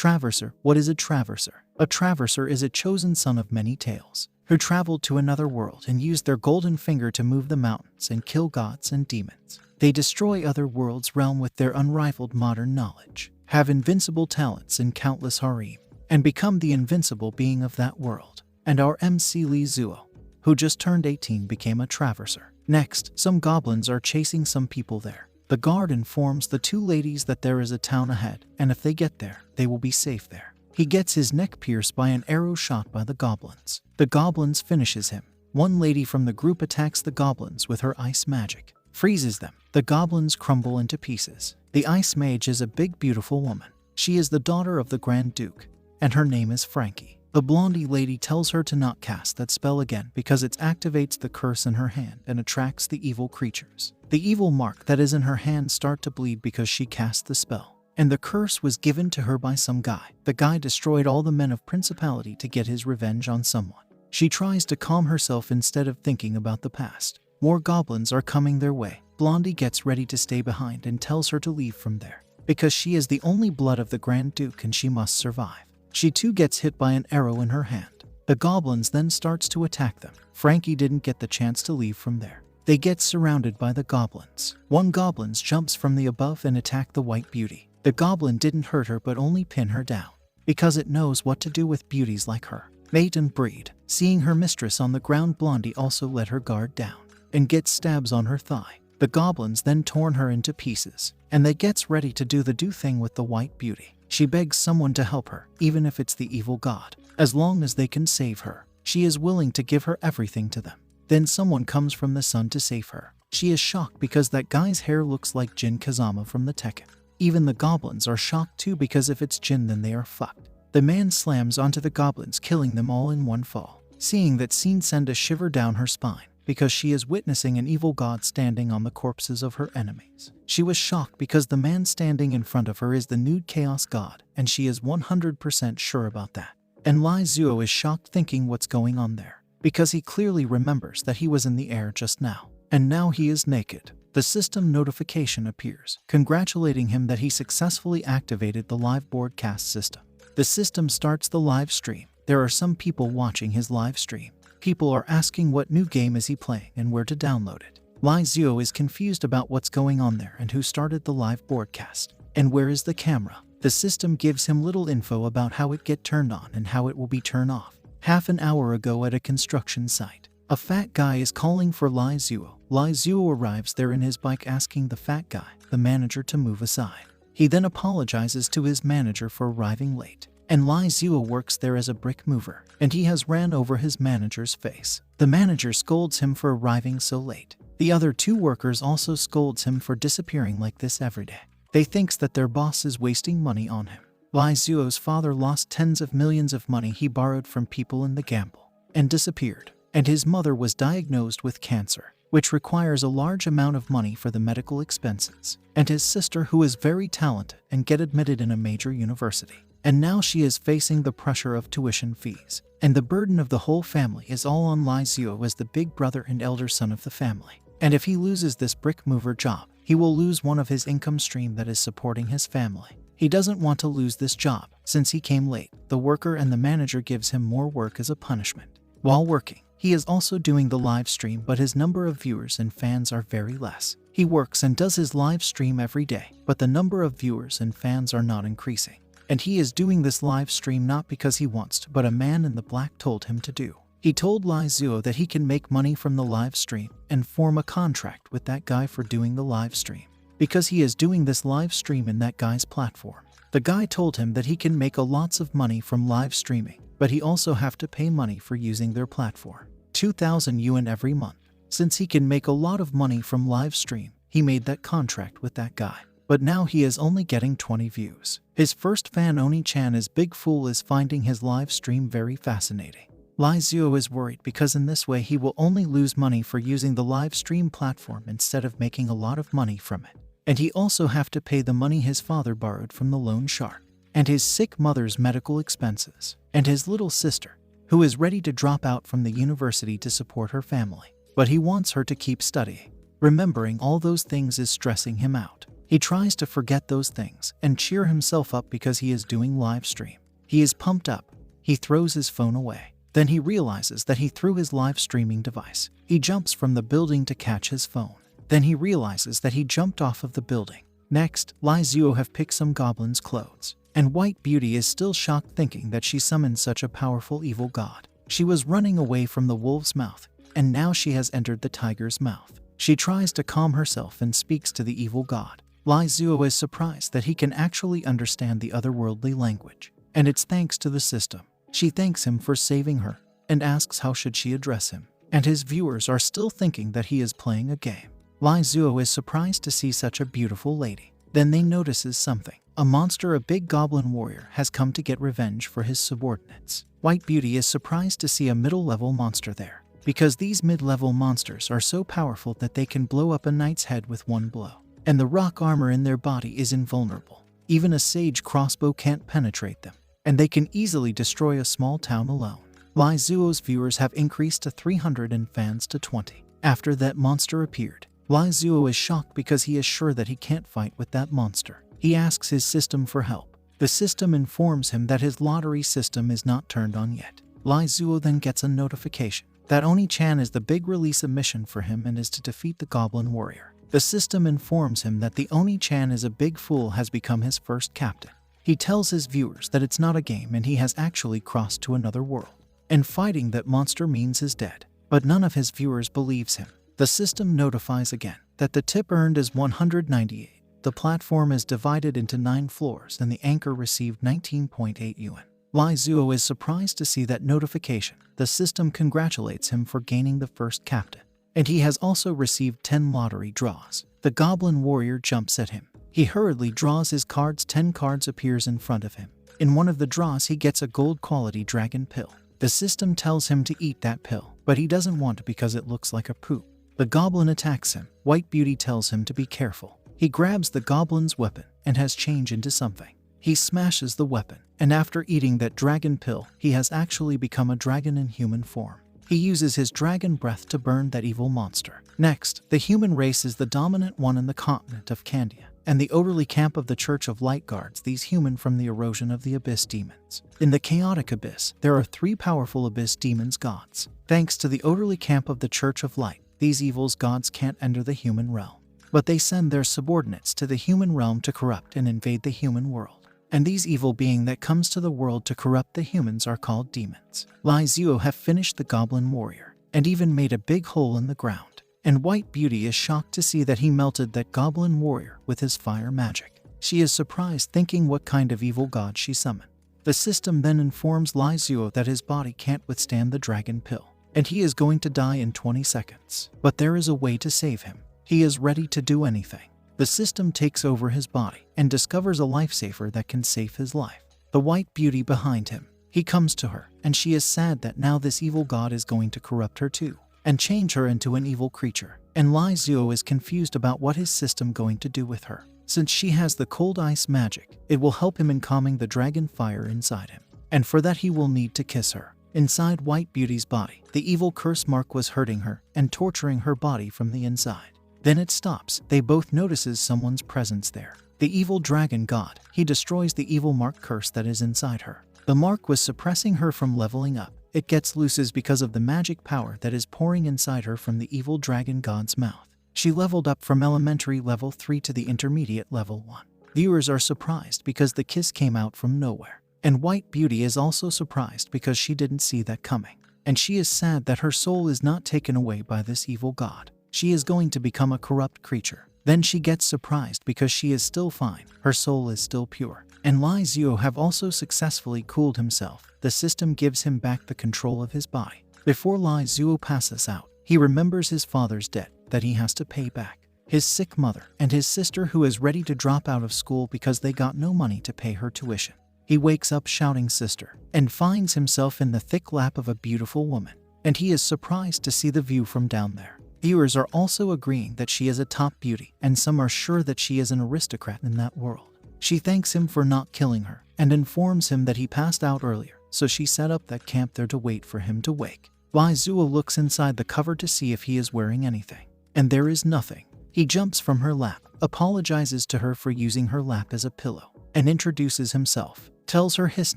Traverser. What is a traverser? A traverser is a chosen son of many tales, who traveled to another world and used their golden finger to move the mountains and kill gods and demons. They destroy other worlds' realm with their unrivaled modern knowledge, have invincible talents in countless harem, and become the invincible being of that world. And our MC Lee Zuo, who just turned 18, became a traverser. Next, some goblins are chasing some people there. The guard informs the two ladies that there is a town ahead, and if they get there, they will be safe there. He gets his neck pierced by an arrow shot by the goblins. The goblins finishes him. One lady from the group attacks the goblins with her ice magic, freezes them. The goblins crumble into pieces. The ice mage is a big, beautiful woman. She is the daughter of the Grand Duke, and her name is Frankie. The blondie lady tells her to not cast that spell again because it activates the curse in her hand and attracts the evil creatures. The evil mark that is in her hand start to bleed because she cast the spell, and the curse was given to her by some guy. The guy destroyed all the men of principality to get his revenge on someone. She tries to calm herself instead of thinking about the past. More goblins are coming their way. Blondie gets ready to stay behind and tells her to leave from there, because she is the only blood of the Grand Duke and she must survive. She too gets hit by an arrow in her hand. The goblins then starts to attack them. Frankie didn't get the chance to leave from there. They get surrounded by the goblins. One goblin jumps from the above and attack the white beauty. The goblin didn't hurt her but only pin her down, because it knows what to do with beauties like her. Mate and breed. Seeing her mistress on the ground, Blondie also let her guard down and gets stabs on her thigh. The goblins then torn her into pieces, and they gets ready to do the thing with the white beauty. She begs someone to help her, even if it's the evil god. As long as they can save her, she is willing to give her everything to them. Then someone comes from the sun to save her. She is shocked because that guy's hair looks like Jin Kazama from the Tekken. Even the goblins are shocked too because if it's Jin then they are fucked. The man slams onto the goblins, killing them all in one fall. Seeing that scene send a shiver down her spine, because she is witnessing an evil god standing on the corpses of her enemies. She was shocked because the man standing in front of her is the nude chaos god, and she is 100% sure about that. And Lai Zuo is shocked thinking what's going on there, because he clearly remembers that he was in the air just now, and now he is naked. The system notification appears, congratulating him that he successfully activated the live broadcast system. The system starts the live stream. There are some people watching his live stream. People are asking what new game is he playing and where to download it. Lai Zuo is confused about what's going on there and who started the live broadcast, and where is the camera. The system gives him little info about how it get turned on and how it will be turned off. Half an hour ago at a construction site, a fat guy is calling for Lai Zuo. Lai Zuo arrives there in his bike asking the fat guy, the manager, to move aside. He then apologizes to his manager for arriving late. And Lai Zuo works there as a brick mover, and he has ran over his manager's face. The manager scolds him for arriving so late. The other two workers also scolds him for disappearing like this every day. They thinks that their boss is wasting money on him. Lai Zuo's father lost tens of millions of money he borrowed from people in the gamble, and disappeared. And his mother was diagnosed with cancer, which requires a large amount of money for the medical expenses. And his sister, who is very talented and get admitted in a major university. And now she is facing the pressure of tuition fees, and the burden of the whole family is all on Lai Zuo as the big brother and elder son of the family. And if he loses this brick mover job, he will lose one of his income stream that is supporting his family. He doesn't want to lose this job since he came late. The worker and the manager gives him more work as a punishment. While working, he is also doing the live stream, but his number of viewers and fans are very less. He works and does his live stream every day, but the number of viewers and fans are not increasing. And he is doing this live stream not because he wants to, but a man in the black told him to do. He told Lai Zuo that he can make money from the live stream and form a contract with that guy for doing the live stream, because he is doing this live stream in that guy's platform. The guy told him that he can make a lots of money from live streaming, but he also have to pay money for using their platform, 2,000 yuan every month. Since he can make a lot of money from live stream, he made that contract with that guy. But now he is only getting 20 views. His first fan, Oni-chan, is big fool, is finding his live stream very fascinating. Lai Zuo is worried because in this way he will only lose money for using the live stream platform instead of making a lot of money from it. And he also have to pay the money his father borrowed from the loan shark, and his sick mother's medical expenses, and his little sister, who is ready to drop out from the university to support her family. But he wants her to keep studying. Remembering all those things is stressing him out. He tries to forget those things and cheer himself up because he is doing live stream. He is pumped up. He throws his phone away. Then he realizes that he threw his live streaming device. He jumps from the building to catch his phone. Then he realizes that he jumped off of the building. Next, Lai Zuo have picked some goblin's clothes. And White Beauty is still shocked thinking that she summoned such a powerful evil god. She was running away from the wolf's mouth, and now she has entered the tiger's mouth. She tries to calm herself and speaks to the evil god. Lai Zuo is surprised that he can actually understand the otherworldly language, and it's thanks to the system. She thanks him for saving her and asks how should she address him, and his viewers are still thinking that he is playing a game. Lai Zuo is surprised to see such a beautiful lady. Then they notices something. A monster, a big goblin warrior, has come to get revenge for his subordinates. White Beauty is surprised to see a middle-level monster there, because these mid-level monsters are so powerful that they can blow up a knight's head with one blow, and the rock armor in their body is invulnerable. Even a sage crossbow can't penetrate them, and they can easily destroy a small town alone. Lai Zuo's viewers have increased to 300 and fans to 20. After that monster appeared, Lai Zuo is shocked because he is sure that he can't fight with that monster. He asks his system for help. The system informs him that his lottery system is not turned on yet. Lai Zuo then gets a notification that Oni-chan is the big release a mission for him and is to defeat the goblin warrior. The system informs him that the Oni-chan is a big fool, has become his first captain. He tells his viewers that it's not a game and he has actually crossed to another world, and fighting that monster means he's dead. But none of his viewers believes him. The system notifies again that the tip earned is 198. The platform is divided into 9 floors and the anchor received 19.8 yuan. Lai Zuo is surprised to see that notification. The system congratulates him for gaining the first captain, and he has also received 10 lottery draws. The goblin warrior jumps at him. He hurriedly draws his cards. 10 cards appears in front of him. In one of the draws he gets a gold quality dragon pill. The system tells him to eat that pill, but he doesn't want to because it looks like a poop. The goblin attacks him. White Beauty tells him to be careful. He grabs the goblin's weapon and has changed into something. He smashes the weapon, and after eating that dragon pill, he has actually become a dragon in human form. He uses his dragon breath to burn that evil monster. Next, the human race is the dominant one in the continent of Candia, and the orderly camp of the Church of Light guards these human from the erosion of the Abyss demons. In the chaotic abyss, there are 3 powerful Abyss demons gods. Thanks to the orderly camp of the Church of Light, these evils gods can't enter the human realm, but they send their subordinates to the human realm to corrupt and invade the human world. And these evil beings that comes to the world to corrupt the humans are called demons. Lai Zuo have finished the goblin warrior, and even made a big hole in the ground. And White Beauty is shocked to see that he melted that goblin warrior with his fire magic. She is surprised, thinking what kind of evil god she summoned. The system then informs Lai Zuo that his body can't withstand the dragon pill, and he is going to die in 20 seconds. But there is a way to save him. He is ready to do anything. The system takes over his body and discovers a lifesaver that can save his life. The White Beauty behind him. He comes to her, and she is sad that now this evil god is going to corrupt her too, and change her into an evil creature. And Lai Zuo is confused about what his system going to do with her. Since she has the cold ice magic, it will help him in calming the dragon fire inside him. And for that he will need to kiss her. Inside White Beauty's body, the evil curse mark was hurting her and torturing her body from the inside. Then it stops. They both notices someone's presence there. The evil dragon god. He destroys the evil mark curse that is inside her. The mark was suppressing her from leveling up. It gets looses because of the magic power that is pouring inside her from the evil dragon god's mouth. She leveled up from elementary level 3 to the intermediate level 1. Viewers are surprised because the kiss came out from nowhere. And White Beauty is also surprised because she didn't see that coming. And she is sad that her soul is not taken away by this evil god. She is going to become a corrupt creature. Then she gets surprised because she is still fine. Her soul is still pure. And Lai Zuo have also successfully cooled himself. The system gives him back the control of his body. Before Lai Zuo passes out, he remembers his father's debt that he has to pay back, his sick mother, and his sister who is ready to drop out of school because they got no money to pay her tuition. He wakes up shouting sister, and finds himself in the thick lap of a beautiful woman. And he is surprised to see the view from down there. Viewers are also agreeing that she is a top beauty, and some are sure that she is an aristocrat in that world. She thanks him for not killing her, and informs him that he passed out earlier, so she set up that camp there to wait for him to wake. Lai Zuo looks inside the cover to see if he is wearing anything, and there is nothing. He jumps from her lap, apologizes to her for using her lap as a pillow, and introduces himself, tells her his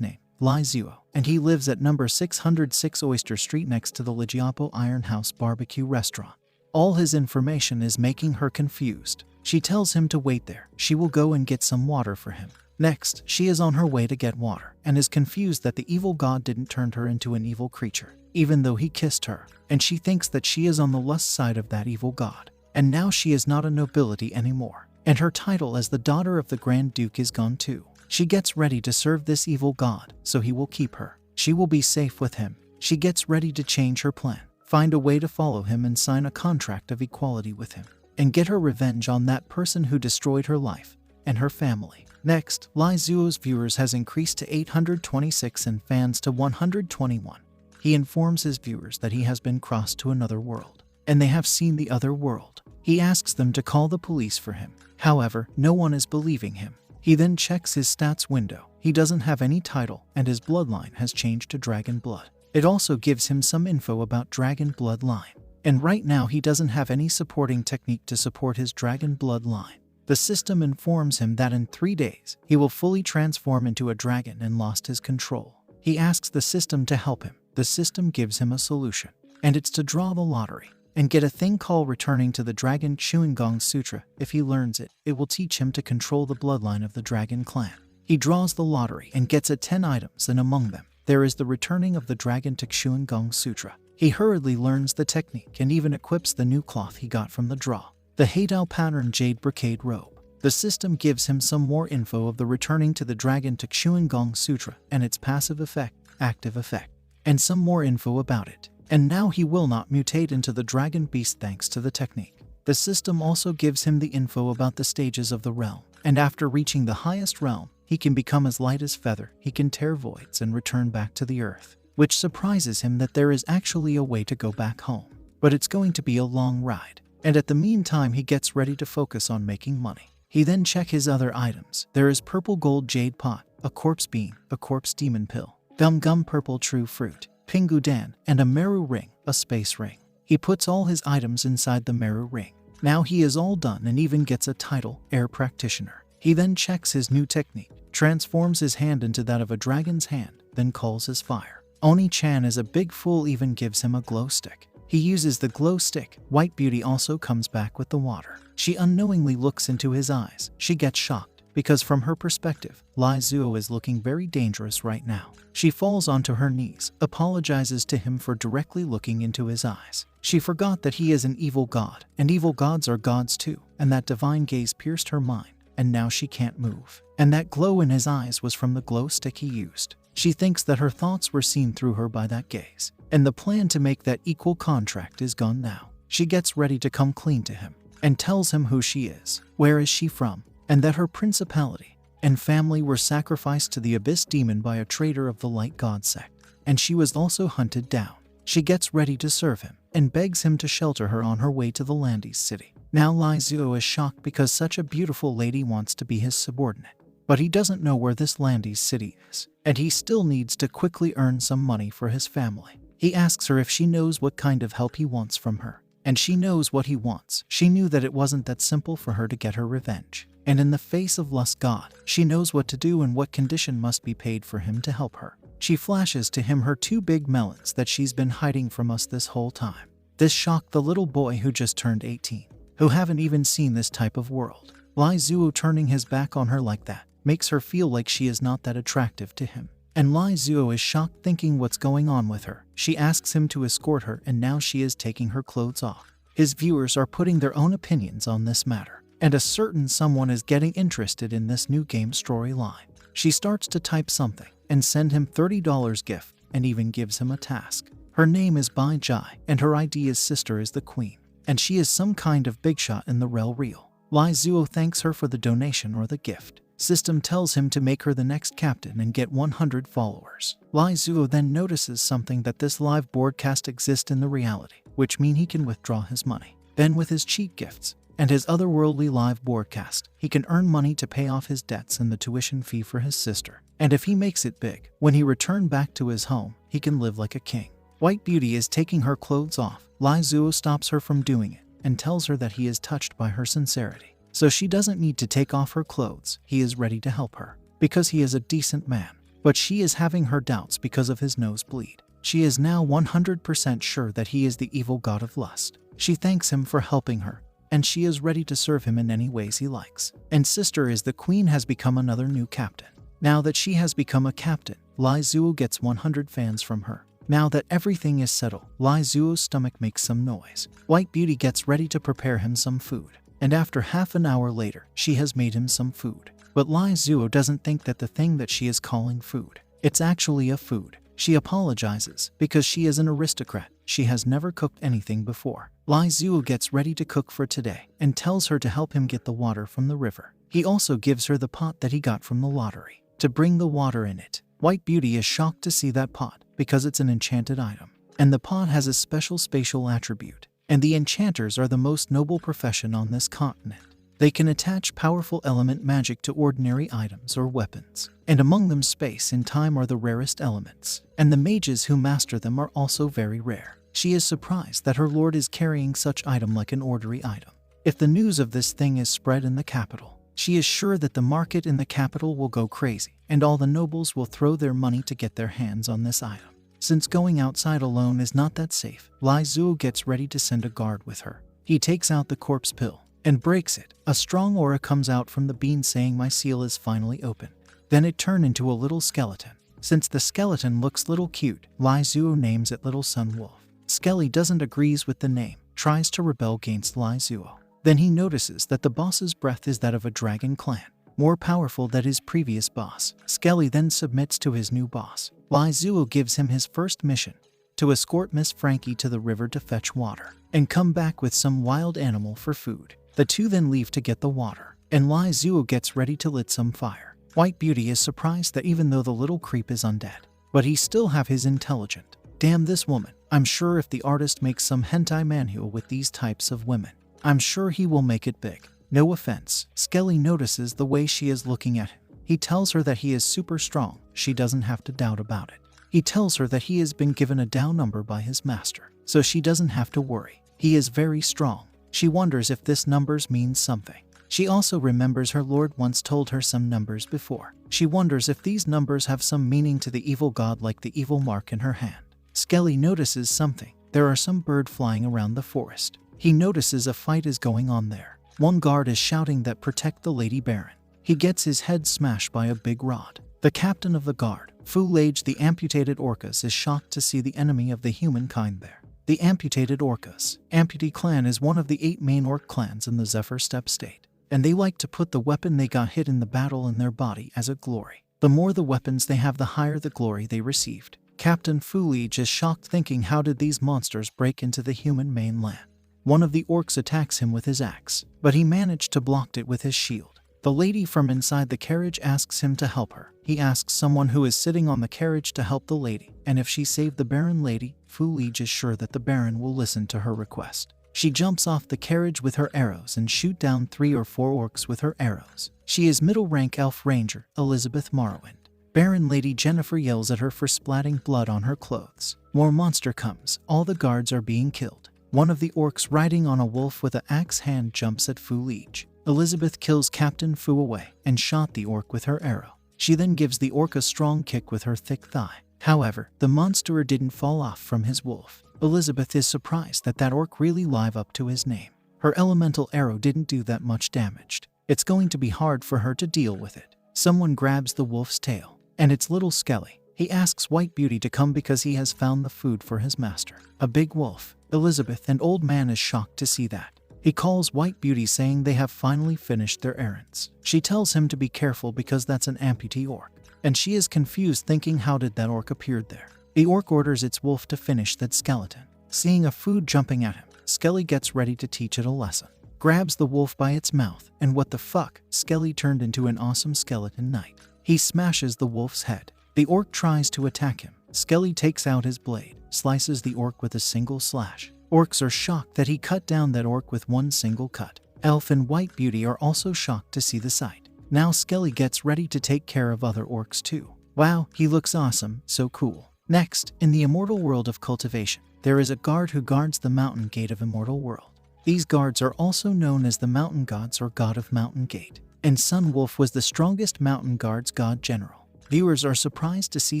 name, Lai Zuo, and he lives at number 606 Oyster Street next to the Lijiapo Iron House barbecue restaurant. All his information is making her confused. She tells him to wait there. She will go and get some water for him. Next, she is on her way to get water and is confused that the evil god didn't turn her into an evil creature, even though he kissed her, and she thinks that she is on the lust side of that evil god. And now she is not a nobility anymore, and her title as the daughter of the Grand Duke is gone too. She gets ready to serve this evil god, so he will keep her. She will be safe with him. She gets ready to change her plan, find a way to follow him and sign a contract of equality with him, and get her revenge on that person who destroyed her life and her family. Next, Lai Zuo's viewers has increased to 826 and fans to 121. He informs his viewers that he has been crossed to another world, and they have seen the other world. He asks them to call the police for him. However, no one is believing him. He then checks his stats window. He doesn't have any title, and his bloodline has changed to dragon blood. It also gives him some info about dragon bloodline. And right now he doesn't have any supporting technique to support his dragon bloodline. The system informs him that in 3 days, he will fully transform into a dragon and lost his control. He asks the system to help him. The system gives him a solution, and it's to draw the lottery and get a thing called Returning to the Dragon Chewing Gong Sutra. If he learns it, it will teach him to control the bloodline of the dragon clan. He draws the lottery and gets 10 items, and among them, there is the Returning of the Dragon to Chewing Gong Sutra. He hurriedly learns the technique and even equips the new cloth he got from the draw, the Haidao pattern jade brocade robe. The system gives him some more info of the Returning to the Dragon to Chewing Gong Sutra and its passive effect, active effect, and some more info about it. And now he will not mutate into the dragon beast thanks to the technique. The system also gives him the info about the stages of the realm, and after reaching the highest realm, he can become as light as feather. He can tear voids and return back to the earth, which surprises him that there is actually a way to go back home. But it's going to be a long ride. And at the meantime, he gets ready to focus on making money. He then checks his other items. There is purple gold jade pot, a corpse bean, a corpse demon pill, gum purple true fruit, Pingu Dan, and a Meru ring, a space ring. He puts all his items inside the Meru ring. Now he is all done and even gets a title, Air Practitioner. He then checks his new technique, transforms his hand into that of a dragon's hand, then calls his fire. Oni-chan is a big fool, even gives him a glow stick. He uses the glow stick. White Beauty also comes back with the water. She unknowingly looks into his eyes. She gets shocked, because from her perspective, Lai Zuo is looking very dangerous right now. She falls onto her knees, apologizes to him for directly looking into his eyes. She forgot that he is an evil god, and evil gods are gods too, and that divine gaze pierced her mind, and now she can't move. And that glow in his eyes was from the glow stick he used. She thinks that her thoughts were seen through her by that gaze, and the plan to make that equal contract is gone now. She gets ready to come clean to him, and tells him who she is, where is she from, and that her principality and family were sacrificed to the abyss demon by a traitor of the light god sect, and she was also hunted down. She gets ready to serve him, and begs him to shelter her on her way to the Landis city. Now Lai Zuo is shocked because such a beautiful lady wants to be his subordinate, but he doesn't know where this Landis city is, and he still needs to quickly earn some money for his family. He asks her if she knows what kind of help he wants from her, and she knows what he wants. She knew that it wasn't that simple for her to get her revenge, and in the face of Lust God, she knows what to do and what condition must be paid for him to help her. She flashes to him her 2 big melons that she's been hiding from us this whole time. This shocked the little boy who just turned 18, who haven't even seen this type of world. Lai Zuo turning his back on her like that makes her feel like she is not that attractive to him. And Lai Zuo is shocked, thinking what's going on with her. She asks him to escort her, and now she is taking her clothes off. His viewers are putting their own opinions on this matter, and a certain someone is getting interested in this new game storyline. She starts to type something and send him $30 gift, and even gives him a task. Her name is Bai Jai, and her idea's sister is the queen, and she is some kind of big shot in the real. Lai Zuo thanks her for the donation or the gift. System tells him to make her the next captain and get 100 followers. Lai Zuo then notices something, that this live broadcast exists in the reality, which means he can withdraw his money. Then with his cheat gifts and his otherworldly live broadcast, he can earn money to pay off his debts and the tuition fee for his sister. And if he makes it big, when he returns back to his home, he can live like a king. White Beauty is taking her clothes off. Lai Zuo stops her from doing it and tells her that he is touched by her sincerity. So she doesn't need to take off her clothes, he is ready to help her, because he is a decent man. But she is having her doubts because of his nosebleed. She is now 100% sure that he is the evil god of lust. She thanks him for helping her, and she is ready to serve him in any ways he likes. And sister is the queen has become another new captain. Now that she has become a captain, Lai Zuo gets 100 fans from her. Now that everything is settled, Lai Zuo's stomach makes some noise. White Beauty gets ready to prepare him some food. And after half an hour later, she has made him some food. But Lai Zuo doesn't think that the thing that she is calling food, it's actually a food. She apologizes because she is an aristocrat. She has never cooked anything before. Lai Zuo gets ready to cook for today and tells her to help him get the water from the river. He also gives her the pot that he got from the lottery to bring the water in it. White Beauty is shocked to see that pot because it's an enchanted item. And the pot has a special spatial attribute. And the enchanters are the most noble profession on this continent. They can attach powerful element magic to ordinary items or weapons, and among them space and time are the rarest elements, and the mages who master them are also very rare. She is surprised that her lord is carrying such item like an ordinary item. If the news of this thing is spread in the capital, she is sure that the market in the capital will go crazy, and all the nobles will throw their money to get their hands on this item. Since going outside alone is not that safe, Lai Zuo gets ready to send a guard with her. He takes out the corpse pill and breaks it. A strong aura comes out from the bean saying my seal is finally open. Then it turned into a little skeleton. Since the skeleton looks little cute, Lai Zuo names it Little Sun Wolf. Skelly doesn't agrees with the name, tries to rebel against Lai Zuo. Then he notices that the boss's breath is that of a dragon clan, more powerful than his previous boss. Skelly then submits to his new boss. Lai Zuo gives him his first mission, to escort Miss Frankie to the river to fetch water, and come back with some wild animal for food. The two then leave to get the water, and Lai Zuo gets ready to lit some fire. White Beauty is surprised that even though the little creep is undead, but he still have his intelligent. Damn this woman. I'm sure if the artist makes some hentai manhua with these types of women, I'm sure he will make it big. No offense. Skelly notices the way she is looking at him. He tells her that he is super strong. She doesn't have to doubt about it. He tells her that he has been given a down number by his master, so she doesn't have to worry. He is very strong. She wonders if this numbers means something. She also remembers her lord once told her some numbers before. She wonders if these numbers have some meaning to the evil god like the evil mark in her hand. Skelly notices something. There are some birds flying around the forest. He notices a fight is going on there. One guard is shouting that protect the Lady Baron. He gets his head smashed by a big rod. The captain of the guard, Fu Lage the amputated orcas, is shocked to see the enemy of the humankind there. The amputated orcas. Amputee clan is one of the 8 main orc clans in the Zephyr Steppe state, and they like to put the weapon they got hit in the battle in their body as a glory. The more the weapons they have, the higher the glory they received. Captain Fu Lage is shocked, thinking how did these monsters break into the human mainland? One of the orcs attacks him with his axe, but he managed to block it with his shield. The lady from inside the carriage asks him to help her. He asks someone who is sitting on the carriage to help the lady, and if she saved the Baron lady, Fu Lage is sure that the Baron will listen to her request. She jumps off the carriage with her arrows and shoot down 3 or 4 orcs with her arrows. She is middle rank elf ranger, Elizabeth Morrowind. Baron Lady Jennifer yells at her for splatting blood on her clothes. More monster comes. All the guards are being killed. One of the orcs riding on a wolf with an axe hand jumps at Fu Lage. Elizabeth kills Captain Fu away and shot the orc with her arrow. She then gives the orc a strong kick with her thick thigh. However, the monster didn't fall off from his wolf. Elizabeth is surprised that that orc really live up to his name. Her elemental arrow didn't do that much damage. It's going to be hard for her to deal with it. Someone grabs the wolf's tail, and it's little Skelly. He asks White Beauty to come because he has found the food for his master. A big wolf. Elizabeth and Old Man is shocked to see that. He calls White Beauty saying they have finally finished their errands. She tells him to be careful because that's an amputee orc, and she is confused, thinking how did that orc appear there. The orc orders its wolf to finish that skeleton. Seeing a food jumping at him, Skelly gets ready to teach it a lesson. Grabs the wolf by its mouth, and what the fuck, Skelly turned into an awesome skeleton knight. He smashes the wolf's head. The orc tries to attack him. Skelly takes out his blade, slices the orc with a single slash. Orcs are shocked that he cut down that orc with one single cut. Elf and White Beauty are also shocked to see the sight. Now Skelly gets ready to take care of other orcs too. Wow, he looks awesome, so cool. Next, in the immortal world of cultivation, there is a guard who guards the mountain gate of immortal world. These guards are also known as the mountain gods or god of Mountain Gate. And Sun Wolf was the strongest mountain guards god general. Viewers are surprised to see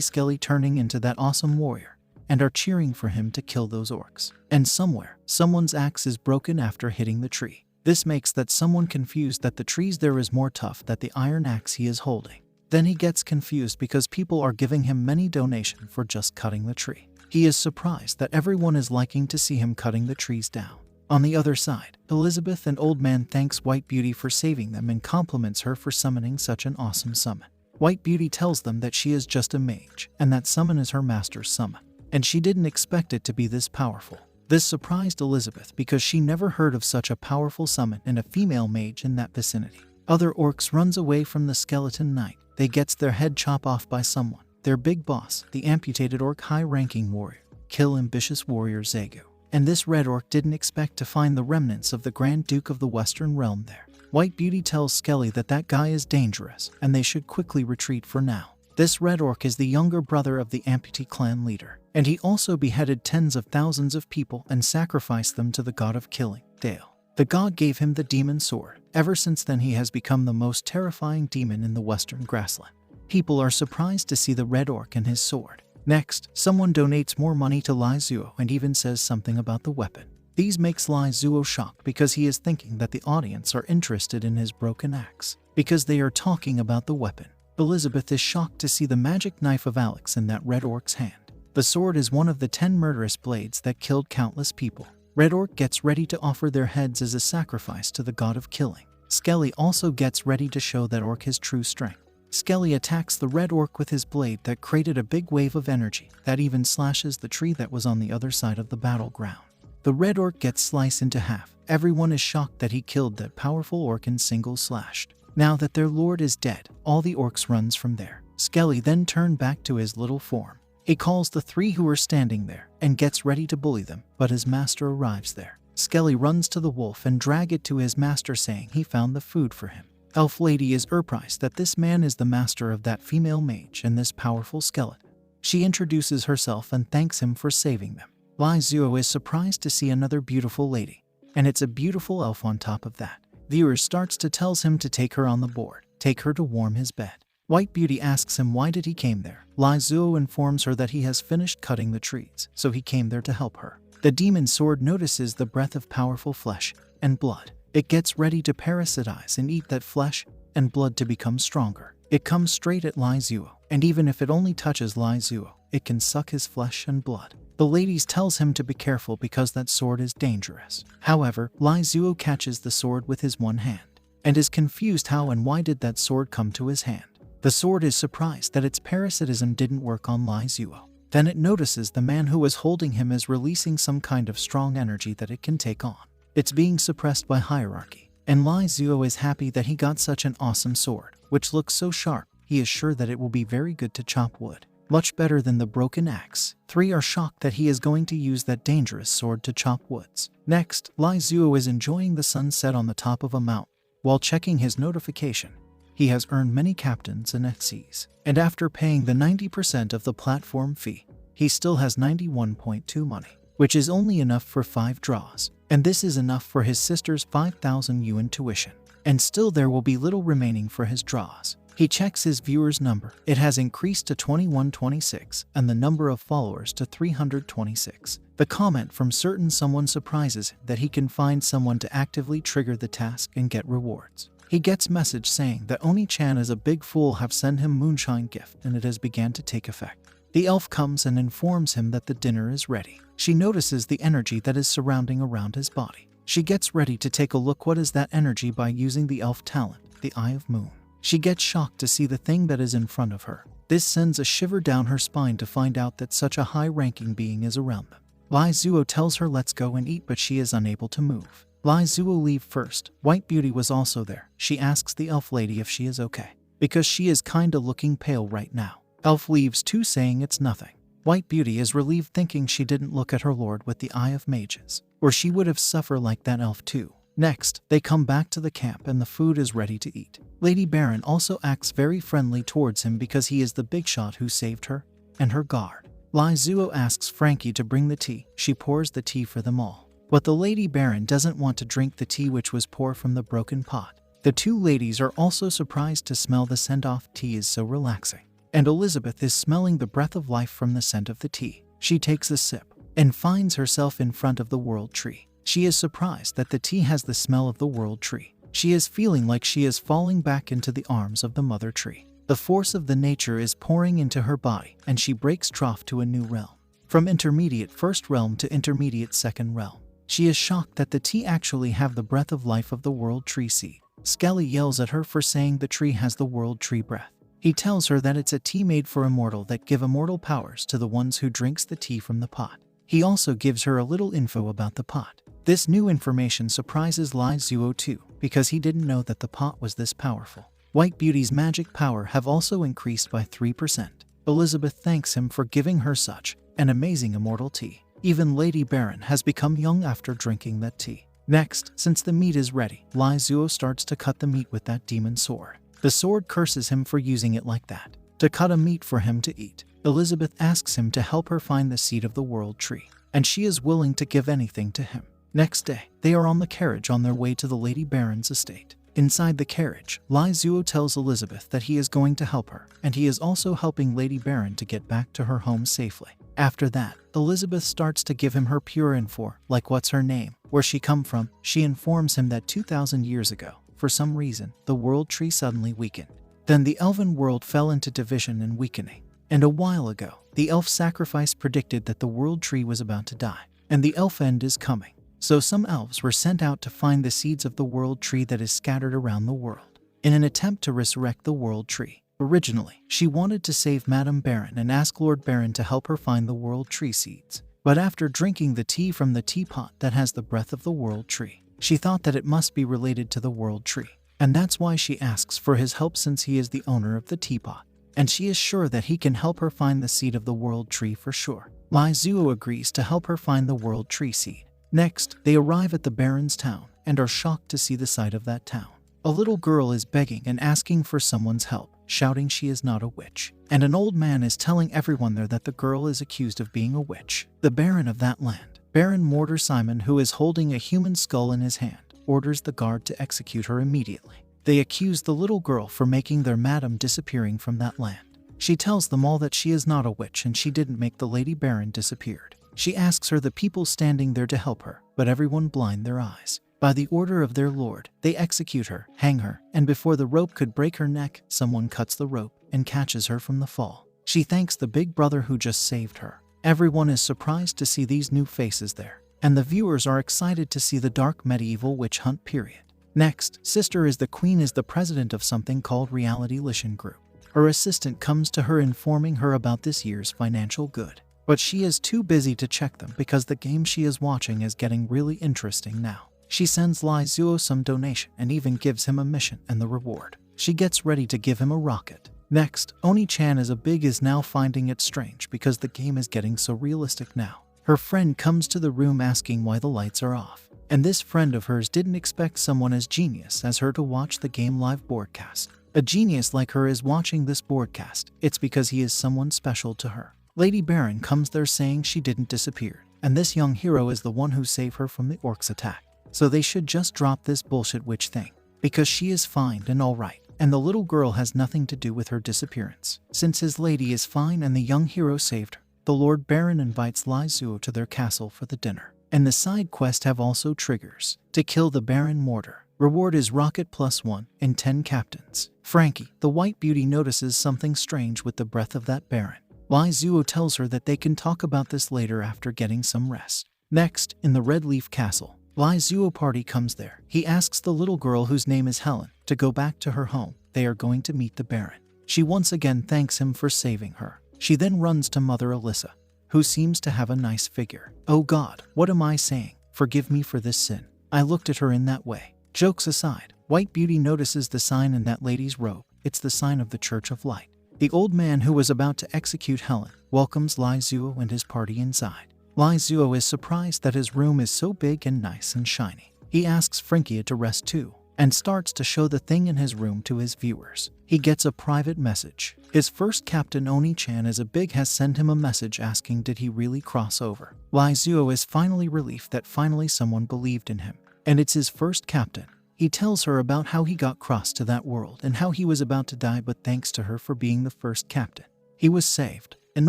Skelly turning into that awesome warrior and are cheering for him to kill those orcs. And somewhere, someone's axe is broken after hitting the tree. This makes that someone confused that the trees there is more tough than the iron axe he is holding. Then he gets confused because people are giving him many donations for just cutting the tree. He is surprised that everyone is liking to see him cutting the trees down. On the other side, Elizabeth and Old Man thanks White Beauty for saving them and compliments her for summoning such an awesome summon. White Beauty tells them that she is just a mage and that summon is her master's summon, and she didn't expect it to be this powerful. This surprised Elizabeth because she never heard of such a powerful summon and a female mage in that vicinity. Other orcs runs away from the skeleton knight. They gets their head chopped off by someone. Their big boss, the amputated orc high-ranking warrior, kill ambitious warrior Zagu. And this red orc didn't expect to find the remnants of the Grand Duke of the Western Realm there. White Beauty tells Skelly that that guy is dangerous and they should quickly retreat for now. This red orc is the younger brother of the amputee clan leader, and he also beheaded tens of thousands of people and sacrificed them to the god of killing, Dale. The god gave him the demon sword. Ever since then he has become the most terrifying demon in the Western Grassland. People are surprised to see the red orc and his sword. Next, someone donates more money to Lai Zuo and even says something about the weapon. These makes Lai Zuo shocked because he is thinking that the audience are interested in his broken axe, because they are talking about the weapon. Elizabeth is shocked to see the magic knife of Alex in that red orc's hand. The sword is one of the 10 murderous blades that killed countless people. Red orc gets ready to offer their heads as a sacrifice to the god of killing. Skelly also gets ready to show that orc his true strength. Skelly attacks the red orc with his blade that created a big wave of energy that even slashes the tree that was on the other side of the battleground. The red orc gets sliced into half. Everyone is shocked that he killed that powerful orc in single slashed. Now that their lord is dead, all the orcs runs from there. Skelly then turned back to his little form. He calls the 3 who are standing there and gets ready to bully them, but his master arrives there. Skelly runs to the wolf and drag it to his master saying he found the food for him. Elf Lady is surprised that this man is the master of that female mage and this powerful skeleton. She introduces herself and thanks him for saving them. Lai Zuo is surprised to see another beautiful lady, and it's a beautiful elf on top of that. Viewers starts to tells him to take her on the board, take her to warm his bed. White Beauty asks him why did he came there. Lai Zuo informs her that he has finished cutting the trees, so he came there to help her. The demon sword notices the breath of powerful flesh and blood. It gets ready to parasitize and eat that flesh and blood to become stronger. It comes straight at Lai Zuo, and even if it only touches Lai Zuo, it can suck his flesh and blood. The ladies tells him to be careful because that sword is dangerous. However, Lai Zuo catches the sword with his one hand and is confused how and why did that sword come to his hand. The sword is surprised that its parasitism didn't work on Lai Zuo. Then it notices the man who was holding him is releasing some kind of strong energy that it can take on. It's being suppressed by hierarchy, and Lai Zuo is happy that he got such an awesome sword, which looks so sharp. He is sure that it will be very good to chop wood. Much better than the broken axe. 3 are shocked that he is going to use that dangerous sword to chop woods. Next, Lai Zuo is enjoying the sunset on the top of a mountain. While checking his notification, he has earned many captains and XCs, and after paying the 90% of the platform fee, he still has 91.2 money, which is only enough for 5 draws, and this is enough for his sister's 5,000 yuan tuition, and still there will be little remaining for his draws. He checks his viewers' number. It has increased to 2126 and the number of followers to 326. The comment from certain someone surprises that he can find someone to actively trigger the task and get rewards. He gets message saying that Oni-chan is a big fool have sent him moonshine gift and it has began to take effect. The elf comes and informs him that the dinner is ready. She notices the energy that is surrounding around his body. She gets ready to take a look what is that energy by using the elf talent, the Eye of Moon. She gets shocked to see the thing that is in front of her. This sends a shiver down her spine to find out that such a high-ranking being is around them. Lai Zuo tells her let's go and eat, but she is unable to move. Lai Zuo leave first. White Beauty was also there. She asks the elf lady if she is okay, because she is kinda looking pale right now. Elf leaves too saying it's nothing. White Beauty is relieved thinking she didn't look at her lord with the Eye of Mages, or she would have suffered like that elf too. Next, they come back to the camp and the food is ready to eat. Lady Baron also acts very friendly towards him because he is the big shot who saved her and her guard. Lai Zuo asks Frankie to bring the tea. She pours the tea for them all. But the Lady Baron doesn't want to drink the tea which was poured from the broken pot. The two ladies are also surprised to smell the scent of tea is so relaxing. And Elizabeth is smelling the breath of life from the scent of the tea. She takes a sip and finds herself in front of the world tree. She is surprised that the tea has the smell of the world tree. She is feeling like she is falling back into the arms of the mother tree. The force of the nature is pouring into her body, and she breaks trough to a new realm. From intermediate first realm to intermediate second realm. She is shocked that the tea actually have the breath of life of the world tree seed. Skelly yells at her for saying the tree has the world tree breath. He tells her that it's a tea made for immortal that give immortal powers to the ones who drinks the tea from the pot. He also gives her a little info about the pot. This new information surprises Lai Zuo too, because he didn't know that the pot was this powerful. White Beauty's magic power have also increased by 3%. Elizabeth thanks him for giving her such an amazing immortal tea. Even Lady Baron has become young after drinking that tea. Next, since the meat is ready, Lai Zuo starts to cut the meat with that demon sword. The sword curses him for using it like that, to cut a meat for him to eat. Elizabeth asks him to help her find the seed of the world tree, and she is willing to give anything to him. Next day, they are on the carriage on their way to the Lady Baron's estate. Inside the carriage, Lai Zuo tells Elizabeth that he is going to help her, and he is also helping Lady Baron to get back to her home safely. After that, Elizabeth starts to give him her pure info, like what's her name, where she come from. She informs him that 2,000 years ago, for some reason, the world tree suddenly weakened. Then the elven world fell into division and weakening. And a while ago, the elf sacrifice predicted that the world tree was about to die, and the elf end is coming. So some elves were sent out to find the seeds of the world tree that is scattered around the world, in an attempt to resurrect the world tree. Originally, she wanted to save Madame Baron and ask Lord Baron to help her find the world tree seeds. But after drinking the tea from the teapot that has the breath of the world tree, she thought that it must be related to the world tree. And that's why she asks for his help since he is the owner of the teapot. And she is sure that he can help her find the seed of the world tree for sure. Lai Zuo agrees to help her find the world tree seed. Next, they arrive at the Baron's town and are shocked to see the sight of that town. A little girl is begging and asking for someone's help, shouting she is not a witch. And an old man is telling everyone there that the girl is accused of being a witch. The Baron of that land, Baron Mortar Simon, who is holding a human skull in his hand, orders the guard to execute her immediately. They accuse the little girl for making their madam disappearing from that land. She tells them all that she is not a witch and she didn't make the Lady Baron disappeared. She asks her the people standing there to help her, but everyone blind their eyes. By the order of their lord, they execute her, hang her, and before the rope could break her neck, someone cuts the rope and catches her from the fall. She thanks the big brother who just saved her. Everyone is surprised to see these new faces there, and the viewers are excited to see the dark medieval witch hunt period. Next, Sister is the Queen is the president of something called Reality Listen Group. Her assistant comes to her informing her about this year's financial good. But she is too busy to check them because the game she is watching is getting really interesting now. She sends Lai Zuo some donation and even gives him a mission and the reward. She gets ready to give him a rocket. Next, Oni-chan is now finding it strange because the game is getting so realistic now. Her friend comes to the room asking why the lights are off. And this friend of hers didn't expect someone as genius as her to watch the game live broadcast. A genius like her is watching this broadcast. It's because he is someone special to her. Lady Baron comes there saying she didn't disappear, and this young hero is the one who saved her from the orcs' attack. So they should just drop this bullshit witch thing, because she is fine and alright, and the little girl has nothing to do with her disappearance. Since his lady is fine and the young hero saved her, the Lord Baron invites Lai Zuo to their castle for the dinner. And the side quest have also triggers. To kill the Baron Mortar, reward is rocket +1 and 10 captains. Frankie, the White Beauty, notices something strange with the breath of that Baron. Lai Zuo tells her that they can talk about this later after getting some rest. Next, in the Red Leaf Castle, Lai Zuo party comes there. He asks the little girl whose name is Helen to go back to her home. They are going to meet the Baron. She once again thanks him for saving her. She then runs to Mother Alyssa, who seems to have a nice figure. Oh God, what am I saying? Forgive me for this sin. I looked at her in that way. Jokes aside, White Beauty notices the sign in that lady's robe. It's the sign of the Church of Light. The old man who was about to execute Helen welcomes Lai Zuo and his party inside. Lai Zuo is surprised that his room is so big and nice and shiny. He asks Frankie to rest too. and starts to show the thing in his room to his viewers. He gets a private message. His first captain Oni-chan is a big has sent him a message asking did he really cross over. Lizuo is finally relieved that finally someone believed in him, and it's his first captain. He tells her about how he got crossed to that world and how he was about to die, but thanks to her for being the first captain, he was saved. In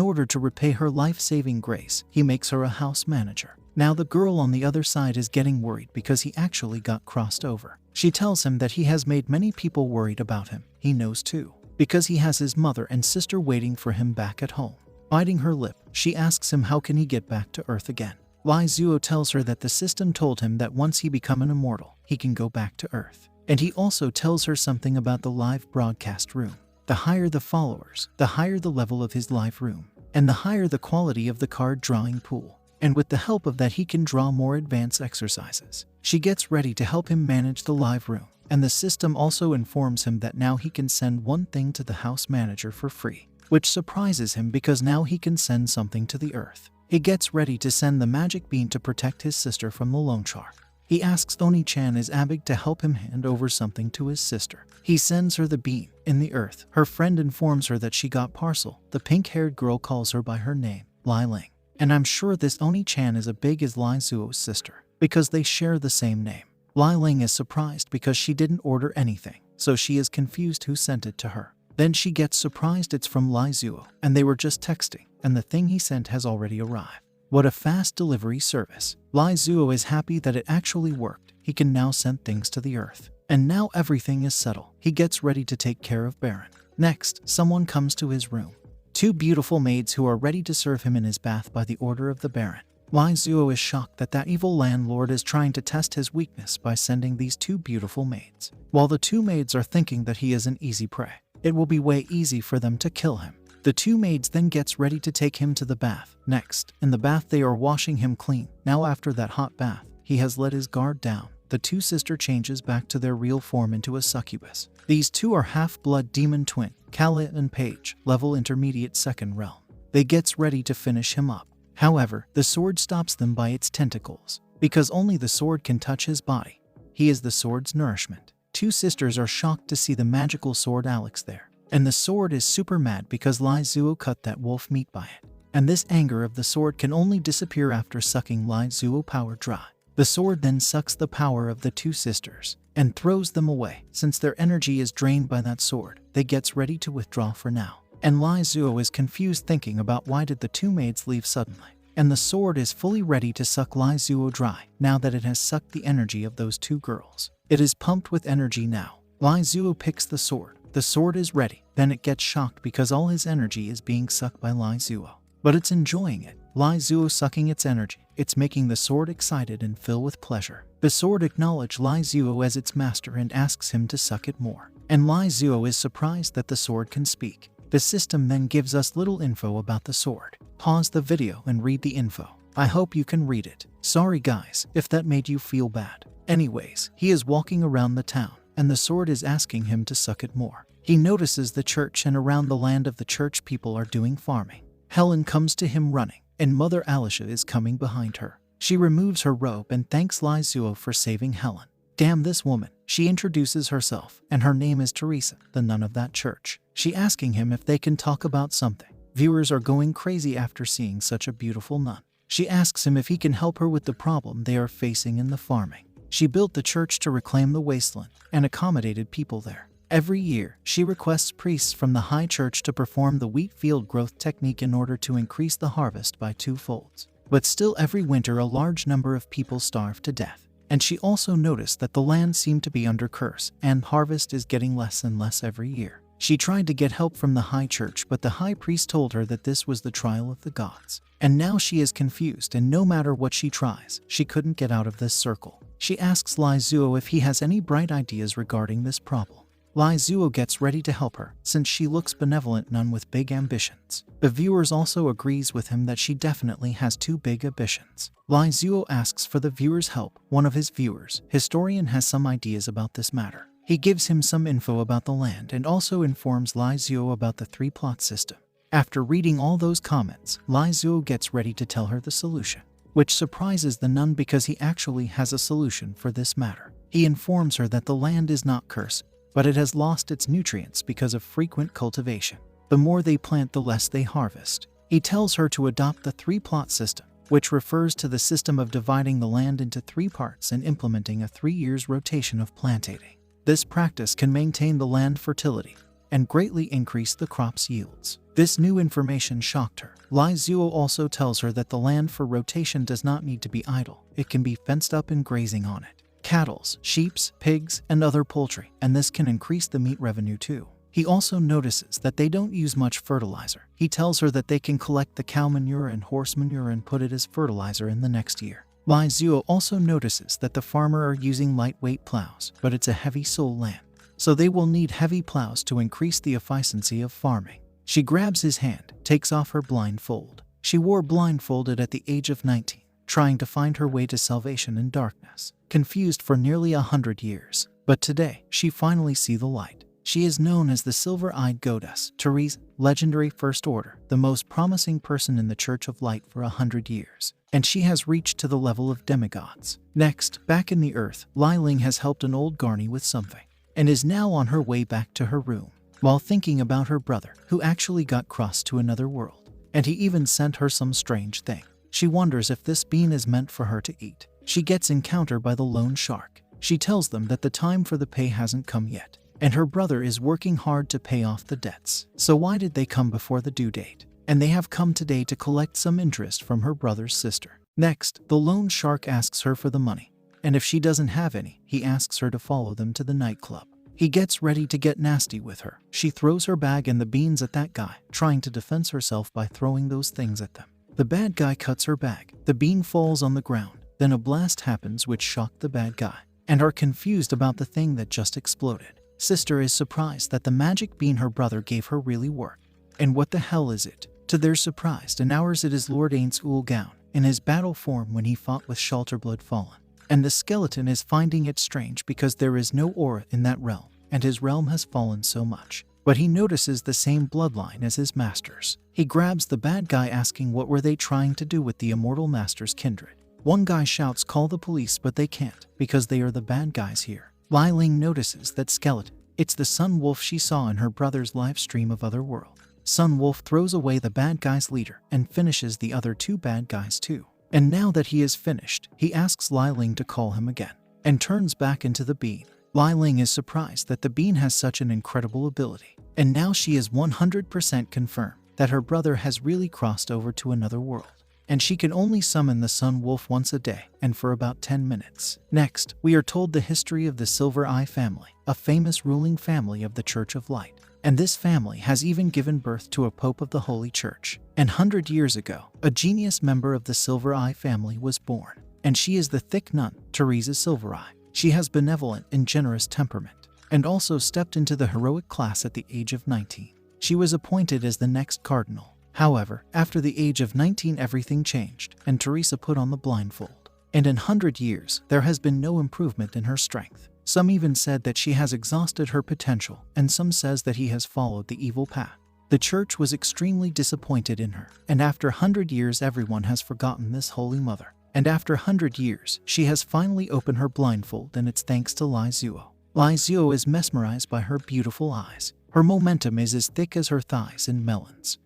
order to repay her life-saving grace, he makes her a house manager. Now the girl on the other side is getting worried because he actually got crossed over. She tells him that he has made many people worried about him. He knows too, because he has his mother and sister waiting for him back at home. Biting her lip, she asks him how can he get back to Earth again. Lizuo tells her that the system told him that once he become an immortal, he can go back to Earth. And he also tells her something about the live broadcast room. The higher the followers, the higher the level of his live room, and the higher the quality of the card drawing pool. And with the help of that he can draw more advanced exercises. She gets ready to help him manage the live room, and the system also informs him that now he can send one thing to the house manager for free, which surprises him because now he can send something to the Earth. He gets ready to send the magic bean to protect his sister from the loan shark. He asks Oni-chan is Abig to help him hand over something to his sister. He sends her the bean. In the Earth, her friend informs her that she got parcel. The pink-haired girl calls her by her name, Lai Ling. And I'm sure this Oni-chan is as big as Lizuo's sister, because they share the same name. Lai Ling is surprised because she didn't order anything, so she is confused who sent it to her. Then she gets surprised it's from Lizuo, and they were just texting, and the thing he sent has already arrived. What a fast delivery service. Lizuo is happy that it actually worked. He can now send things to the Earth. And now everything is settled. He gets ready to take care of Baron. Next, someone comes to his room. Two beautiful maids who are ready to serve him in his bath by the order of the Baron. Lizuo is shocked that evil landlord is trying to test his weakness by sending these two beautiful maids. While the two maids are thinking that he is an easy prey, it will be way easy for them to kill him. The two maids then gets ready to take him to the bath. Next, in the bath they are washing him clean. Now after that hot bath, he has let his guard down. The two sister changes back to their real form into a succubus. These two are half-blood demon twin, Kala and Paige, level intermediate second realm. They gets ready to finish him up. However, the sword stops them by its tentacles, because only the sword can touch his body. He is the sword's nourishment. Two sisters are shocked to see the magical sword Alex there. And the sword is super mad because Lizuo cut that wolf meat by it. And this anger of the sword can only disappear after sucking Lizuo power dry. The sword then sucks the power of the two sisters and throws them away. Since their energy is drained by that sword, they gets ready to withdraw for now. And Lizuo is confused thinking about why did the two maids leave suddenly. And the sword is fully ready to suck Lizuo dry now that it has sucked the energy of those two girls. It is pumped with energy now. Lizuo picks the sword. The sword is ready. Then it gets shocked because all his energy is being sucked by Lizuo. But it's enjoying it. Lizuo sucking its energy. It's making the sword excited and filled with pleasure. The sword acknowledges Lizuo as its master and asks him to suck it more. And Lizuo is surprised that the sword can speak. The system then gives us little info about the sword. Pause the video and read the info. I hope you can read it. Sorry guys, if that made you feel bad. Anyways, he is walking around the town, and the sword is asking him to suck it more. He notices the church, and around the land of the church people are doing farming. Helen comes to him running, and Mother Alicia is coming behind her. She removes her robe and thanks Lizuo for saving Helen. Damn this woman. She introduces herself, and her name is Teresa, the nun of that church. She asking him if they can talk about something. Viewers are going crazy after seeing such a beautiful nun. She asks him if he can help her with the problem they are facing in the farming. She built the church to reclaim the wasteland and accommodated people there. Every year, she requests priests from the high church to perform the wheat field growth technique in order to increase the harvest by 2 folds. But still every winter a large number of people starve to death. And she also noticed that the land seemed to be under curse and harvest is getting less and less every year. She tried to get help from the high church, but the high priest told her that this was the trial of the gods. And now she is confused, and no matter what she tries, she couldn't get out of this circle. She asks Lizuo if he has any bright ideas regarding this problem. Lizuo gets ready to help her, since she looks benevolent nun with big ambitions. The viewers also agrees with him that she definitely has too big ambitions. Lizuo asks for the viewers' help. One of his viewers, Historian, has some ideas about this matter. He gives him some info about the land and also informs Lizuo about the 3-plot system. After reading all those comments, Lizuo gets ready to tell her the solution, which surprises the nun because he actually has a solution for this matter. He informs her that the land is not cursed, but it has lost its nutrients because of frequent cultivation. The more they plant, the less they harvest. He tells her to adopt the 3-plot system, which refers to the system of dividing the land into 3 parts and implementing a 3 years rotation of plantating. This practice can maintain the land fertility and greatly increase the crop's yields. This new information shocked her. Lai Zuo also tells her that the land for rotation does not need to be idle. It can be fenced up and grazing on it. Cattle, sheep, pigs, and other poultry, and this can increase the meat revenue too. He also notices that they don't use much fertilizer. He tells her that they can collect the cow manure and horse manure and put it as fertilizer in the next year. Lai Zuo also notices that the farmer are using lightweight plows, but it's a heavy soil land, so they will need heavy plows to increase the efficiency of farming. She grabs his hand, takes off her blindfold. She wore blindfolded at the age of 19, trying to find her way to salvation in darkness, confused for nearly 100 years. But today, she finally sees the light. She is known as the Silver-Eyed Goddess, Therese, legendary First Order, the most promising person in the Church of Light for 100 years, and she has reached to the level of demigods. Next, back in the Earth, Lai Ling has helped an old Garni with something, and is now on her way back to her room, while thinking about her brother, who actually got crossed to another world, and he even sent her some strange thing. She wonders if this bean is meant for her to eat. She gets encountered by the lone shark. She tells them that the time for the pay hasn't come yet, and her brother is working hard to pay off the debts. So why did they come before the due date? And they have come today to collect some interest from her brother's sister. Next, the lone shark asks her for the money, and if she doesn't have any, he asks her to follow them to the nightclub. He gets ready to get nasty with her. She throws her bag and the beans at that guy, trying to defend herself by throwing those things at them. The bad guy cuts her bag. The bean falls on the ground. Then a blast happens which shocked the bad guy, and are confused about the thing that just exploded. Sister is surprised that the magic bean her brother gave her really worked. And what the hell is it? To their surprise and ours, it is Lord Ain's Gown in his battle form when he fought with Shalterblood Fallen. And the skeleton is finding it strange because there is no aura in that realm, and his realm has fallen so much. But he notices the same bloodline as his masters. He grabs the bad guy, asking what were they trying to do with the immortal master's kindred. One guy shouts, "Call the police," but they can't, because they are the bad guys here. Lai Ling notices that skeleton. It's the Sun Wolf she saw in her brother's live stream of Otherworld. Sun Wolf throws away the bad guy's leader and finishes the other 2 bad guys too. And now that he is finished, he asks Lai Ling to call him again, and turns back into the bean. Lai Ling is surprised that the bean has such an incredible ability, and now she is 100% confirmed that her brother has really crossed over to another world. And she can only summon the Sun Wolf once a day, and for about 10 minutes. Next, we are told the history of the Silver Eye family, a famous ruling family of the Church of Light. And this family has even given birth to a Pope of the Holy Church. And 100 years ago, a genius member of the Silver Eye family was born. And she is the thick nun, Teresa Silver Eye. She has benevolent and generous temperament, and also stepped into the heroic class at the age of 19. She was appointed as the next cardinal. However, after the age of 19 everything changed, and Teresa put on the blindfold. And in 100 years, there has been no improvement in her strength. Some even said that she has exhausted her potential, and some says that he has followed the evil path. The church was extremely disappointed in her, and after 100 years everyone has forgotten this holy mother. And after 100 years, she has finally opened her blindfold, and it's thanks to Lai Zuo. Lai Zuo is mesmerized by her beautiful eyes. Her momentum is as thick as her thighs and melons.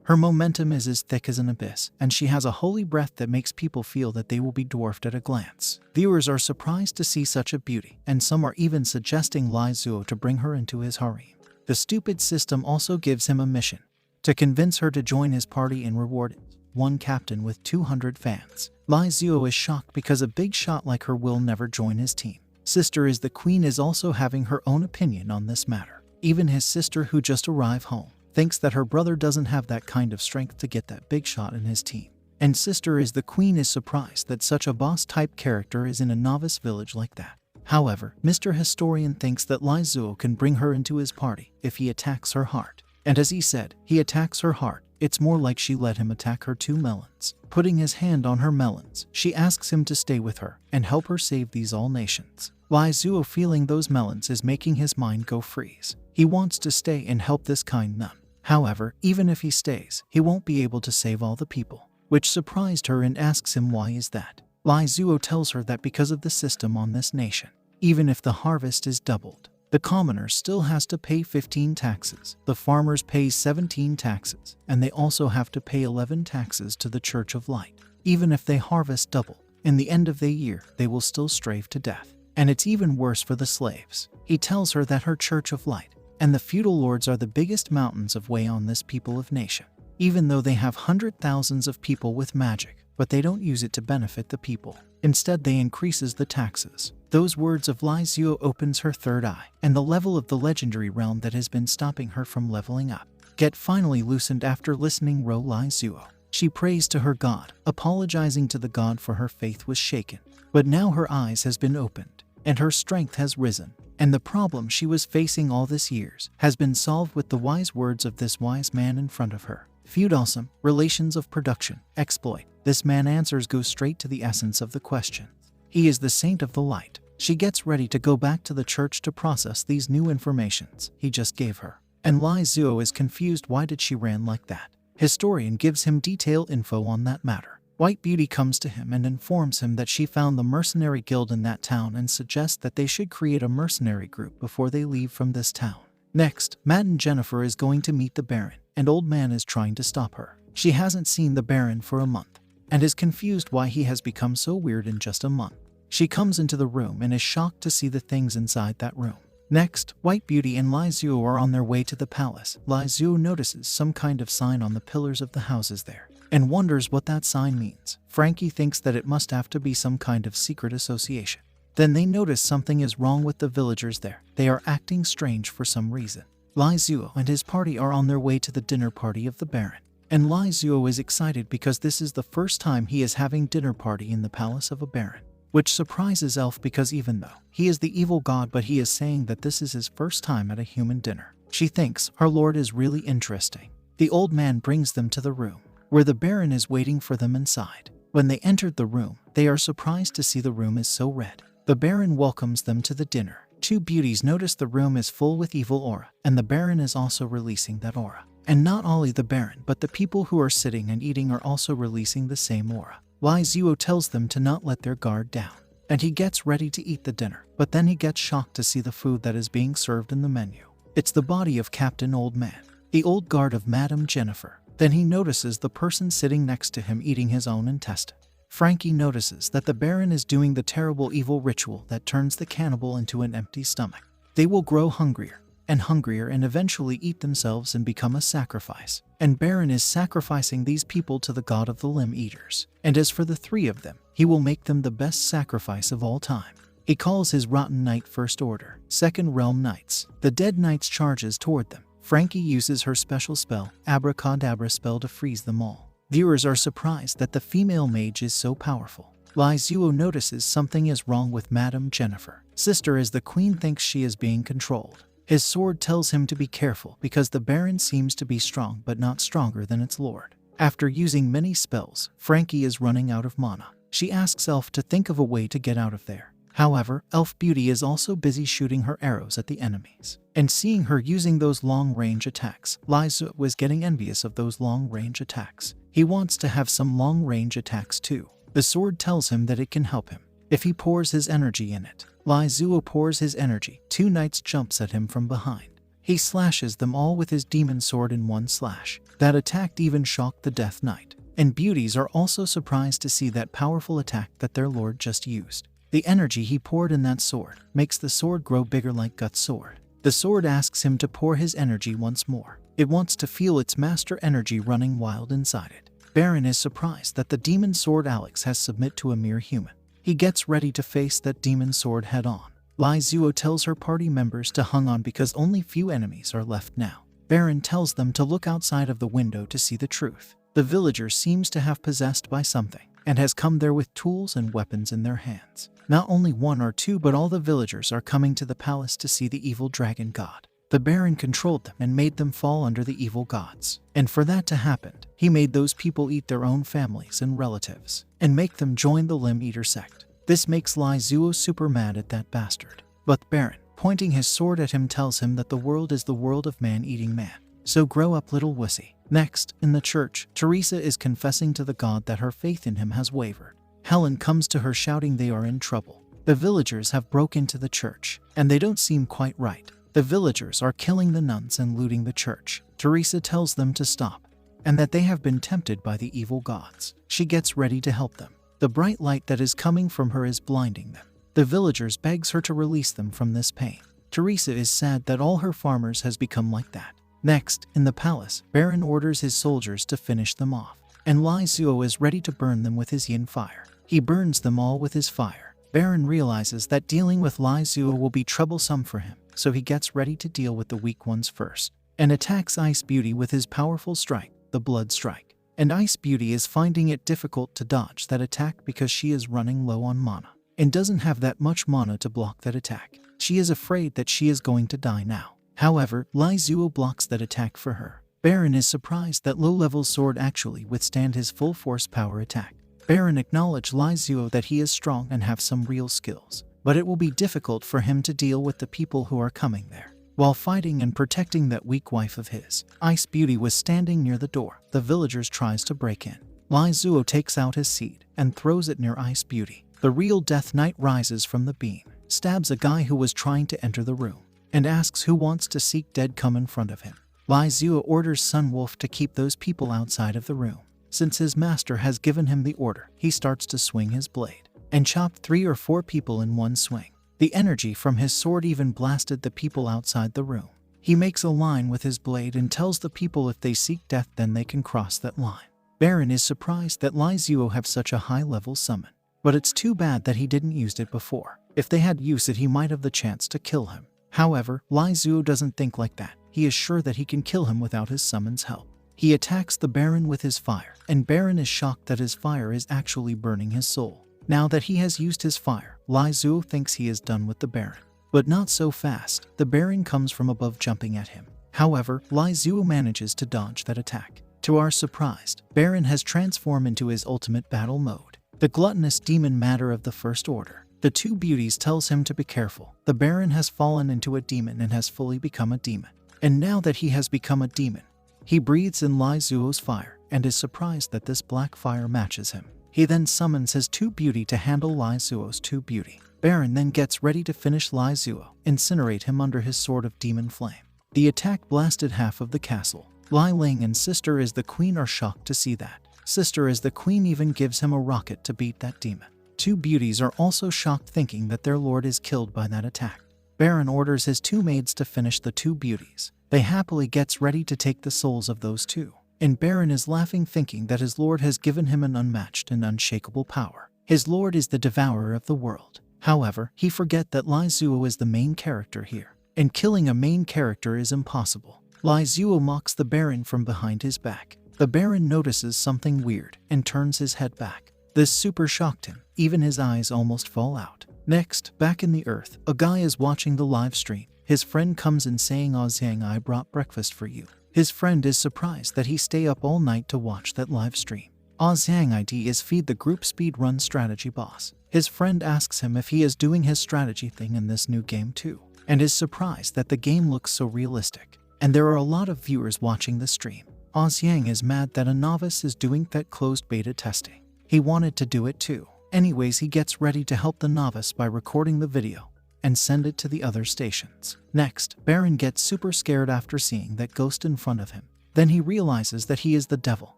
Her momentum is as thick as an abyss, and she has a holy breath that makes people feel that they will be dwarfed at a glance. Viewers are surprised to see such a beauty, and some are even suggesting Lai Zuo to bring her into his harem. The stupid system also gives him a mission, to convince her to join his party and reward it. One captain with 200 fans. Lai Zuo is shocked because a big shot like her will never join his team. Sister is the queen is also having her own opinion on this matter. Even his sister, who just arrived home, thinks that her brother doesn't have that kind of strength to get that big shot in his team. And sister is the queen is surprised that such a boss-type character is in a novice village like that. However, Mr. Historian thinks that Lai Zuo can bring her into his party if he attacks her heart. And as he said, he attacks her heart. It's more like she let him attack her 2 melons. Putting his hand on her melons, she asks him to stay with her and help her save these all nations. Lai Zuo, feeling those melons, is making his mind go freeze. He wants to stay and help this kind nun. However, even if he stays, he won't be able to save all the people, which surprised her and asks him why is that. Lai Zuo tells her that because of the system on this nation, even if the harvest is doubled, the commoner still has to pay 15 taxes, the farmers pay 17 taxes, and they also have to pay 11 taxes to the Church of Light. Even if they harvest double, in the end of the year they will still starve to death. And it's even worse for the slaves. He tells her that her Church of Light and the feudal lords are the biggest mountains of weight on this people of nation, even though they have hundred thousands of people with magic, but they don't use it to benefit the people. Instead, they increases the taxes. Those words of Lai Zuo opens her third eye, and the level of the legendary realm that has been stopping her from leveling up get finally loosened after listening to Lai Zuo. She prays to her god, apologizing to the god for her faith was shaken. But now her eyes has been opened, and her strength has risen, and the problem she was facing all these years has been solved with the wise words of this wise man in front of her. Feudalism, relations of production, exploit. This man answers go straight to the essence of the question. He is the saint of the light. She gets ready to go back to the church to process these new informations he just gave her. And Lai Zuo is confused why did she ran like that. Historian gives him detailed info on that matter. White Beauty comes to him and informs him that she found the mercenary guild in that town and suggests that they should create a mercenary group before they leave from this town. Next, Matt and Jennifer is going to meet the Baron, and Old Man is trying to stop her. She hasn't seen the Baron for a month, and is confused why he has become so weird in just a month. She comes into the room and is shocked to see the things inside that room. Next, White Beauty and Lai Zuo are on their way to the palace. Lai Zuo notices some kind of sign on the pillars of the houses there, and wonders what that sign means. Frankie thinks that it must have to be some kind of secret association. Then they notice something is wrong with the villagers there. They are acting strange for some reason. Lai Zuo and his party are on their way to the dinner party of the Baron, and Lai Zuo is excited because this is the first time he is having dinner party in the palace of a Baron, which surprises Elf because even though he is the evil god, but he is saying that this is his first time at a human dinner. She thinks her lord is really interesting. The old man brings them to the room, where the Baron is waiting for them inside. When they entered the room, they are surprised to see the room is so red. The Baron welcomes them to the dinner. Two beauties notice the room is full with evil aura, and the Baron is also releasing that aura. And not only the Baron, but the people who are sitting and eating are also releasing the same aura. Lai Zuo tells them to not let their guard down, and he gets ready to eat the dinner, but then he gets shocked to see the food that is being served in the menu. It's the body of Captain Old Man, the old guard of Madame Jennifer. Then he notices the person sitting next to him eating his own intestine. Frankie notices that the Baron is doing the terrible evil ritual that turns the cannibal into an empty stomach. They will grow hungrier and eventually eat themselves and become a sacrifice. And Baron is sacrificing these people to the god of the limb eaters. And as for the three of them, he will make them the best sacrifice of all time. He calls his rotten knight First Order, Second Realm Knights. The dead knights charges toward them. Frankie uses her special spell, Abracadabra spell, to freeze them all. Viewers are surprised that the female mage is so powerful. Lai Zuo notices something is wrong with Madame Jennifer. Sister, as the queen thinks she is being controlled. His sword tells him to be careful because the Baron seems to be strong but not stronger than its lord. After using many spells, Frankie is running out of mana. She asks Elf to think of a way to get out of there. However, Elf Beauty is also busy shooting her arrows at the enemies. And seeing her using those long-range attacks, Lai Zuo was getting envious of those long-range attacks. He wants to have some long-range attacks too. The sword tells him that it can help him if he pours his energy in it. Lai Zuo pours his energy. Two knights jumps at him from behind. He slashes them all with his demon sword in one slash. That attack even shocked the Death Knight. And beauties are also surprised to see that powerful attack that their lord just used. The energy he poured in that sword makes the sword grow bigger like Gut's sword. The sword asks him to pour his energy once more. It wants to feel its master energy running wild inside it. Baron is surprised that the demon sword Alex has submit to a mere human. He gets ready to face that demon sword head on. Lai Zuo tells her party members to hang on because only few enemies are left now. Baron tells them to look outside of the window to see the truth. The villager seems to have possessed by something and has come there with tools and weapons in their hands. Not only one or two, but all the villagers are coming to the palace to see the evil dragon god. The Baron controlled them and made them fall under the evil gods. And for that to happen, he made those people eat their own families and relatives and make them join the Limb Eater sect. This makes Lai Zuo super mad at that bastard. But the Baron, pointing his sword at him, tells him that the world is the world of man eating man. So grow up, little wussy. Next, in the church, Teresa is confessing to the god that her faith in him has wavered. Helen comes to her shouting they are in trouble. The villagers have broke into the church, and they don't seem quite right. The villagers are killing the nuns and looting the church. Teresa tells them to stop, and that they have been tempted by the evil gods. She gets ready to help them. The bright light that is coming from her is blinding them. The villagers begs her to release them from this pain. Teresa is sad that all her farmers has become like that. Next, in the palace, Baron orders his soldiers to finish them off, and Lai Zuo is ready to burn them with his yin fire. He burns them all with his fire. Baron realizes that dealing with Lai Zuo will be troublesome for him, so he gets ready to deal with the weak ones first, and attacks Ice Beauty with his powerful strike, the Blood Strike. And Ice Beauty is finding it difficult to dodge that attack because she is running low on mana, and doesn't have that much mana to block that attack. She is afraid that she is going to die now. However, Lai Zuo blocks that attack for her. Baron is surprised that low-level sword actually withstand his full force power attack. Baron acknowledges Lai Zuo that he is strong and have some real skills, but it will be difficult for him to deal with the people who are coming there. While fighting and protecting that weak wife of his, Ice Beauty was standing near the door. The villagers tries to break in. Lai Zuo takes out his seed and throws it near Ice Beauty. The real Death Knight rises from the beam, stabs a guy who was trying to enter the room, and asks who wants to seek dead come in front of him. Lai Zuo orders Sun Wolf to keep those people outside of the room. Since his master has given him the order, he starts to swing his blade, and chopped 3 or 4 people in one swing. The energy from his sword even blasted the people outside the room. He makes a line with his blade and tells the people if they seek death then they can cross that line. Baron is surprised that Lai Zuo have such a high level summon, but it's too bad that he didn't use it before. If they had used it he might have the chance to kill him. However, Lai Zuo doesn't think like that. He is sure that he can kill him without his summon's help. He attacks the Baron with his fire, and Baron is shocked that his fire is actually burning his soul. Now that he has used his fire, Lai Zuo thinks he is done with the Baron. But not so fast. The Baron comes from above jumping at him. However, Lai Zuo manages to dodge that attack. To our surprise, Baron has transformed into his ultimate battle mode, the gluttonous demon matter of the First Order. The 2 beauties tells him to be careful. The Baron has fallen into a demon and has fully become a demon. And now that he has become a demon, he breathes in Lai Zuo's fire and is surprised that this black fire matches him. He then summons his 2 beauty to handle Lai Zuo's 2 beauty. Baron then gets ready to finish Lai Zuo, incinerate him under his sword of demon flame. The attack blasted half of the castle. Lai Ling and Sister as the Queen are shocked to see that. Sister as the Queen even gives him a rocket to beat that demon. 2 beauties are also shocked thinking that their lord is killed by that attack. Baron orders his 2 maids to finish the 2 beauties. They happily gets ready to take the souls of those 2. And Baron is laughing thinking that his lord has given him an unmatched and unshakable power. His lord is the devourer of the world. However, he forget that Lai Zuo is the main character here, and killing a main character is impossible. Lai Zuo mocks the Baron from behind his back. The Baron notices something weird and turns his head back. This super shocked him, even his eyes almost fall out. Next, back in the earth, a guy is watching the live stream. His friend comes in saying, Ozang, I brought breakfast for you. His friend is surprised that he stay up all night to watch that live stream. Ozang ID is feed the group speedrun strategy boss. His friend asks him if he is doing his strategy thing in this new game too, and is surprised that the game looks so realistic. And there are a lot of viewers watching the stream. Ozang is mad that a novice is doing that closed beta testing. He wanted to do it too. Anyways, he gets ready to help the novice by recording the video and send it to the other stations. Next, Baron gets super scared after seeing that ghost in front of him. Then he realizes that he is the devil,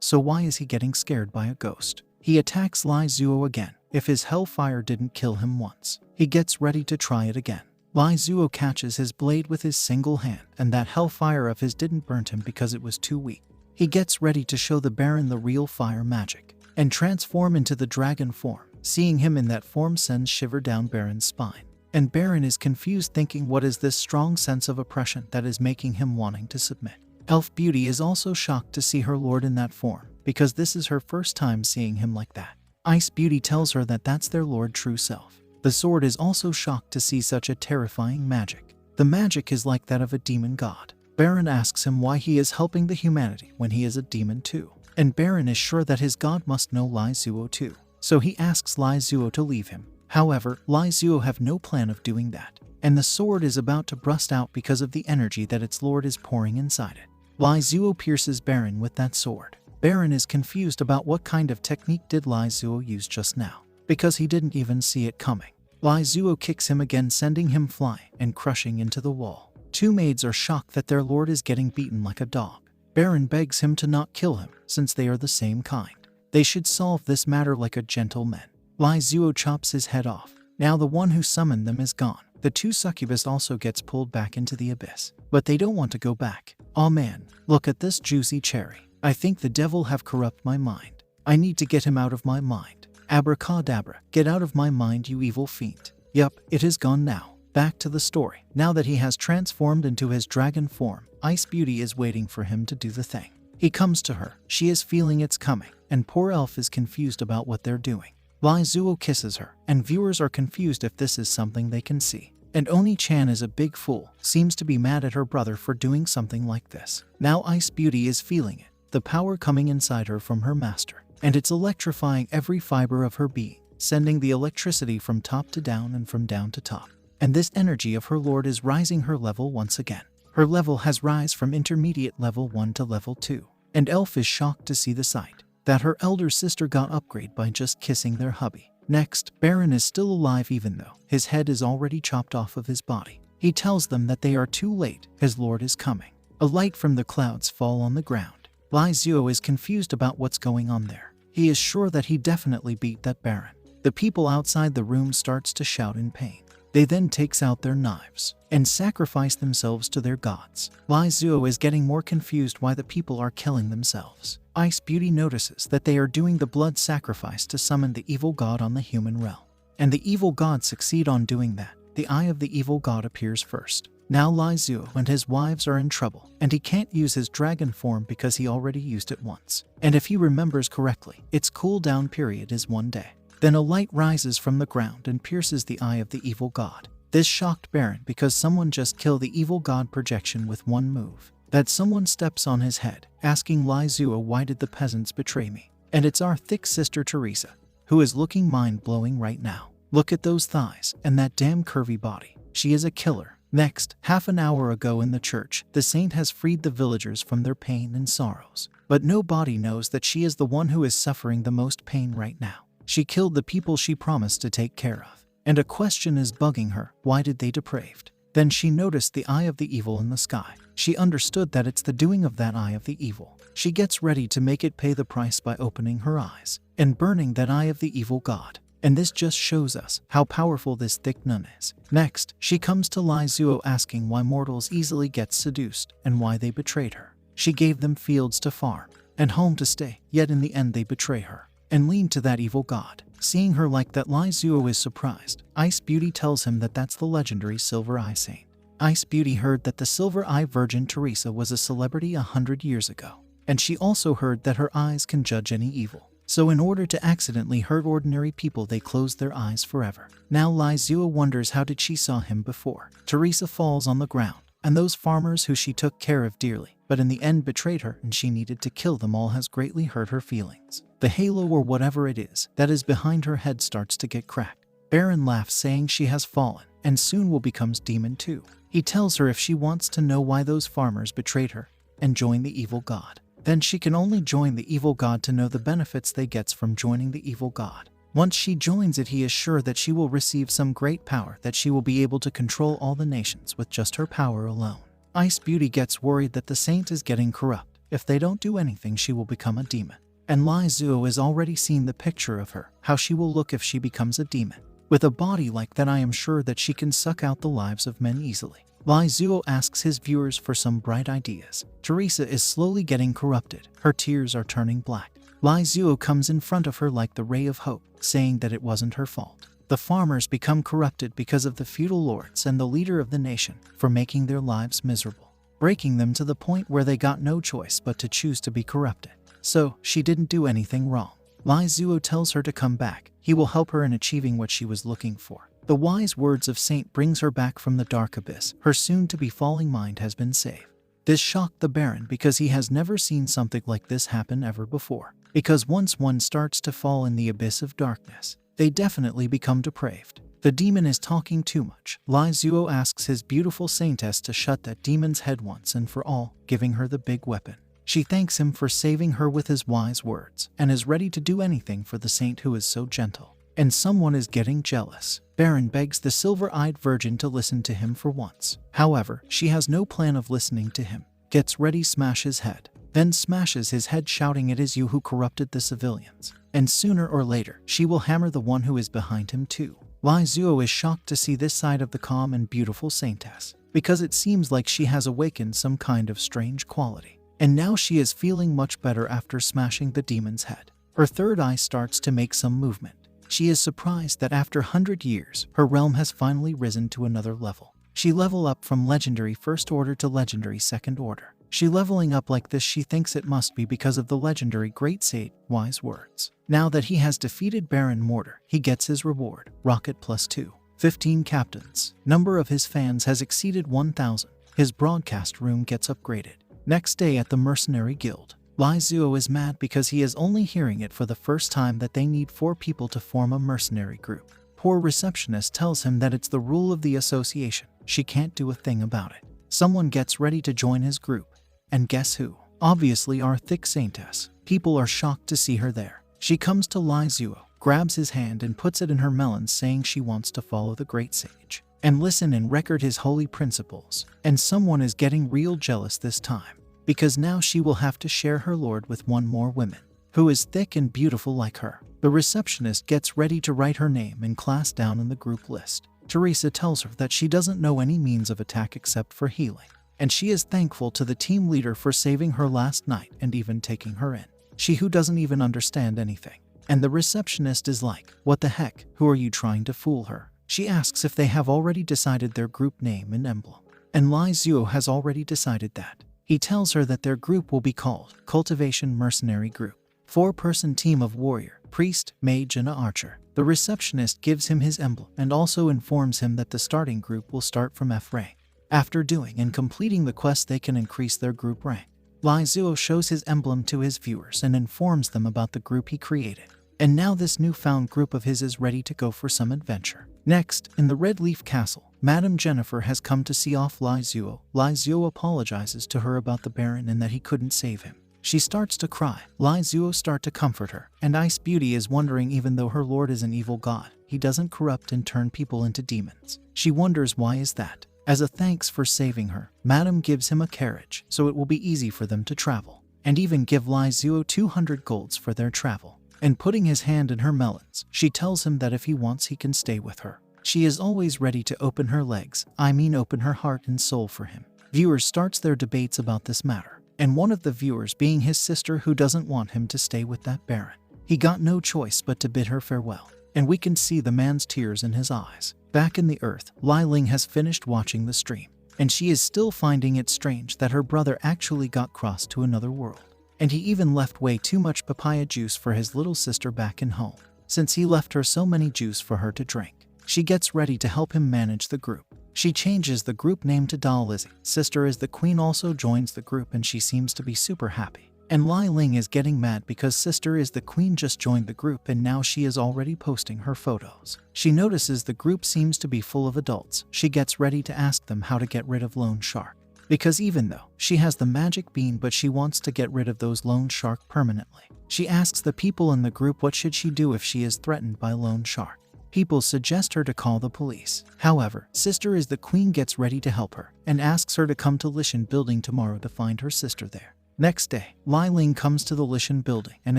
so why is he getting scared by a ghost? He attacks Lai Zuo again. If his hellfire didn't kill him once, he gets ready to try it again. Lai Zuo catches his blade with his single hand, and that hellfire of his didn't burn him because it was too weak. He gets ready to show the Baron the real fire magic, and transform into the dragon form. Seeing him in that form sends shiver down Baron's spine. And Baron is confused thinking what is this strong sense of oppression that is making him wanting to submit. Elf Beauty is also shocked to see her lord in that form, because this is her first time seeing him like that. Ice Beauty tells her that that's their lord true self. The sword is also shocked to see such a terrifying magic. The magic is like that of a demon god. Baron asks him why he is helping the humanity when he is a demon too. And Baron is sure that his god must know Lai Zuo too. So he asks Lai Zuo to leave him. However, Lai Zuo have no plan of doing that, and the sword is about to burst out because of the energy that its lord is pouring inside it. Lai Zuo pierces Baron with that sword. Baron is confused about what kind of technique did Lai Zuo use just now. because he didn't even see it coming. Lai Zuo kicks him again, sending him flying and crushing into the wall. Two maids are shocked that their lord is getting beaten like a dog. Baron begs him to not kill him, since they are the same kind. They should solve this matter like a gentleman. Lai Zuo chops his head off. Now the one who summoned them is gone. The two succubus also gets pulled back into the abyss, but they don't want to go back. "Aw man, look at this juicy cherry. I think the devil have corrupt my mind. I need to get him out of my mind. Abracadabra, get out of my mind, you evil fiend." Yup, it is gone now. Back to the story. Now that he has transformed into his dragon form, Ice Beauty is waiting for him to do the thing. He comes to her. She is feeling it's coming, and poor elf is confused about what they're doing. Lai Zuo kisses her, and viewers are confused if this is something they can see. And Oni-chan is a big fool, seems to be mad at her brother for doing something like this. Now Ice Beauty is feeling it, the power coming inside her from her master, and it's electrifying every fiber of her being, sending the electricity from top to down and from down to top. And this energy of her lord is rising her level once again. Her level has rise from intermediate level 1 to level 2. And Elf is shocked to see the sight, that her elder sister got upgrade by just kissing their hubby. Next, Baron is still alive even though his head is already chopped off of his body. He tells them that they are too late, his lord is coming. A light from the clouds fall on the ground. Lai Zuo is confused about what's going on there. He is sure that he definitely beat that Baron. The people outside the room starts to shout in pain. They then takes out their knives and sacrifice themselves to their gods. Lai Zuo is getting more confused why the people are killing themselves. Ice Beauty notices that they are doing the blood sacrifice to summon the evil god on the human realm. And the evil god succeed on doing that. The eye of the evil god appears first. Now Lai Zuo and his wives are in trouble, and he can't use his dragon form because he already used it once. And if he remembers correctly, its cooldown period is 1 day. Then a light rises from the ground and pierces the eye of the evil god. This shocked Baron because someone just killed the evil god projection with one move. That someone steps on his head, asking Lai Zuo, "Why did the peasants betray me?" And it's our thick sister Teresa, who is looking mind-blowing right now. Look at those thighs and that damn curvy body. She is a killer. Next, half an hour ago in the church, the saint has freed the villagers from their pain and sorrows. But nobody knows that she is the one who is suffering the most pain right now. She killed the people she promised to take care of. And a question is bugging her, why did they depraved? Then she noticed the eye of the evil in the sky. She understood that it's the doing of that eye of the evil. She gets ready to make it pay the price by opening her eyes and burning that eye of the evil god. And this just shows us how powerful this thick nun is. Next, she comes to Lai Zuo asking why mortals easily get seduced and why they betrayed her. She gave them fields to farm and home to stay, yet in the end they betray her and lean to that evil god. Seeing her like that, Lai Zuo is surprised. Ice Beauty tells him that that's the legendary Silver Eye Saint. Ice Beauty heard that the Silver Eye Virgin Teresa was a celebrity 100 years ago, and she also heard that her eyes can judge any evil. So in order to accidentally hurt ordinary people, they close their eyes forever. Now Lai Zuo wonders how did she saw him before. Teresa falls on the ground, and those farmers who she took care of dearly, but in the end betrayed her and she needed to kill them all, has greatly hurt her feelings. The halo or whatever it is that is behind her head starts to get cracked. Baron laughs, saying she has fallen and soon will become demon too. He tells her if she wants to know why those farmers betrayed her and join the evil god, then she can only join the evil god to know the benefits they gets from joining the evil god. Once she joins it, he is sure that she will receive some great power, that she will be able to control all the nations with just her power alone. Ice Beauty gets worried that the saint is getting corrupt. If they don't do anything, she will become a demon. And Lai Zuo has already seen the picture of her, how she will look if she becomes a demon. With a body like that, I am sure that she can suck out the lives of men easily. Lai Zuo asks his viewers for some bright ideas. Teresa is slowly getting corrupted. Her tears are turning black. Lai Zuo comes in front of her like the ray of hope, saying that it wasn't her fault. The farmers become corrupted because of the feudal lords and the leader of the nation for making their lives miserable, breaking them to the point where they got no choice but to choose to be corrupted. So, she didn't do anything wrong. Lai Zuo tells her to come back. He will help her in achieving what she was looking for. The wise words of Saint brings her back from the dark abyss. Her soon-to-be falling mind has been saved. This shocked the Baron because he has never seen something like this happen ever before. Because once one starts to fall in the abyss of darkness, they definitely become depraved. The demon is talking too much. Lai Zuo asks his beautiful Saintess to shut that demon's head once and for all, giving her the big weapon. She thanks him for saving her with his wise words, and is ready to do anything for the saint who is so gentle. and someone is getting jealous. Baron begs the silver-eyed virgin to listen to him for once. However, she has no plan of listening to him. Gets ready, smash his head. Then smashes his head, shouting, "It is you who corrupted the civilians." And sooner or later, she will hammer the one who is behind him too. Lai Zuo is shocked to see this side of the calm and beautiful Saintess, because it seems like she has awakened some kind of strange quality. And now she is feeling much better after smashing the demon's head. Her third eye starts to make some movement. She is surprised that after 100 years, her realm has finally risen to another level. She level up from legendary first order to legendary second order. She leveling up like this, she thinks it must be because of the legendary Great Sage wise words. Now that he has defeated Baron Mortar, he gets his reward, Rocket +2. 15 captains. Number of his fans has exceeded 1,000. His broadcast room gets upgraded. Next day at the Mercenary Guild, Lai Zuo is mad because he is only hearing it for the first time that they need 4 people to form a mercenary group. Poor receptionist tells him that it's the rule of the association. She can't do a thing about it. Someone gets ready to join his group. And guess who? Obviously our thick Saintess. People are shocked to see her there. She comes to Lai Zuo, grabs his hand and puts it in her melon, saying she wants to follow the Great Sage and listen and record his holy principles. And someone is getting real jealous this time, because now she will have to share her lord with one more woman, who is thick and beautiful like her. The receptionist gets ready to write her name and class down in the group list. Teresa tells her that she doesn't know any means of attack except for healing, and she is thankful to the team leader for saving her last night and even taking her in. She who doesn't even understand anything. And the receptionist is like, "What the heck, who are you trying to fool her?" She asks if they have already decided their group name and emblem. And Lai Zuo has already decided that. He tells her that their group will be called Cultivation Mercenary Group. 4-person team of warrior, priest, mage, and an archer. The receptionist gives him his emblem and also informs him that the starting group will start from F rank. After doing and completing the quest, they can increase their group rank. Lai Zuo shows his emblem to his viewers and informs them about the group he created. And now this newfound group of his is ready to go for some adventure. Next, in the Red Leaf Castle, Madame Jennifer has come to see off Lai Zuo. Lai Zuo apologizes to her about the Baron and that he couldn't save him. She starts to cry. Lai Zuo starts to comfort her, and Ice Beauty is wondering, even though her lord is an evil god, he doesn't corrupt and turn people into demons. She wonders why is that. As a thanks for saving her, Madame gives him a carriage, so it will be easy for them to travel, and even give Lai Zuo 200 golds for their travel. And putting his hand in her melons, she tells him that if he wants, he can stay with her. She is always ready to open her legs, open her heart and soul for him. Viewers starts their debates about this matter, and one of the viewers being his sister, who doesn't want him to stay with that Baron. He got no choice but to bid her farewell, and we can see the man's tears in his eyes. Back in the earth, Lai Ling has finished watching the stream, and she is still finding it strange that her brother actually got crossed to another world. And he even left way too much papaya juice for his little sister back in home, since he left her so many juice for her to drink. She gets ready to help him manage the group. She changes the group name to Doll Lizzie. Sister is the queen also joins the group, and she seems to be super happy. And Lai Ling is getting mad because Sister is the queen just joined the group, and now she is already posting her photos. She notices the group seems to be full of adults. She gets ready to ask them how to get rid of Lone Shark, because even though she has the magic bean, but she wants to get rid of those Lone Shark permanently. She asks the people in the group what should she do if she is threatened by Lone Shark. People suggest her to call the police. However, Sister is the queen gets ready to help her and asks her to come to Lishan building tomorrow to find her sister there. Next day, Lai Ling comes to the Lishan building and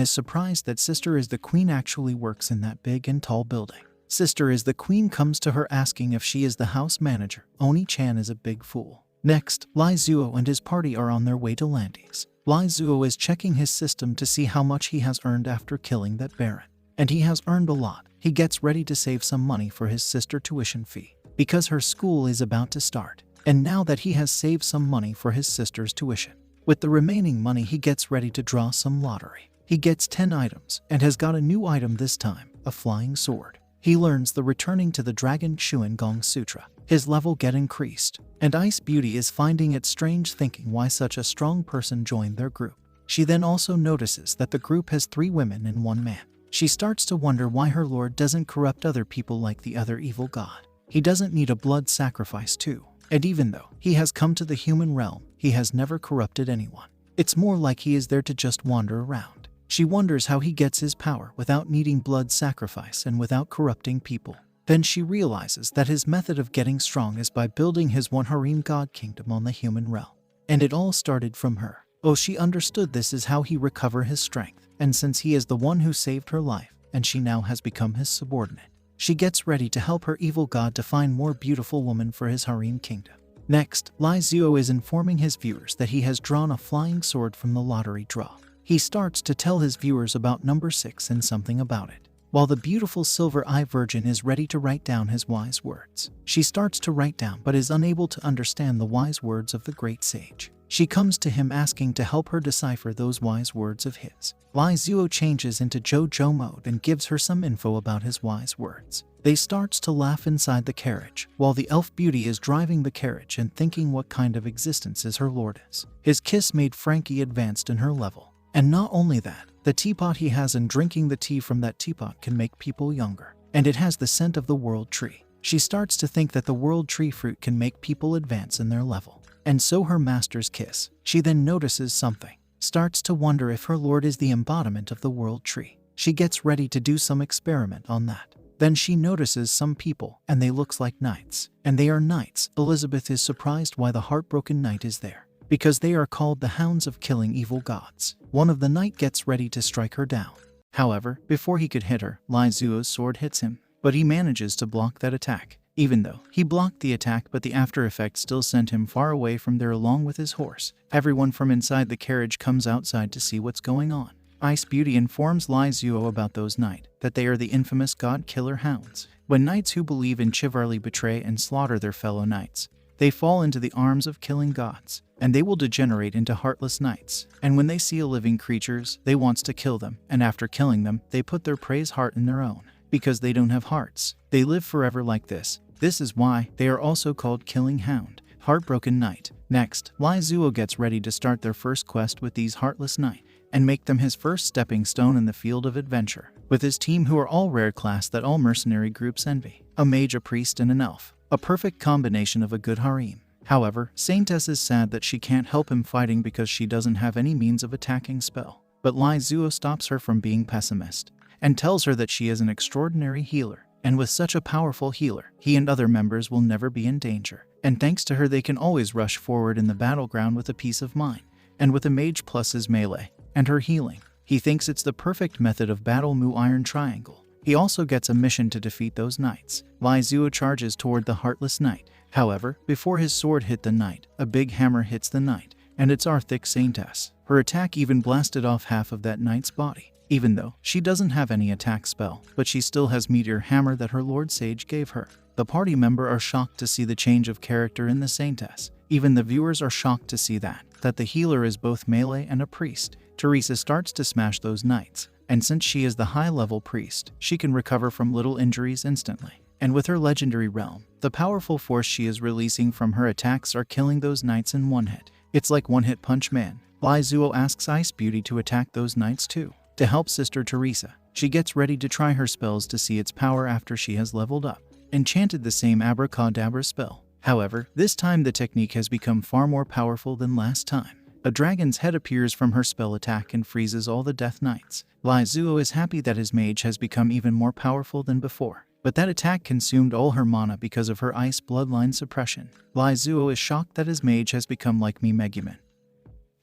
is surprised that Sister is the queen actually works in that big and tall building. Sister is the queen comes to her asking if she is the house manager. Oni-chan is a big fool. Next, Lai Zuo and his party are on their way to Landes. Lai Zuo is checking his system to see how much he has earned after killing that Baron. And he has earned a lot. He gets ready to save some money for his sister tuition fee, because her school is about to start. And now that he has saved some money for his sister's tuition, with the remaining money he gets ready to draw some lottery. He gets 10 items and has got a new item this time, a flying sword. He learns the returning to the Dragon Shuan Gong Sutra. His level get increased, and Ice Beauty is finding it strange, thinking why such a strong person joined their group. She then also notices that the group has 3 women and 1 man. She starts to wonder why her lord doesn't corrupt other people like the other evil god. He doesn't need a blood sacrifice too. And even though he has come to the human realm, he has never corrupted anyone. It's more like he is there to just wander around. She wonders how he gets his power without needing blood sacrifice and without corrupting people. Then she realizes that his method of getting strong is by building his one harem god kingdom on the human realm. And it all started from her. Oh, she understood this is how he recover his strength, and since he is the one who saved her life, and she now has become his subordinate, she gets ready to help her evil god to find more beautiful women for his harem kingdom. Next, Lai Zuo is informing his viewers that he has drawn a flying sword from the lottery draw. He starts to tell his viewers about number 6 and something about it. While the beautiful silver-eye virgin is ready to write down his wise words, she starts to write down but is unable to understand the wise words of the great sage. She comes to him asking to help her decipher those wise words of his. Lai Zuo changes into JoJo mode and gives her some info about his wise words. They starts to laugh inside the carriage, while the elf beauty is driving the carriage and thinking what kind of existence is her lord is. His kiss made Frankie advanced in her level. And not only that, the teapot he has and drinking the tea from that teapot can make people younger. And it has the scent of the world tree. She starts to think that the world tree fruit can make people advance in their level. And so her master's kiss. She then notices something. Starts to wonder if her lord is the embodiment of the world tree. She gets ready to do some experiment on that. Then she notices some people, and they looks like knights. And they are knights. Elizabeth is surprised why the heartbroken knight is there. Because they are called the hounds of killing evil gods. One of the knight gets ready to strike her down. However, before he could hit her, Lai Zuo's sword hits him, but he manages to block that attack. Even though he blocked the attack, but the after effect still sent him far away from there along with his horse. Everyone from inside the carriage comes outside to see what's going on. Ice Beauty informs Lai Zuo about those knights, that they are the infamous god-killer hounds. When knights who believe in chivalry betray and slaughter their fellow knights, they fall into the arms of killing gods, and they will degenerate into heartless knights. And when they see a living creatures, they wants to kill them, and after killing them, they put their prey's heart in their own. Because they don't have hearts, they live forever like this. This is why they are also called killing hound, heartbroken knight. Next, Lai Zuo gets ready to start their first quest with these heartless knights, and make them his first stepping stone in the field of adventure, with his team who are all rare class that all mercenary groups envy. A mage, a priest, and an elf. A perfect combination of a good harem. However, Saintess is sad that she can't help him fighting because she doesn't have any means of attacking spell. But Lai Zuo stops her from being pessimist, and tells her that she is an extraordinary healer, and with such a powerful healer, he and other members will never be in danger. And thanks to her they can always rush forward in the battleground with a peace of mind. And with a mage plus his melee, and her healing, he thinks it's the perfect method of battle Mu Iron Triangle. He also gets a mission to defeat those knights. Lai Zuo charges toward the heartless knight. However, before his sword hit the knight, a big hammer hits the knight, and it's our thick Saintess. Her attack even blasted off half of that knight's body. Even though she doesn't have any attack spell, but she still has meteor hammer that her lord sage gave her. The party member are shocked to see the change of character in the Saintess. Even the viewers are shocked to see that the healer is both melee and a priest. Teresa starts to smash those knights. And since she is the high-level priest, she can recover from little injuries instantly. And with her legendary realm, the powerful force she is releasing from her attacks are killing those knights in one hit. It's like one-hit punch man. Lai Zuo asks Ice Beauty to attack those knights too. To help Sister Teresa, she gets ready to try her spells to see its power after she has leveled up. Enchanted the same abracadabra spell. However, this time the technique has become far more powerful than last time. A dragon's head appears from her spell attack and freezes all the Death Knights. Lai Zuo is happy that his mage has become even more powerful than before. But that attack consumed all her mana because of her ice bloodline suppression. Lai Zuo is shocked that his mage has become like Megumin,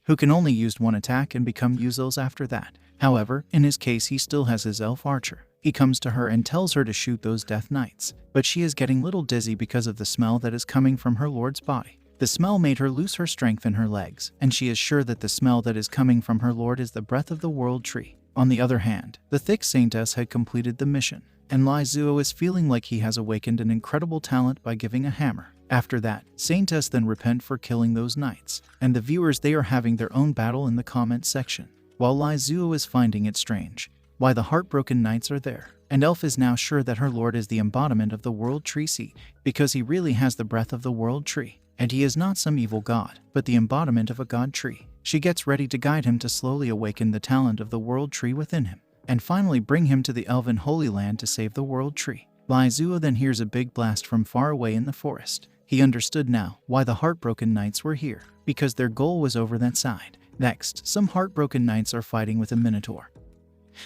who can only use one attack and become useless after that. However, in his case he still has his elf archer. He comes to her and tells her to shoot those Death Knights. But she is getting little dizzy because of the smell that is coming from her lord's body. The smell made her lose her strength in her legs, and she is sure that the smell that is coming from her lord is the breath of the world tree. On the other hand, the thick Saintess had completed the mission, and Lai Zuo is feeling like he has awakened an incredible talent by giving a hammer. After that, Saintess then repent for killing those knights, and the viewers they are having their own battle in the comment section, while Lai Zuo is finding it strange why the heartbroken knights are there. And Elf is now sure that her lord is the embodiment of the world tree seed, because he really has the breath of the world tree. And he is not some evil god, but the embodiment of a god tree. She gets ready to guide him to slowly awaken the talent of the world tree within him, and finally bring him to the elven holy land to save the world tree. Lai Zuo then hears a big blast from far away in the forest. He understood now why the heartbroken knights were here, because their goal was over that side. Next, some heartbroken knights are fighting with a minotaur.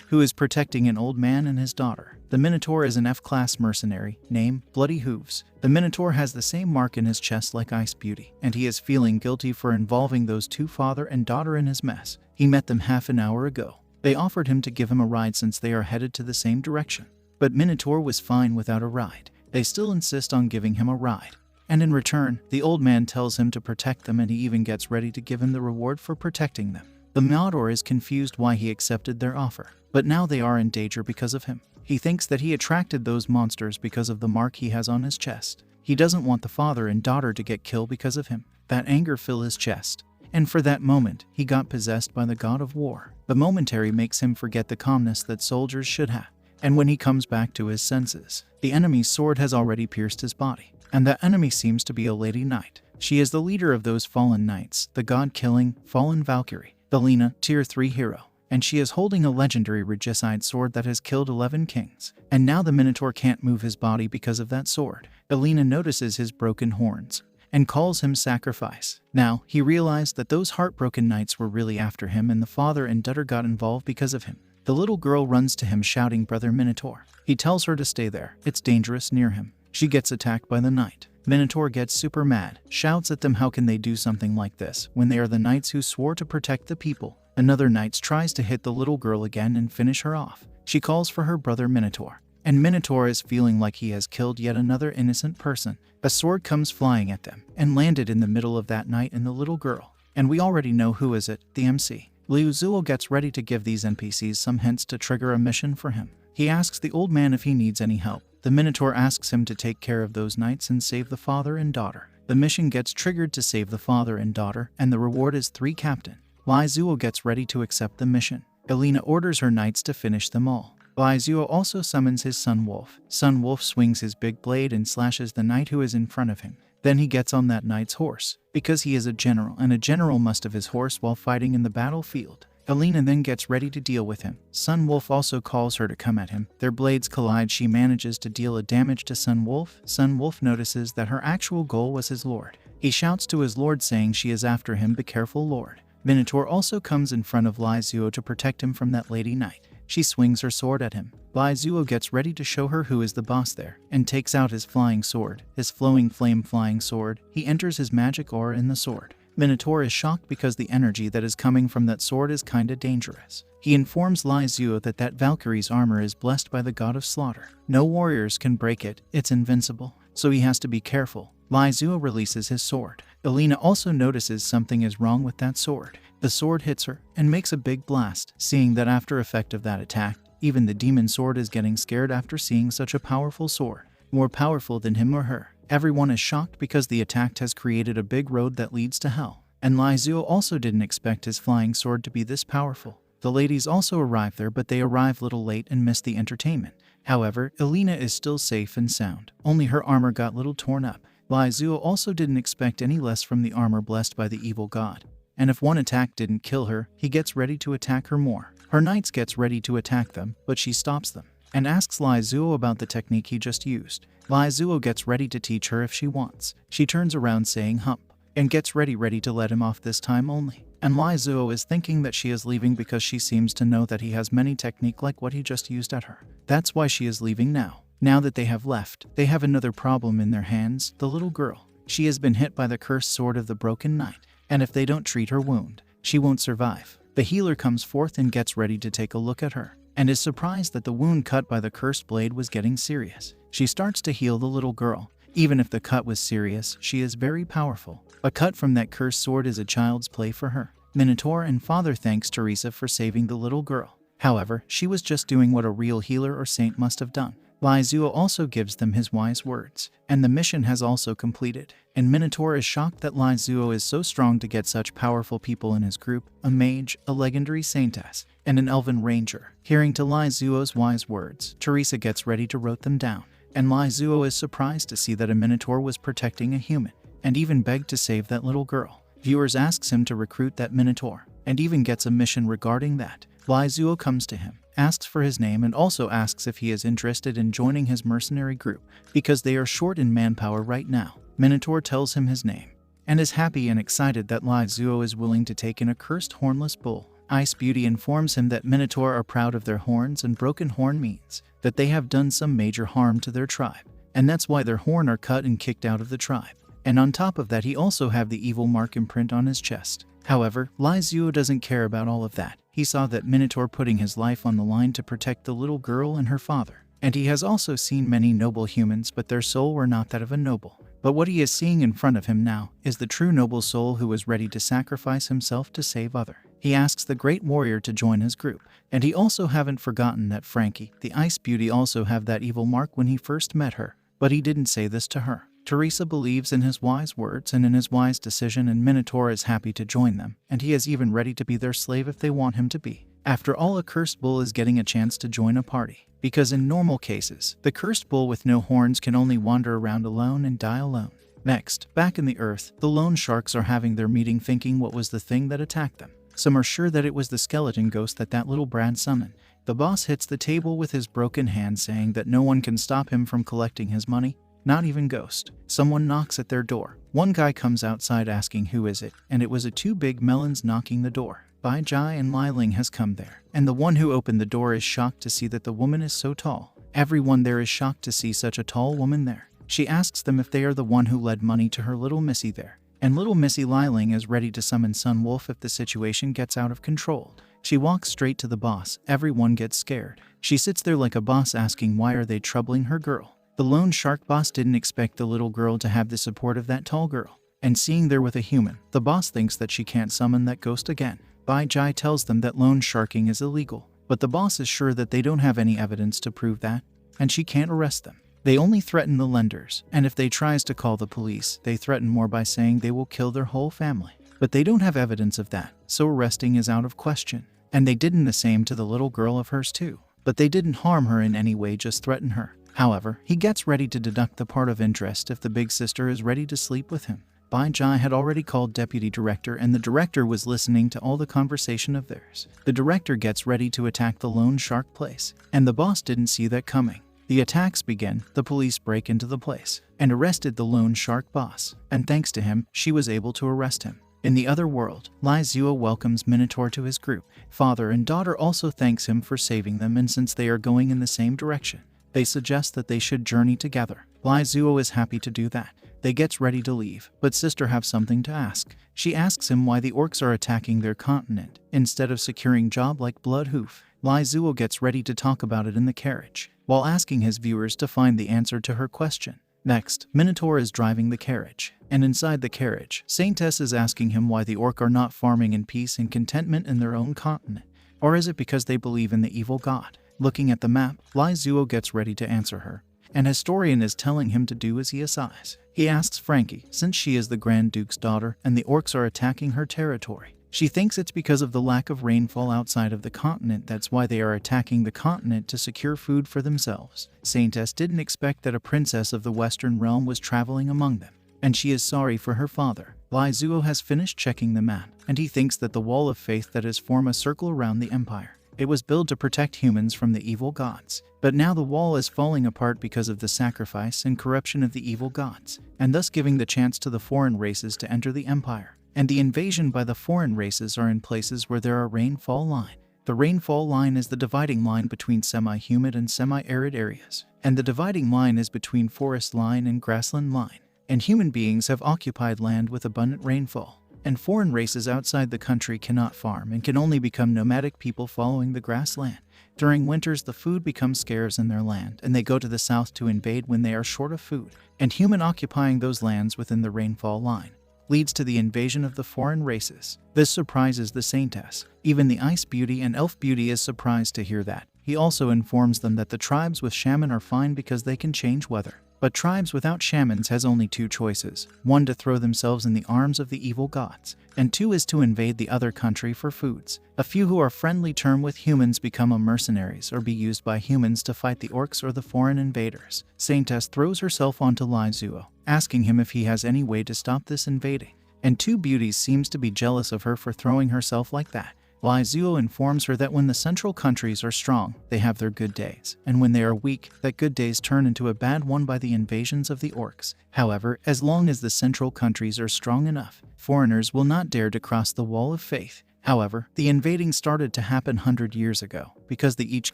who is protecting an old man and his daughter. The Minotaur is an F-class mercenary, name Bloody Hooves. The Minotaur has the same mark in his chest like Ice Beauty, and he is feeling guilty for involving those two father and daughter in his mess. He met them half an hour ago. They offered him to give him a ride since they are headed to the same direction. But Minotaur was fine without a ride. They still insist on giving him a ride. And in return, the old man tells him to protect them, and he even gets ready to give him the reward for protecting them. The Minotaur is confused why he accepted their offer, but now they are in danger because of him. He thinks that he attracted those monsters because of the mark he has on his chest. He doesn't want the father and daughter to get killed because of him. That anger fills his chest. And for that moment, he got possessed by the god of war. The momentary makes him forget the calmness that soldiers should have. And when he comes back to his senses, the enemy's sword has already pierced his body. And that enemy seems to be a lady knight. She is the leader of those fallen knights, the god-killing, fallen Valkyrie, Belina, tier 3 hero. And she is holding a legendary regicide sword that has killed 11 kings. And now the Minotaur can't move his body because of that sword. Belina notices his broken horns and calls him sacrifice. Now, he realized that those heartbroken knights were really after him, and the father and daughter got involved because of him. The little girl runs to him shouting, "Brother Minotaur." He tells her to stay there. It's dangerous near him. She gets attacked by the knight. Minotaur gets super mad, shouts at them how can they do something like this when they are the knights who swore to protect the people. Another knight tries to hit the little girl again and finish her off. She calls for her brother Minotaur. And Minotaur is feeling like he has killed yet another innocent person. A sword comes flying at them and landed in the middle of that knight and the little girl. And we already know who is it, the MC. Liu Zuo gets ready to give these NPCs some hints to trigger a mission for him. He asks the old man if he needs any help. The Minotaur asks him to take care of those knights and save the father and daughter. The mission gets triggered to save the father and daughter, and the reward is 3 captain. Liu Zuo gets ready to accept the mission. Elena orders her knights to finish them all. Liu Zuo also summons his Sun Wolf. Sun Wolf swings his big blade and slashes the knight who is in front of him. Then he gets on that knight's horse, because he is a general, and a general must have his horse while fighting in the battlefield. Elena then gets ready to deal with him. Sun Wolf also calls her to come at him. Their blades collide. She manages to deal a damage to Sun Wolf. Sun Wolf notices that her actual goal was his lord. He shouts to his lord saying she is after him, "Be careful, lord." Minotaur also comes in front of Liu Zuo to protect him from that lady knight. She swings her sword at him. Liu Zuo gets ready to show her who is the boss there, and takes out his flying sword, his flowing flame flying sword. He enters his magic aura in the sword. Minotaur is shocked because the energy that is coming from that sword is kinda dangerous. He informs Liu Zuo that that Valkyrie's armor is blessed by the god of slaughter. No warriors can break it, it's invincible, so he has to be careful. Liu Zuo releases his sword. Elena also notices something is wrong with that sword. The sword hits her and makes a big blast. Seeing that after effect of that attack, even the demon sword is getting scared after seeing such a powerful sword. More powerful than him or her. Everyone is shocked because the attack has created a big road that leads to hell. And Liu Zuo also didn't expect his flying sword to be this powerful. The ladies also arrive there, but they arrive little late and miss the entertainment. However, Elena is still safe and sound. Only her armor got little torn up. Liu Zuo also didn't expect any less from the armor blessed by the evil god. And if one attack didn't kill her, he gets ready to attack her more. Her knights gets ready to attack them, but she stops them and asks Liu Zuo about the technique he just used. Liu Zuo gets ready to teach her if she wants. She turns around saying hump, and gets ready to let him off this time only. And Liu Zuo is thinking that she is leaving because she seems to know that he has many technique like what he just used at her. That's why she is leaving now. Now that they have left, they have another problem in their hands, the little girl. She has been hit by the cursed sword of the broken knight, and if they don't treat her wound, she won't survive. The healer comes forth and gets ready to take a look at her, and is surprised that the wound cut by the cursed blade was getting serious. She starts to heal the little girl. Even if the cut was serious, she is very powerful. A cut from that cursed sword is a child's play for her. Minotaur and father thanks Teresa for saving the little girl. However, she was just doing what a real healer or saint must have done. Liu Zuo also gives them his wise words, and the mission has also completed. And Minotaur is shocked that Liu Zuo is so strong to get such powerful people in his group, a mage, a legendary Saintess, and an elven ranger. Hearing to Liu Zuo's wise words, Teresa gets ready to write them down. And Liu Zuo is surprised to see that a Minotaur was protecting a human, and even begged to save that little girl. Viewers asks him to recruit that Minotaur, and even gets a mission regarding that. Liu Zuo comes to him, asks for his name, and also asks if he is interested in joining his mercenary group, because they are short in manpower right now. Minotaur tells him his name, and is happy and excited that Liu Zuo is willing to take in a cursed hornless bull. Ice Beauty informs him that Minotaur are proud of their horns, and broken horn means that they have done some major harm to their tribe, and that's why their horn are cut and kicked out of the tribe. And on top of that, he also have the evil mark imprint on his chest. However, Lai Zuo doesn't care about all of that. He saw that Minotaur putting his life on the line to protect the little girl and her father. And he has also seen many noble humans, but their soul were not that of a noble. But what he is seeing in front of him now is the true noble soul who is ready to sacrifice himself to save other. He asks the great warrior to join his group. And he also haven't forgotten that Frankie, the Ice Beauty, also have that evil mark when he first met her. But he didn't say this to her. Teresa believes in his wise words and in his wise decision, and Minotaur is happy to join them, and he is even ready to be their slave if they want him to be. After all, a cursed bull is getting a chance to join a party, because in normal cases, the cursed bull with no horns can only wander around alone and die alone. Next, back in the earth, the lone sharks are having their meeting, thinking what was the thing that attacked them. Some are sure that it was the skeleton ghost that little Brad summoned. The boss hits the table with his broken hand, saying that no one can stop him from collecting his money. Not even Ghost. Someone knocks at their door. One guy comes outside asking who is it, and it was a two big melons knocking the door. Bai Jai and Lai Ling has come there, and the one who opened the door is shocked to see that the woman is so tall. Everyone there is shocked to see such a tall woman there. She asks them if they are the one who led money to her little missy there, and little missy Lai Ling is ready to summon Sun Wolf if the situation gets out of control. She walks straight to the boss. Everyone gets scared. She sits there like a boss, asking why are they troubling her girl. The lone shark boss didn't expect the little girl to have the support of that tall girl. And seeing there with a human, the boss thinks that she can't summon that ghost again. Bai Jai tells them that loan sharking is illegal, but the boss is sure that they don't have any evidence to prove that, and she can't arrest them. They only threaten the lenders, and if they tries to call the police, they threaten more by saying they will kill their whole family. But they don't have evidence of that, so arresting is out of question. And they didn't the same to the little girl of hers too. But they didn't harm her in any way, just threaten her. However, he gets ready to deduct the part of interest if the big sister is ready to sleep with him. Bai Jai had already called deputy director, and the director was listening to all the conversation of theirs. The director gets ready to attack the lone shark place, and the boss didn't see that coming. The attacks begin. The police break into the place and arrested the lone shark boss, and thanks to him, she was able to arrest him. In the other world, Lai Zuo welcomes Minotaur to his group. Father and daughter also thanks him for saving them, and since they are going in the same direction, they suggest that they should journey together. Lai Zuo is happy to do that. They gets ready to leave, but sister have something to ask. She asks him why the orcs are attacking their continent instead of securing job like Bloodhoof. Lai Zuo gets ready to talk about it in the carriage, while asking his viewers to find the answer to her question. Next, Minotaur is driving the carriage, and inside the carriage, Saintess is asking him why the orc are not farming in peace and contentment in their own continent. Or is it because they believe in the evil god? Looking at the map, Lai Zuo gets ready to answer her. An historian is telling him to do as he assigns. He asks Frankie, since she is the Grand Duke's daughter and the orcs are attacking her territory, she thinks it's because of the lack of rainfall outside of the continent. That's why they are attacking the continent to secure food for themselves. Saintess didn't expect that a princess of the Western realm was traveling among them, and she is sorry for her father. Lai Zuo has finished checking the map, and he thinks that the wall of faith that is form a circle around the empire. It was built to protect humans from the evil gods, but now the wall is falling apart because of the sacrifice and corruption of the evil gods, and thus giving the chance to the foreign races to enter the empire. And the invasion by the foreign races are in places where there are rainfall line. The rainfall line is the dividing line between semi-humid and semi-arid areas, and the dividing line is between forest line and grassland line. And human beings have occupied land with abundant rainfall, and foreign races outside the country cannot farm and can only become nomadic people following the grassland. During winters, the food becomes scarce in their land, and they go to the south to invade when they are short of food. And human occupying those lands within the rainfall line leads to the invasion of the foreign races. This surprises the Saintess. Even the Ice Beauty and Elf Beauty is surprised to hear that. He also informs them that the tribes with shaman are fine because they can change weather. But tribes without shamans has only two choices. One, to throw themselves in the arms of the evil gods, and two is to invade the other country for foods. A few who are friendly term with humans become mercenaries or be used by humans to fight the orcs or the foreign invaders. Saintess throws herself onto Lai Zuo, asking him if he has any way to stop this invading. And two beauties seems to be jealous of her for throwing herself like that. Lai Zuo informs her that when the central countries are strong, they have their good days, and when they are weak, that good days turn into a bad one by the invasions of the orcs. However, as long as the central countries are strong enough, foreigners will not dare to cross the wall of faith. However, the invading started to happen 100 years ago because each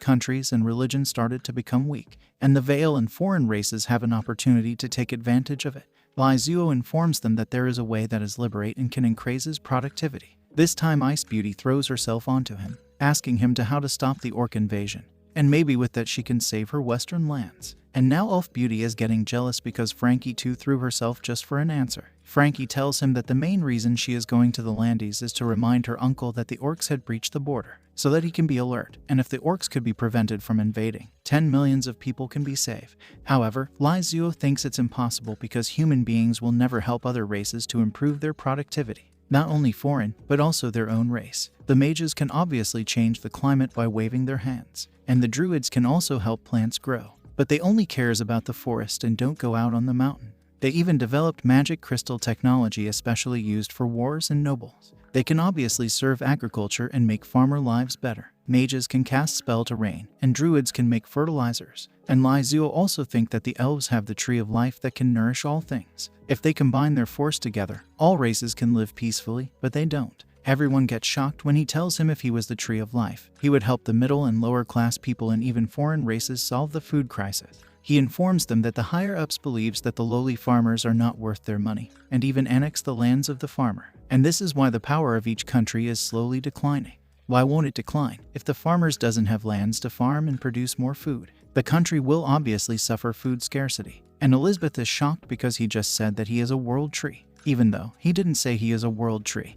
countries and religions started to become weak, and the Veil and foreign races have an opportunity to take advantage of it. Lai Zuo informs them that there is a way that is liberate and can increase his productivity. This time Ice Beauty throws herself onto him, asking him to how to stop the orc invasion, and maybe with that she can save her western lands. And now Elf Beauty is getting jealous because Frankie too threw herself just for an answer. Frankie tells him that the main reason she is going to the Landes is to remind her uncle that the orcs had breached the border, so that he can be alert, and if the orcs could be prevented from invading, 10 millions of people can be saved. However, Lai Zuo thinks it's impossible because human beings will never help other races to improve their productivity. Not only foreign, but also their own race. The mages can obviously change the climate by waving their hands, and the druids can also help plants grow. But they only cares about the forest and don't go out on the mountain. They even developed magic crystal technology especially used for wars and nobles. They can obviously serve agriculture and make farmer lives better. Mages can cast spell to rain, and druids can make fertilizers. And Lai Zuo also think that the elves have the tree of life that can nourish all things. If they combine their force together, all races can live peacefully, but they don't. Everyone gets shocked when he tells him if he was the tree of life, he would help the middle and lower class people and even foreign races solve the food crisis. He informs them that the higher-ups believes that the lowly farmers are not worth their money, and even annex the lands of the farmer. And this is why the power of each country is slowly declining. Why won't it decline? If the farmers doesn't have lands to farm and produce more food, the country will obviously suffer food scarcity. And Elizabeth is shocked because he just said that he is a world tree, even though he didn't say he is a world tree.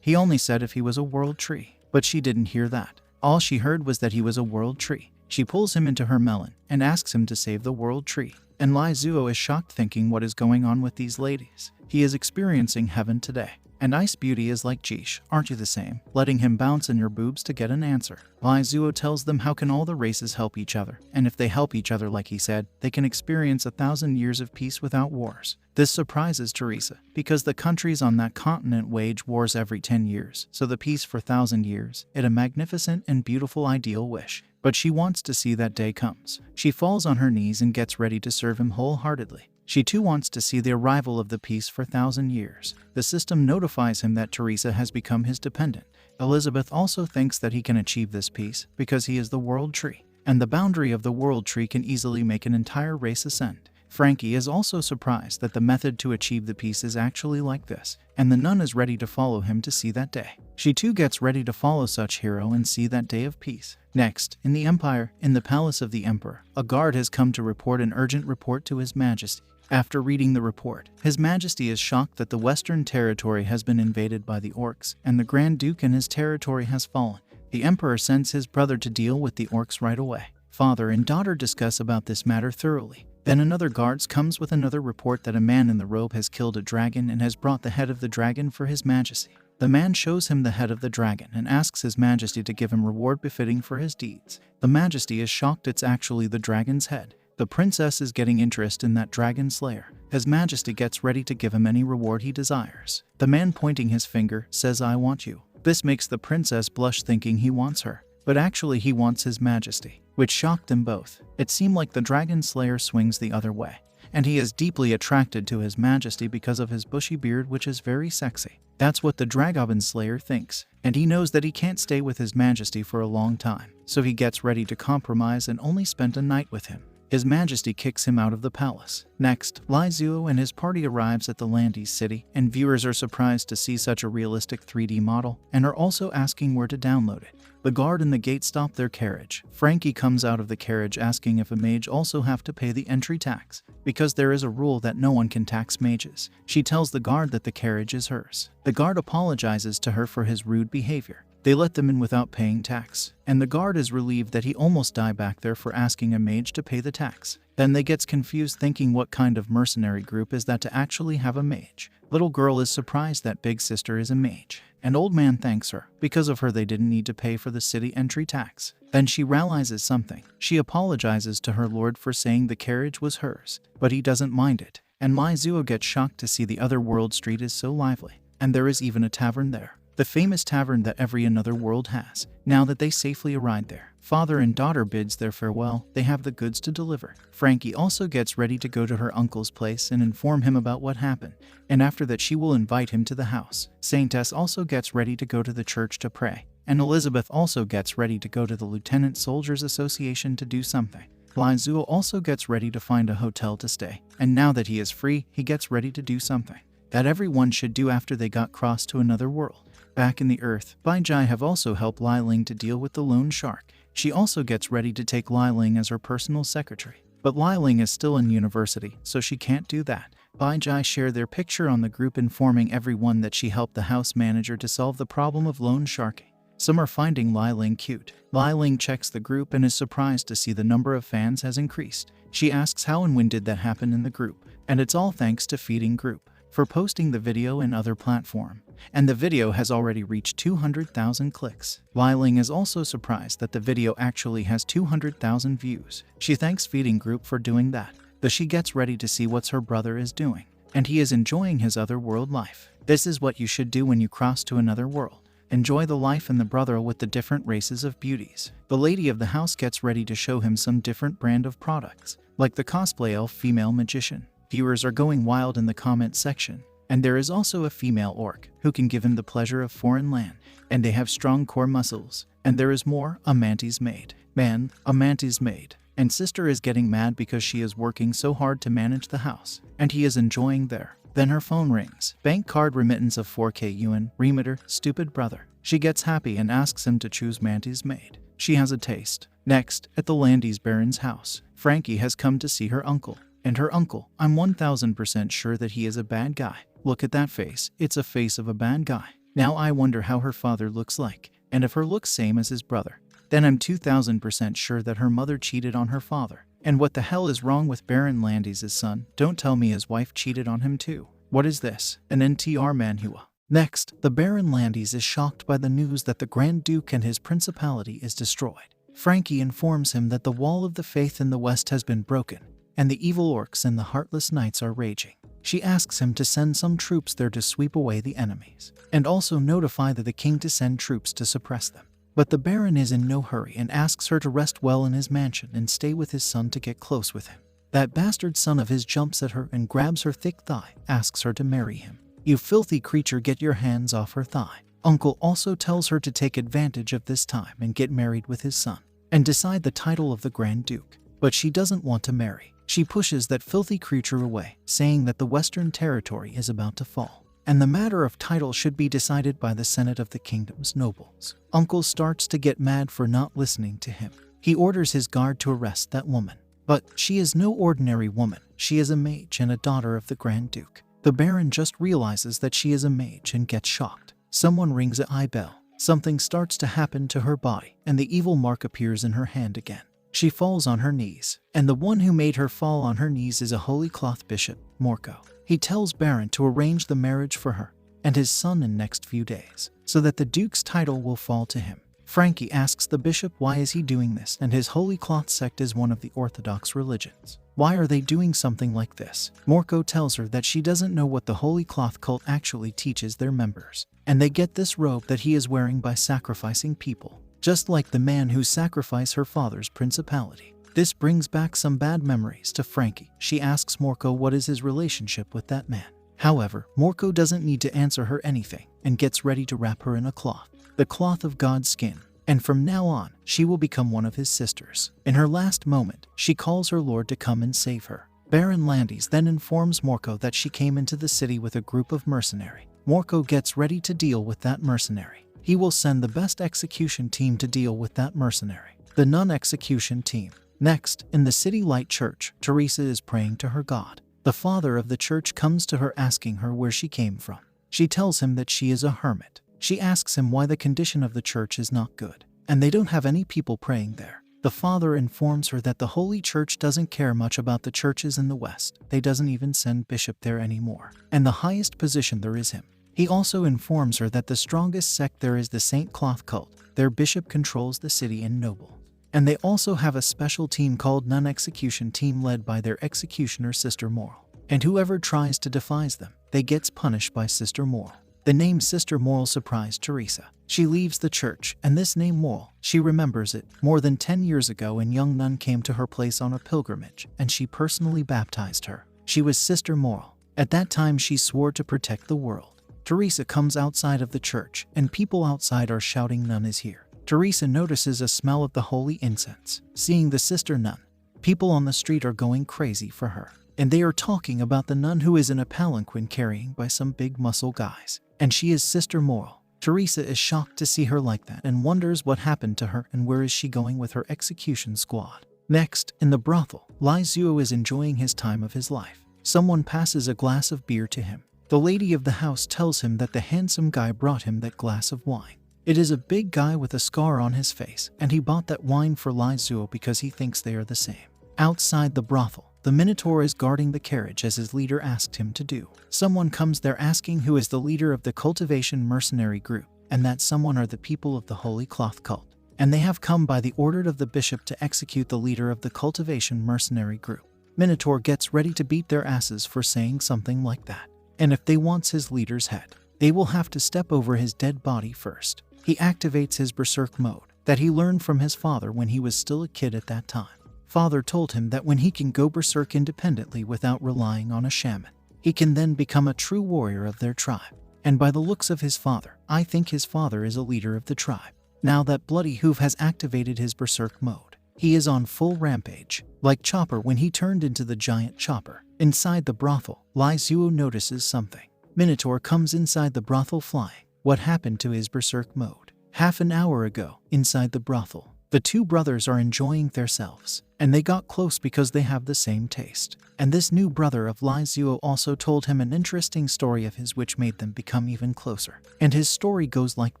He only said if he was a world tree, but she didn't hear that. All she heard was that he was a world tree. She pulls him into her melon and asks him to save the world tree. And Lai Zuo is shocked thinking what is going on with these ladies. He is experiencing heaven today. And Ice Beauty is like, geesh, aren't you the same? Letting him bounce in your boobs to get an answer. Lai Zuo tells them how can all the races help each other, and if they help each other like he said, they can experience 1,000 years of peace without wars. This surprises Teresa, because the countries on that continent wage wars every 10 years, so the peace for 1,000 years, it's a magnificent and beautiful ideal wish. But she wants to see that day comes. She falls on her knees and gets ready to serve him wholeheartedly. She too wants to see the arrival of the peace for 1,000 years. The system notifies him that Teresa has become his dependent. Elizabeth also thinks that he can achieve this peace because he is the world tree, and the boundary of the world tree can easily make an entire race ascend. Frankie is also surprised that the method to achieve the peace is actually like this, and the nun is ready to follow him to see that day. She too gets ready to follow such hero and see that day of peace. Next, in the Empire, in the palace of the Emperor, a guard has come to report an urgent report to His Majesty. After reading the report, His Majesty is shocked that the Western territory has been invaded by the orcs, and the Grand Duke and his territory has fallen. The Emperor sends his brother to deal with the orcs right away. Father and daughter discuss about this matter thoroughly. Then another guard comes with another report that a man in the robe has killed a dragon and has brought the head of the dragon for His Majesty. The man shows him the head of the dragon and asks His Majesty to give him reward befitting for his deeds. The Majesty is shocked it's actually the dragon's head. The princess is getting interest in that dragon slayer. His Majesty gets ready to give him any reward he desires. The man pointing his finger says, "I want you." This makes the princess blush thinking he wants her, but actually he wants His Majesty, which shocked them both. It seemed like the dragon slayer swings the other way, and he is deeply attracted to His Majesty because of his bushy beard, which is very sexy. That's what the Dragoblin Slayer thinks, and he knows that he can't stay with His Majesty for a long time, so he gets ready to compromise and only spend a night with him. His Majesty kicks him out of the palace. Next, Lai Zuo and his party arrives at the Landes city, and viewers are surprised to see such a realistic 3D model, and are also asking where to download it. The guard in the gate stop their carriage. Frankie comes out of the carriage asking if a mage also have to pay the entry tax, because there is a rule that no one can tax mages. She tells the guard that the carriage is hers. The guard apologizes to her for his rude behavior. They let them in without paying tax, and the guard is relieved that he almost died back there for asking a mage to pay the tax. Then they gets confused thinking what kind of mercenary group is that to actually have a mage. Little girl is surprised that big sister is a mage, and old man thanks her. Because of her they didn't need to pay for the city entry tax. Then she realizes something. She apologizes to her lord for saying the carriage was hers, but he doesn't mind it. And Lai Zuo gets shocked to see the other world street is so lively, and there is even a tavern there. The famous tavern that every another world has. Now that they safely arrived there, Father and daughter bids their farewell. They have the goods to deliver. Frankie also gets ready to go to her uncle's place and inform him about what happened, and after that she will invite him to the house. Saintess also gets ready to go to the church to pray, and Elizabeth also gets ready to go to the Lieutenant Soldiers Association to do something. Lizuo also gets ready to find a hotel to stay, and now that he is free, he gets ready to do something that everyone should do after they got crossed to another world. Back in the Earth, Bai Jai have also helped Lai Ling to deal with the lone shark. She also gets ready to take Lai Ling as her personal secretary. But Lai Ling is still in university, so she can't do that. Bai Jai share their picture on the group informing everyone that she helped the house manager to solve the problem of loan sharking. Some are finding Lai Ling cute. Lai Ling checks the group and is surprised to see the number of fans has increased. She asks how and when did that happen in the group, and it's all thanks to Feeding Group for posting the video in other platform, and the video has already reached 200,000 clicks. Lai Ling is also surprised that the video actually has 200,000 views. She thanks Feeding Group for doing that, though she gets ready to see what her brother is doing, and he is enjoying his other world life. This is what you should do when you cross to another world. Enjoy the life in the brothel with the different races of beauties. The lady of the house gets ready to show him some different brand of products, like the cosplay elf female magician. Viewers are going wild in the comment section, and there is also a female orc who can give him the pleasure of foreign land, and they have strong core muscles. And there is more, a mantis maid. Man, a mantis maid. And sister is getting mad because she is working so hard to manage the house, and he is enjoying there. Then her phone rings. Bank card remittance of 4k yuan. Remitter, stupid brother. She gets happy and asks him to choose mantis maid. She has a taste. Next, at the Landis Baron's house, Frankie has come to see her uncle. And her uncle, I'm 1000% sure that he is a bad guy. Look at that face. It's a face of a bad guy. Now I wonder how her father looks like, and if her looks same as his brother. Then I'm 2000% sure that her mother cheated on her father. And what the hell is wrong with Baron Landis' son? Don't tell me his wife cheated on him too. What is this? An NTR manhua. Next, the Baron Landis is shocked by the news that the Grand Duke and his principality is destroyed. Frankie informs him that the wall of the faith in the west has been broken, and the evil orcs and the heartless knights are raging. She asks him to send some troops there to sweep away the enemies, and also notify the king to send troops to suppress them. But the Baron is in no hurry and asks her to rest well in his mansion and stay with his son to get close with him. That bastard son of his jumps at her and grabs her thick thigh, asks her to marry him. You filthy creature, get your hands off her thigh. Uncle also tells her to take advantage of this time and get married with his son, and decide the title of the Grand Duke. But she doesn't want to marry. She pushes that filthy creature away, saying that the Western territory is about to fall, and the matter of title should be decided by the Senate of the kingdom's nobles. Uncle starts to get mad for not listening to him. He orders his guard to arrest that woman. But she is no ordinary woman. She is a mage and a daughter of the Grand Duke. The Baron just realizes that she is a mage and gets shocked. Someone rings an eye bell. Something starts to happen to her body, and the evil mark appears in her hand again. She falls on her knees, and the one who made her fall on her knees is a holy cloth bishop, Morco. He tells Baron to arrange the marriage for her and his son in next few days, so that the Duke's title will fall to him. Frankie asks the bishop why is he doing this, and his holy cloth sect is one of the Orthodox religions. Why are they doing something like this? Morco tells her that she doesn't know what the holy cloth cult actually teaches their members, and they get this robe that he is wearing by sacrificing people, just like the man who sacrificed her father's principality. This brings back some bad memories to Frankie. She asks Morco what is his relationship with that man. However, Morco doesn't need to answer her anything and gets ready to wrap her in a cloth, the cloth of God's skin, and from now on, she will become one of his sisters. In her last moment, she calls her lord to come and save her. Baron Landis then informs Morco that she came into the city with a group of mercenary. Morco gets ready to deal with that mercenary. He will send the best execution team to deal with that mercenary, the non-execution team. Next, in the city light church, Teresa is praying to her God. The father of the church comes to her asking her where she came from. She tells him that she is a hermit. She asks him why the condition of the church is not good, and they don't have any people praying there. The father informs her that the Holy Church doesn't care much about the churches in the West. They doesn't even send bishop there anymore, and the highest position there is him. He also informs her that the strongest sect there is the Saint Cloth cult. Their bishop controls the city and noble. And they also have a special team called non-execution team led by their executioner Sister Moral. And whoever tries to defies them, they gets punished by Sister Moral. The name Sister Moral surprised Teresa. She leaves the church, and this name Moral, she remembers it. More than 10 years ago, a young nun came to her place on a pilgrimage, and she personally baptized her. She was Sister Moral. At that time, she swore to protect the world. Teresa comes outside of the church, and people outside are shouting, "Nun is here." Teresa notices a smell of the holy incense. Seeing the sister nun, people on the street are going crazy for her, and they are talking about the nun who is in a palanquin carrying by some big muscle guys. And she is Sister Moral. Teresa is shocked to see her like that and wonders what happened to her and where is she going with her execution squad. Next, in the brothel, Lai Zuo is enjoying his time of his life. Someone passes a glass of beer to him. The lady of the house tells him that the handsome guy brought him that glass of wine. It is a big guy with a scar on his face, and he bought that wine for Lai Zuo because he thinks they are the same. Outside the brothel, the Minotaur is guarding the carriage as his leader asked him to do. Someone comes there asking who is the leader of the cultivation mercenary group, and that someone are the people of the Holy Cloth cult. And they have come by the order of the bishop to execute the leader of the cultivation mercenary group. Minotaur gets ready to beat their asses for saying something like that. And if they want his leader's head, they will have to step over his dead body first. He activates his berserk mode that he learned from his father when he was still a kid at that time. Father told him that when he can go berserk independently without relying on a shaman, he can then become a true warrior of their tribe. And by the looks of his father, I think his father is a leader of the tribe. Now that Bloody Hoof has activated his berserk mode, he is on full rampage, like Chopper when he turned into the giant Chopper. Inside the brothel, Lai Zuo notices something. Minotaur comes inside the brothel flying. What happened to his berserk mode? Half an hour ago, inside the brothel, the two brothers are enjoying themselves, and they got close because they have the same taste. And this new brother of Lai Zuo also told him an interesting story of his which made them become even closer. And his story goes like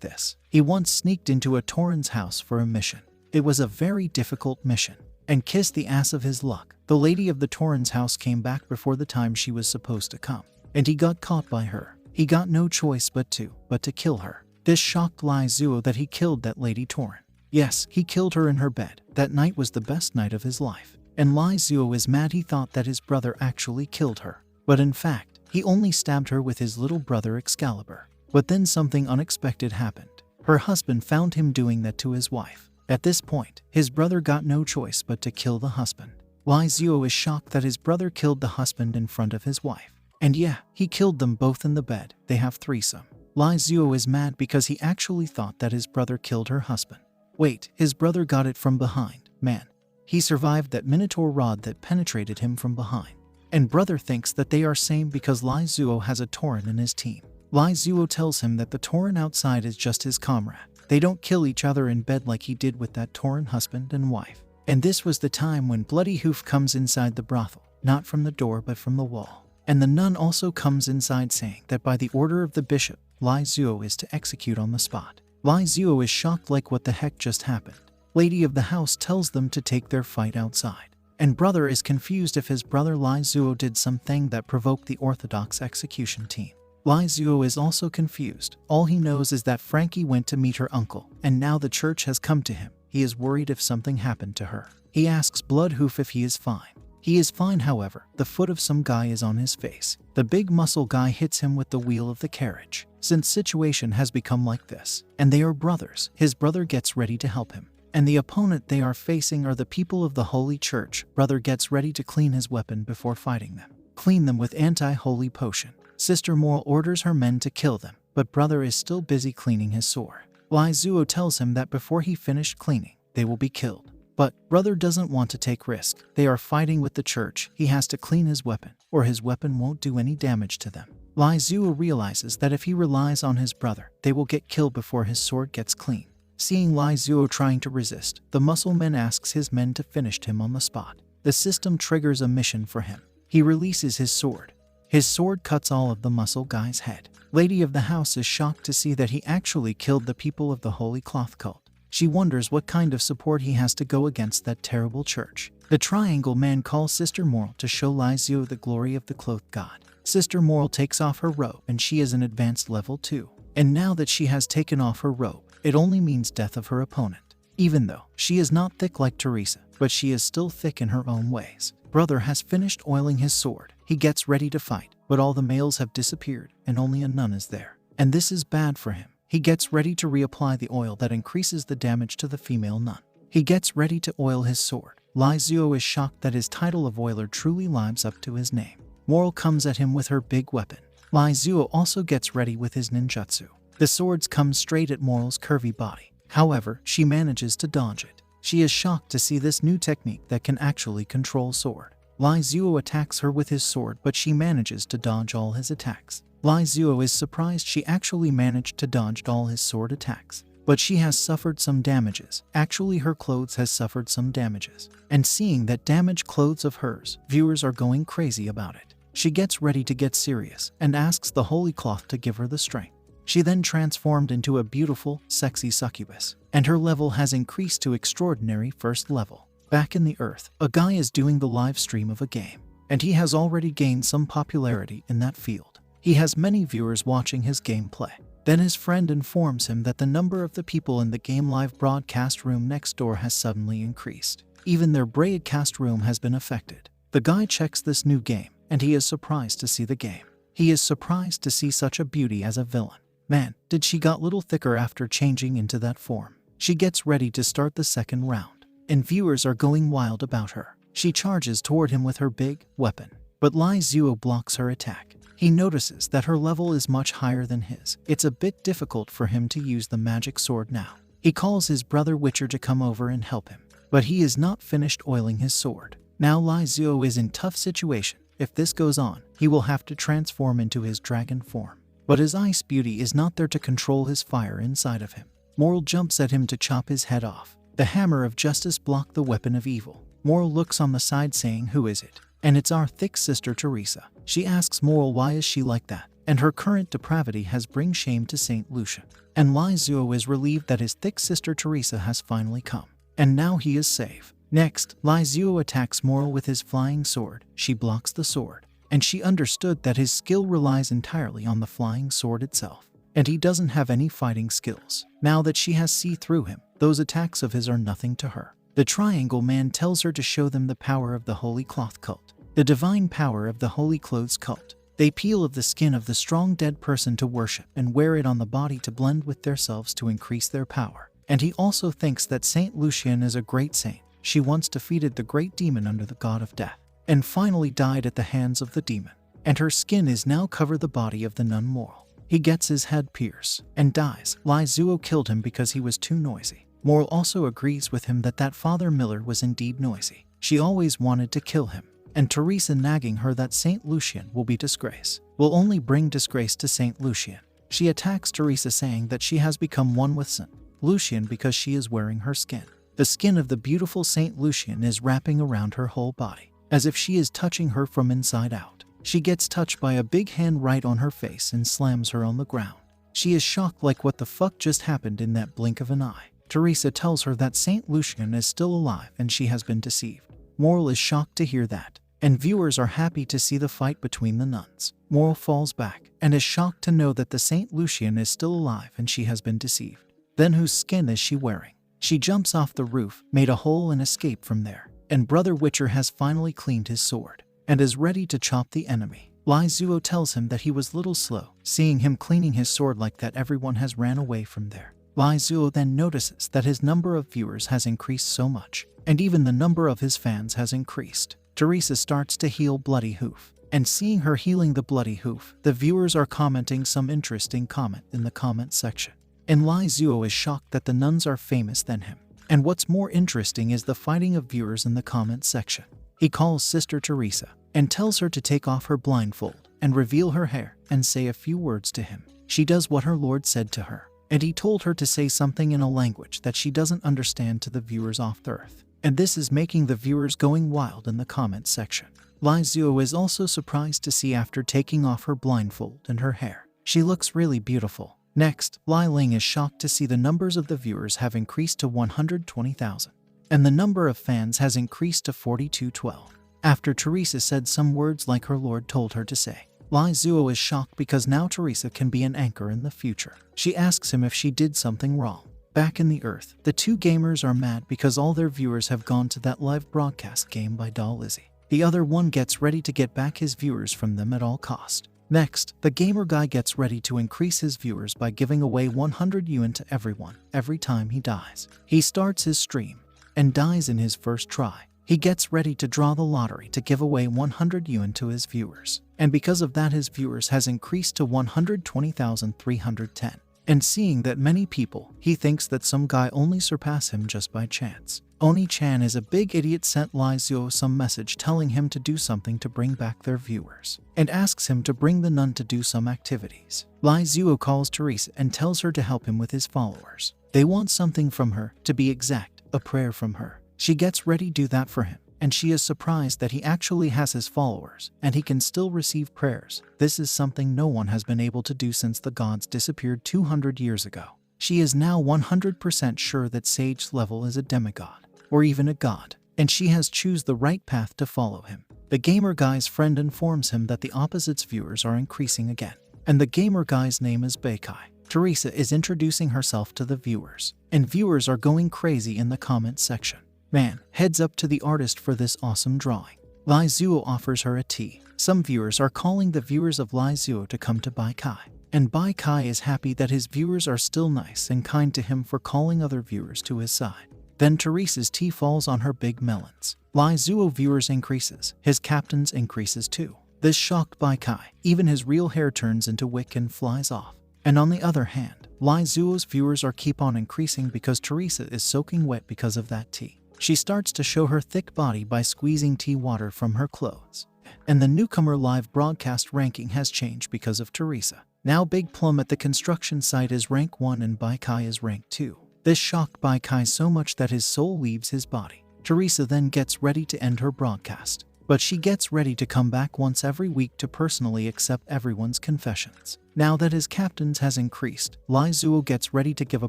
this. He once sneaked into a Tauren's house for a mission. It was a very difficult mission, and kissed the ass of his luck. The lady of the Tauren's house came back before the time she was supposed to come, and he got caught by her. He got no choice but to kill her. This shocked Lai Zuo that he killed that lady Tauren. Yes, he killed her in her bed. That night was the best night of his life. And Lai Zuo is mad. He thought that his brother actually killed her. But in fact, he only stabbed her with his little brother Excalibur. But then something unexpected happened. Her husband found him doing that to his wife. At this point, his brother got no choice but to kill the husband. Lai Zuo is shocked that his brother killed the husband in front of his wife. And yeah, he killed them both in the bed. They have threesome. Lai Zuo is mad because he actually thought that his brother killed her husband. Wait, his brother got it from behind. Man, he survived that Minotaur rod that penetrated him from behind. And brother thinks that they are same because Lai Zuo has a Tauren in his team. Lai Zuo tells him that the Tauren outside is just his comrade. They don't kill each other in bed like he did with that Tauren husband and wife. And this was the time when Bloody Hoof comes inside the brothel, not from the door but from the wall. And the nun also comes inside saying that by the order of the bishop, Lai Zuo is to execute on the spot. Lai Zuo is shocked like what the heck just happened. Lady of the house tells them to take their fight outside. And brother is confused if his brother Lai Zuo did something that provoked the Orthodox execution team. Lai Zuo is also confused. All he knows is that Frankie went to meet her uncle, and now the church has come to him. He is worried if something happened to her. He asks Bloodhoof if he is fine. He is fine, however, the foot of some guy is on his face. The big muscle guy hits him with the wheel of the carriage. Since situation has become like this, and they are brothers, his brother gets ready to help him. And the opponent they are facing are the people of the Holy Church. Brother gets ready to clean his weapon before fighting them. Clean them with anti-holy potion. Sister Moral orders her men to kill them, but brother is still busy cleaning his sword. Lai Zuo tells him that before he finished cleaning, they will be killed. But brother doesn't want to take risk. They are fighting with the church. He has to clean his weapon, or his weapon won't do any damage to them. Lai Zuo realizes that if he relies on his brother, they will get killed before his sword gets clean. Seeing Lai Zuo trying to resist, the muscle man asks his men to finish him on the spot. The system triggers a mission for him. He releases his sword. His sword cuts all of the muscle guy's head. Lady of the house is shocked to see that he actually killed the people of the Holy Cloth cult. She wonders what kind of support he has to go against that terrible church. The Triangle Man calls Sister Moral to show Lai Zuo the glory of the Cloth God. Sister Moral takes off her robe and she is an advanced level 2. And now that she has taken off her robe, it only means death of her opponent. Even though she is not thick like Teresa, but she is still thick in her own ways. Brother has finished oiling his sword. He gets ready to fight, but all the males have disappeared and only a nun is there. and this is bad for him. He gets ready to reapply the oil that increases the damage to the female nun. He gets ready to oil his sword. Lai Zuo is shocked that his title of oiler truly lives up to his name. Moral comes at him with her big weapon. Lai Zuo also gets ready with his ninjutsu. The swords come straight at Moral's curvy body. However, she manages to dodge it. She is shocked to see this new technique that can actually control sword. Lai Zuo attacks her with his sword, but she manages to dodge all his attacks. Lai Zuo is surprised she actually managed to dodge all his sword attacks. But she has suffered some damages. Actually, her clothes has suffered some damages. And seeing that damaged clothes of hers, viewers are going crazy about it. She gets ready to get serious and asks the holy cloth to give her the strength. She then transformed into a beautiful, sexy succubus, and her level has increased to extraordinary first level. Back in the earth, a guy is doing the live stream of a game, and he has already gained some popularity in that field. He has many viewers watching his gameplay. Then his friend informs him that the number of the people in the game live broadcast room next door has suddenly increased. Even their broadcast room has been affected. The guy checks this new game, and he is surprised to see the game. He is surprised to see such a beauty as a villain. Man, did she got little thicker after changing into that form. She gets ready to start the second round, and viewers are going wild about her. She charges toward him with her big weapon, but Lai Zuo blocks her attack. He notices that her level is much higher than his. It's a bit difficult for him to use the magic sword now. He calls his brother Witcher to come over and help him, but he is not finished oiling his sword. Now Lai Zuo is in tough situation. If this goes on, he will have to transform into his dragon form. But his ice beauty is not there to control his fire inside of him. Moral jumps at him to chop his head off. The hammer of justice blocked the weapon of evil. Moral looks on the side saying, "Who is it?" And it's our thick sister Teresa. She asks Moral why is she like that, and her current depravity has bring shame to Saint Lucian. And Lai Zuo is relieved that his thick sister Teresa has finally come, and now he is safe. Next, Lai Zuo attacks Moral with his flying sword. She blocks the sword, and she understood that his skill relies entirely on the flying sword itself, and he doesn't have any fighting skills. Now that she has see through him, those attacks of his are nothing to her. The Triangle Man tells her to show them the power of the Holy Cloth cult. The divine power of the Holy Clothes cult. They peel of the skin of the strong dead person to worship and wear it on the body to blend with themselves to increase their power. And he also thinks that Saint Lucian is a great saint. She once defeated the great demon under the god of death, and finally died at the hands of the demon. And her skin is now covered the body of the nun Moral. He gets his head pierced and dies. Lai Zuo killed him because he was too noisy. Moral also agrees with him that Father Miller was indeed noisy. She always wanted to kill him. And Teresa nagging her that Saint Lucian will be disgrace, will only bring disgrace to Saint Lucian. She attacks Teresa saying that she has become one with Saint Lucian because she is wearing her skin. The skin of the beautiful Saint Lucian is wrapping around her whole body, as if she is touching her from inside out. She gets touched by a big hand right on her face and slams her on the ground. She is shocked like what the fuck just happened in that blink of an eye. Teresa tells her that Saint Lucian is still alive and she has been deceived. Moral is shocked to hear that, and viewers are happy to see the fight between the nuns. Moral falls back and is shocked to know that the Saint Lucian is still alive and she has been deceived. Then whose skin is she wearing? She jumps off the roof, made a hole and escaped from there. And Brother Witcher has finally cleaned his sword and is ready to chop the enemy. Lai Zuo tells him that he was little slow. Seeing him cleaning his sword like that, everyone has ran away from there. Lai Zuo then notices that his number of viewers has increased so much, and even the number of his fans has increased. Teresa starts to heal Bloody Hoof, and seeing her healing the Bloody Hoof, the viewers are commenting some interesting comment in the comment section. And Lai Zuo is shocked that the nuns are famous than him. And what's more interesting is the fighting of viewers in the comment section. He calls Sister Teresa and tells her to take off her blindfold and reveal her hair and say a few words to him. She does what her Lord said to her, and he told her to say something in a language that she doesn't understand to the viewers off the earth. And this is making the viewers going wild in the comment section. Lai Zuo is also surprised to see after taking off her blindfold and her hair, she looks really beautiful. Next, Lai Ling is shocked to see the numbers of the viewers have increased to 120,000, and the number of fans has increased to 4212. After Teresa said some words like her Lord told her to say, Lai Zuo is shocked because now Teresa can be an anchor in the future. She asks him if she did something wrong. Back in the earth, the two gamers are mad because all their viewers have gone to that live broadcast game by Doll Lizzie. The other one gets ready to get back his viewers from them at all cost. Next, the gamer guy gets ready to increase his viewers by giving away 100 yuan to everyone every time he dies. He starts his stream and dies in his first try. He gets ready to draw the lottery to give away 100 yuan to his viewers. And because of that, his viewers has increased to 120,310. And seeing that many people, he thinks that some guy only surpass him just by chance. Oni-chan is a big idiot, sent Lai Zuo some message telling him to do something to bring back their viewers, and asks him to bring the nun to do some activities. Lai Zuo calls Teresa and tells her to help him with his followers. They want something from her, to be exact, a prayer from her. She gets ready to do that for him, and she is surprised that he actually has his followers, and he can still receive prayers. This is something no one has been able to do since the gods disappeared 200 years ago. She is now 100% sure that Sage Level is a demigod, or even a god, and she has choose the right path to follow him. The gamer guy's friend informs him that the opposite's viewers are increasing again, and the gamer guy's name is Beikai. Teresa is introducing herself to the viewers, and viewers are going crazy in the comment section. Man, heads up to the artist for this awesome drawing. Lai Zuo offers her a tea. Some viewers are calling the viewers of Lai Zuo to come to Beikai, and Beikai is happy that his viewers are still nice and kind to him for calling other viewers to his side. Then Teresa's tea falls on her big melons. Lai Zuo viewers increases, his captain's increases too. This shocked Beikai, even his real hair turns into wick and flies off. And on the other hand, Lai Zuo's viewers are keep on increasing because Teresa is soaking wet because of that tea. She starts to show her thick body by squeezing tea water from her clothes. And the newcomer live broadcast ranking has changed because of Teresa. Now Big Plum at the construction site is rank 1 and Beikai is rank 2. This shocked Beikai so much that his soul leaves his body. Teresa then gets ready to end her broadcast, but she gets ready to come back once every week to personally accept everyone's confessions. Now that his captains has increased, Lai Zuo gets ready to give a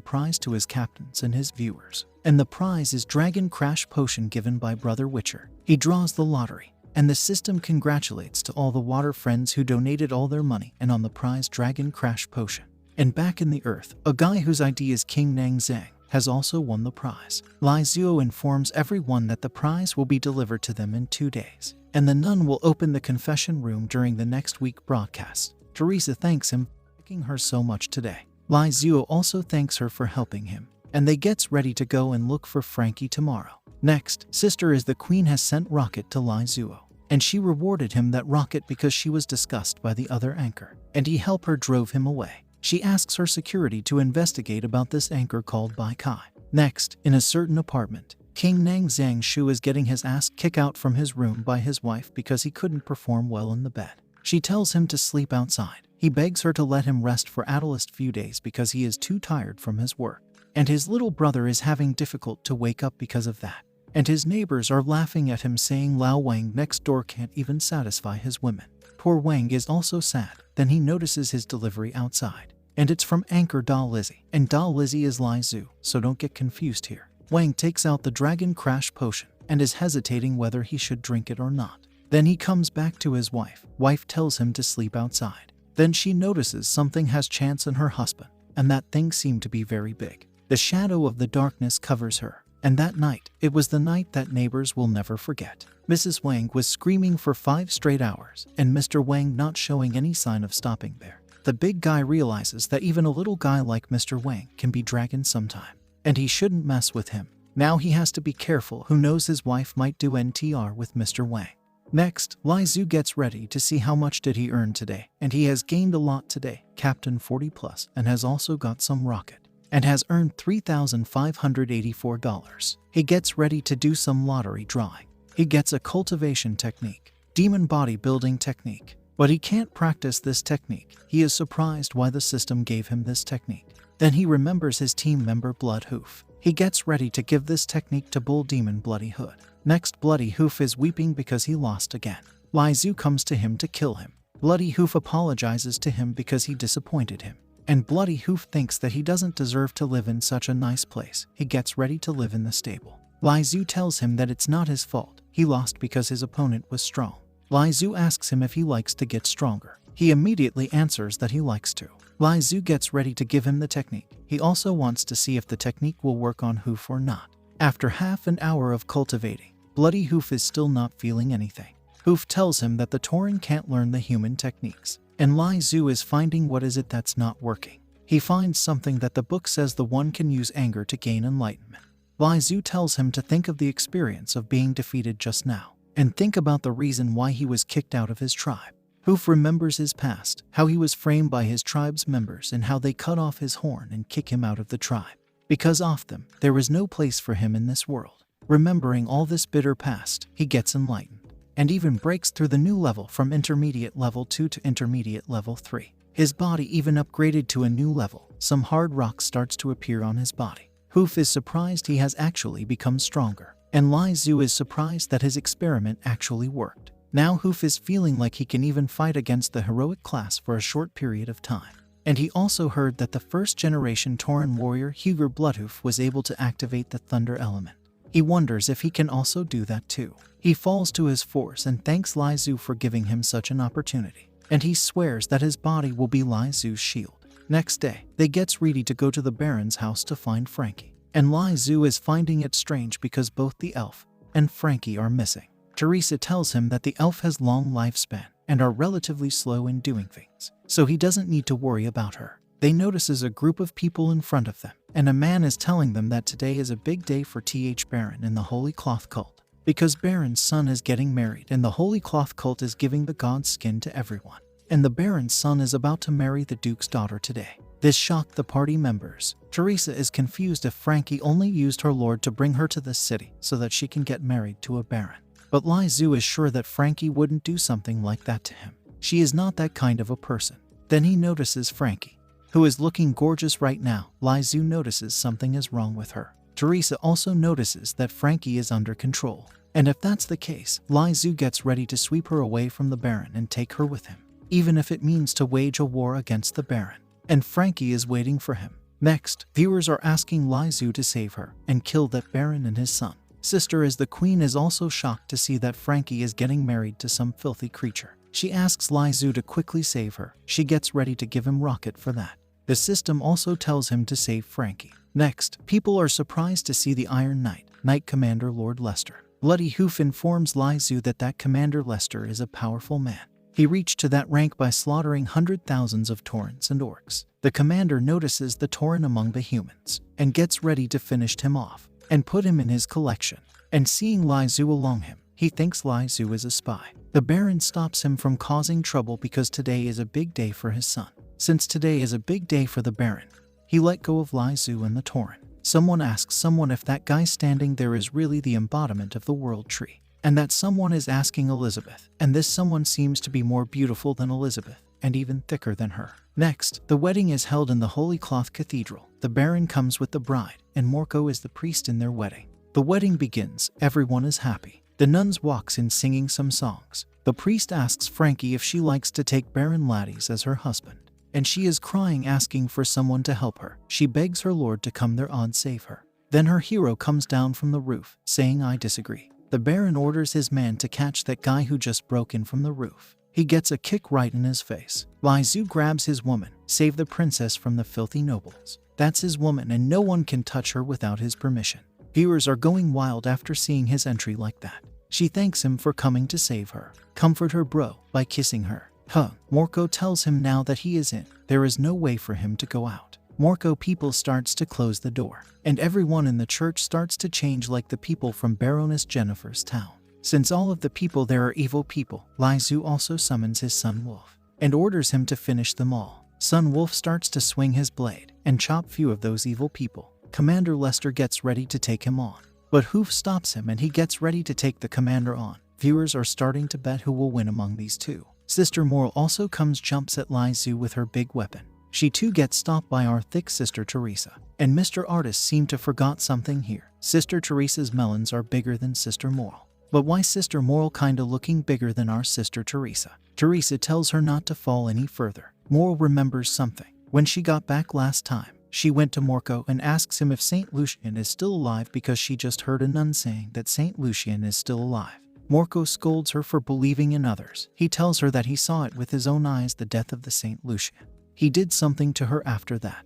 prize to his captains and his viewers. And the prize is Dragon Crash Potion given by Brother Witcher. He draws the lottery, and the system congratulates to all the water friends who donated all their money and on the prize Dragon Crash Potion. And back in the earth, a guy whose ID is King Nang Zhang has also won the prize. Lai Zuo informs everyone that the prize will be delivered to them in 2 days, and the nun will open the confession room during the next week broadcast. Teresa thanks him for thanking her so much today. Lai Zuo also thanks her for helping him, and they gets ready to go and look for Frankie tomorrow. Next, Sister is the Queen has sent Rocket to Lai Zuo, and she rewarded him that rocket because she was disgusted by the other anchor, and he helped her drove him away. She asks her security to investigate about this anchor called Beikai. Next, in a certain apartment, King Nang Zhang Shu is getting his ass kicked out from his room by his wife because he couldn't perform well in the bed. She tells him to sleep outside. He begs her to let him rest for at least few days because he is too tired from his work. And his little brother is having difficult to wake up because of that. And his neighbors are laughing at him saying Lao Wang next door can't even satisfy his women. Poor Wang is also sad. Then he notices his delivery outside. And it's from Anchor Doll Lizzie. And Doll Lizzie is Lai Zuo, so don't get confused here. Wang takes out the Dragon Crash Potion and is hesitating whether he should drink it or not. Then he comes back to his wife. Wife tells him to sleep outside. Then she notices something has chance in her husband, and that thing seemed to be very big. The shadow of the darkness covers her. And that night, it was the night that neighbors will never forget. Mrs. Wang was screaming for 5 straight hours, and Mr. Wang not showing any sign of stopping there. The big guy realizes that even a little guy like Mr. Wang can be dragged sometime, and he shouldn't mess with him. Now he has to be careful who knows his wife might do NTR with Mr. Wang. Next, Lai Zuo gets ready to see how much did he earn today, and he has gained a lot today, Captain 40 plus, and has also got some rocket, and has earned $3,584. He gets ready to do some lottery drawing. He gets a cultivation technique, demon body building technique, but he can't practice this technique. He is surprised why the system gave him this technique. Then he remembers his team member Blood Hoof. He gets ready to give this technique to Bull Demon Bloody Hood. Next, Bloody Hoof is weeping because he lost again. Lai Zuo comes to him to kill him. Bloody Hoof apologizes to him because he disappointed him. And Bloody Hoof thinks that he doesn't deserve to live in such a nice place. He gets ready to live in the stable. Lai Zuo tells him that it's not his fault. He lost because his opponent was strong. Lai Zuo asks him if he likes to get stronger. He immediately answers that he likes to. Lai Zuo gets ready to give him the technique. He also wants to see if the technique will work on Hoof or not. After half an hour of cultivating, Bloody Hoof is still not feeling anything. Hoof tells him that the Tauren can't learn the human techniques, and Lai Zu is finding what is it that's not working. He finds something that the book says the one can use anger to gain enlightenment. Lai Zu tells him to think of the experience of being defeated just now, and think about the reason why he was kicked out of his tribe. Hoof remembers his past, how he was framed by his tribe's members and how they cut off his horn and kick him out of the tribe. Because of them, there was no place for him in this world. Remembering all this bitter past, he gets enlightened, and even breaks through the new level from intermediate level 2 to intermediate level 3. His body even upgraded to a new level. Some hard rock starts to appear on his body. Hoof is surprised he has actually become stronger, and Lai Zu is surprised that his experiment actually worked. Now Hoof is feeling like he can even fight against the heroic class for a short period of time. And he also heard that the first generation Tauren warrior Huger Bloodhoof was able to activate the thunder element. He wonders if he can also do that too. He falls to his force and thanks Lai Zu for giving him such an opportunity. And he swears that his body will be Lai Zu's shield. Next day, they gets ready to go to the Baron's house to find Frankie. And Lai Zu is finding it strange because both the elf and Frankie are missing. Teresa tells him that the elf has long lifespan and are relatively slow in doing things, so he doesn't need to worry about her. They notices a group of people in front of them, and a man is telling them that today is a big day for Baron in the Holy Cloth Cult, because Baron's son is getting married and the Holy Cloth Cult is giving the god's skin to everyone. And the Baron's son is about to marry the Duke's daughter today. This shocked the party members. Teresa is confused if Frankie only used her lord to bring her to this city so that she can get married to a Baron. But Lai Zu is sure that Frankie wouldn't do something like that to him. She is not that kind of a person. Then he notices Frankie, who is looking gorgeous right now. Lai Zu notices something is wrong with her. Teresa also notices that Frankie is under control. And if that's the case, Lai Zu gets ready to sweep her away from the Baron and take her with him, even if it means to wage a war against the Baron. And Frankie is waiting for him. Next, viewers are asking Lai Zu to save her and kill that Baron and his son. Sister as the queen is also shocked to see that Frankie is getting married to some filthy creature. She asks Lai Zu to quickly save her. She gets ready to give him rocket for that. The system also tells him to save Frankie. Next, people are surprised to see the Iron Knight, Knight Commander Lord Lester. Bloody Hoof informs Lai Zu that Commander Lester is a powerful man. He reached to that rank by slaughtering thousands of Taurens and orcs. The commander notices the Tauren among the humans and gets ready to finish him off and put him in his collection. And seeing Lai Zu along him, he thinks Lai Zu is a spy. The Baron stops him from causing trouble because today is a big day for his son. Since today is a big day for the Baron, he let go of Lai Zu and the Tauren. Someone asks someone if that guy standing there is really the embodiment of the world tree. And that someone is asking Elizabeth, and this someone seems to be more beautiful than Elizabeth, and even thicker than her. Next, the wedding is held in the Holy Cloth Cathedral. The Baron comes with the bride, and Morco is the priest in their wedding. The wedding begins, everyone is happy. The nuns walks in singing some songs. The priest asks Frankie if she likes to take Baron Laddies as her husband, and she is crying asking for someone to help her. She begs her lord to come there and save her. Then her hero comes down from the roof, saying I disagree. The Baron orders his man to catch that guy who just broke in from the roof. He gets a kick right in his face. Lai Zu grabs his woman, save the princess from the filthy nobles. That's his woman and no one can touch her without his permission. Viewers are going wild after seeing his entry like that. She thanks him for coming to save her. Comfort her bro by kissing her. Morco tells him now that he is in. There is no way for him to go out. Morco people starts to close the door, and everyone in the church starts to change like the people from Baroness Jennifer's town. Since all of the people there are evil people, Lai Zu also summons his son Wolf, and orders him to finish them all. Son Wolf starts to swing his blade, and chop few of those evil people. Commander Lester gets ready to take him on, but Hoof stops him and he gets ready to take the commander on. Viewers are starting to bet who will win among these two. Sister Moral also jumps at Lai Zu with her big weapon. She too gets stopped by our thick sister Teresa. And Mr. Artist seemed to forgot something here. Sister Teresa's melons are bigger than Sister Moral. But why Sister Moral kinda looking bigger than our sister Teresa? Teresa tells her not to fall any further. Moral remembers something. When she got back last time, she went to Morco and asks him if Saint Lucian is still alive because she just heard a nun saying that Saint Lucian is still alive. Morco scolds her for believing in others. He tells her that he saw it with his own eyes, the death of the Saint Lucian. He did something to her after that.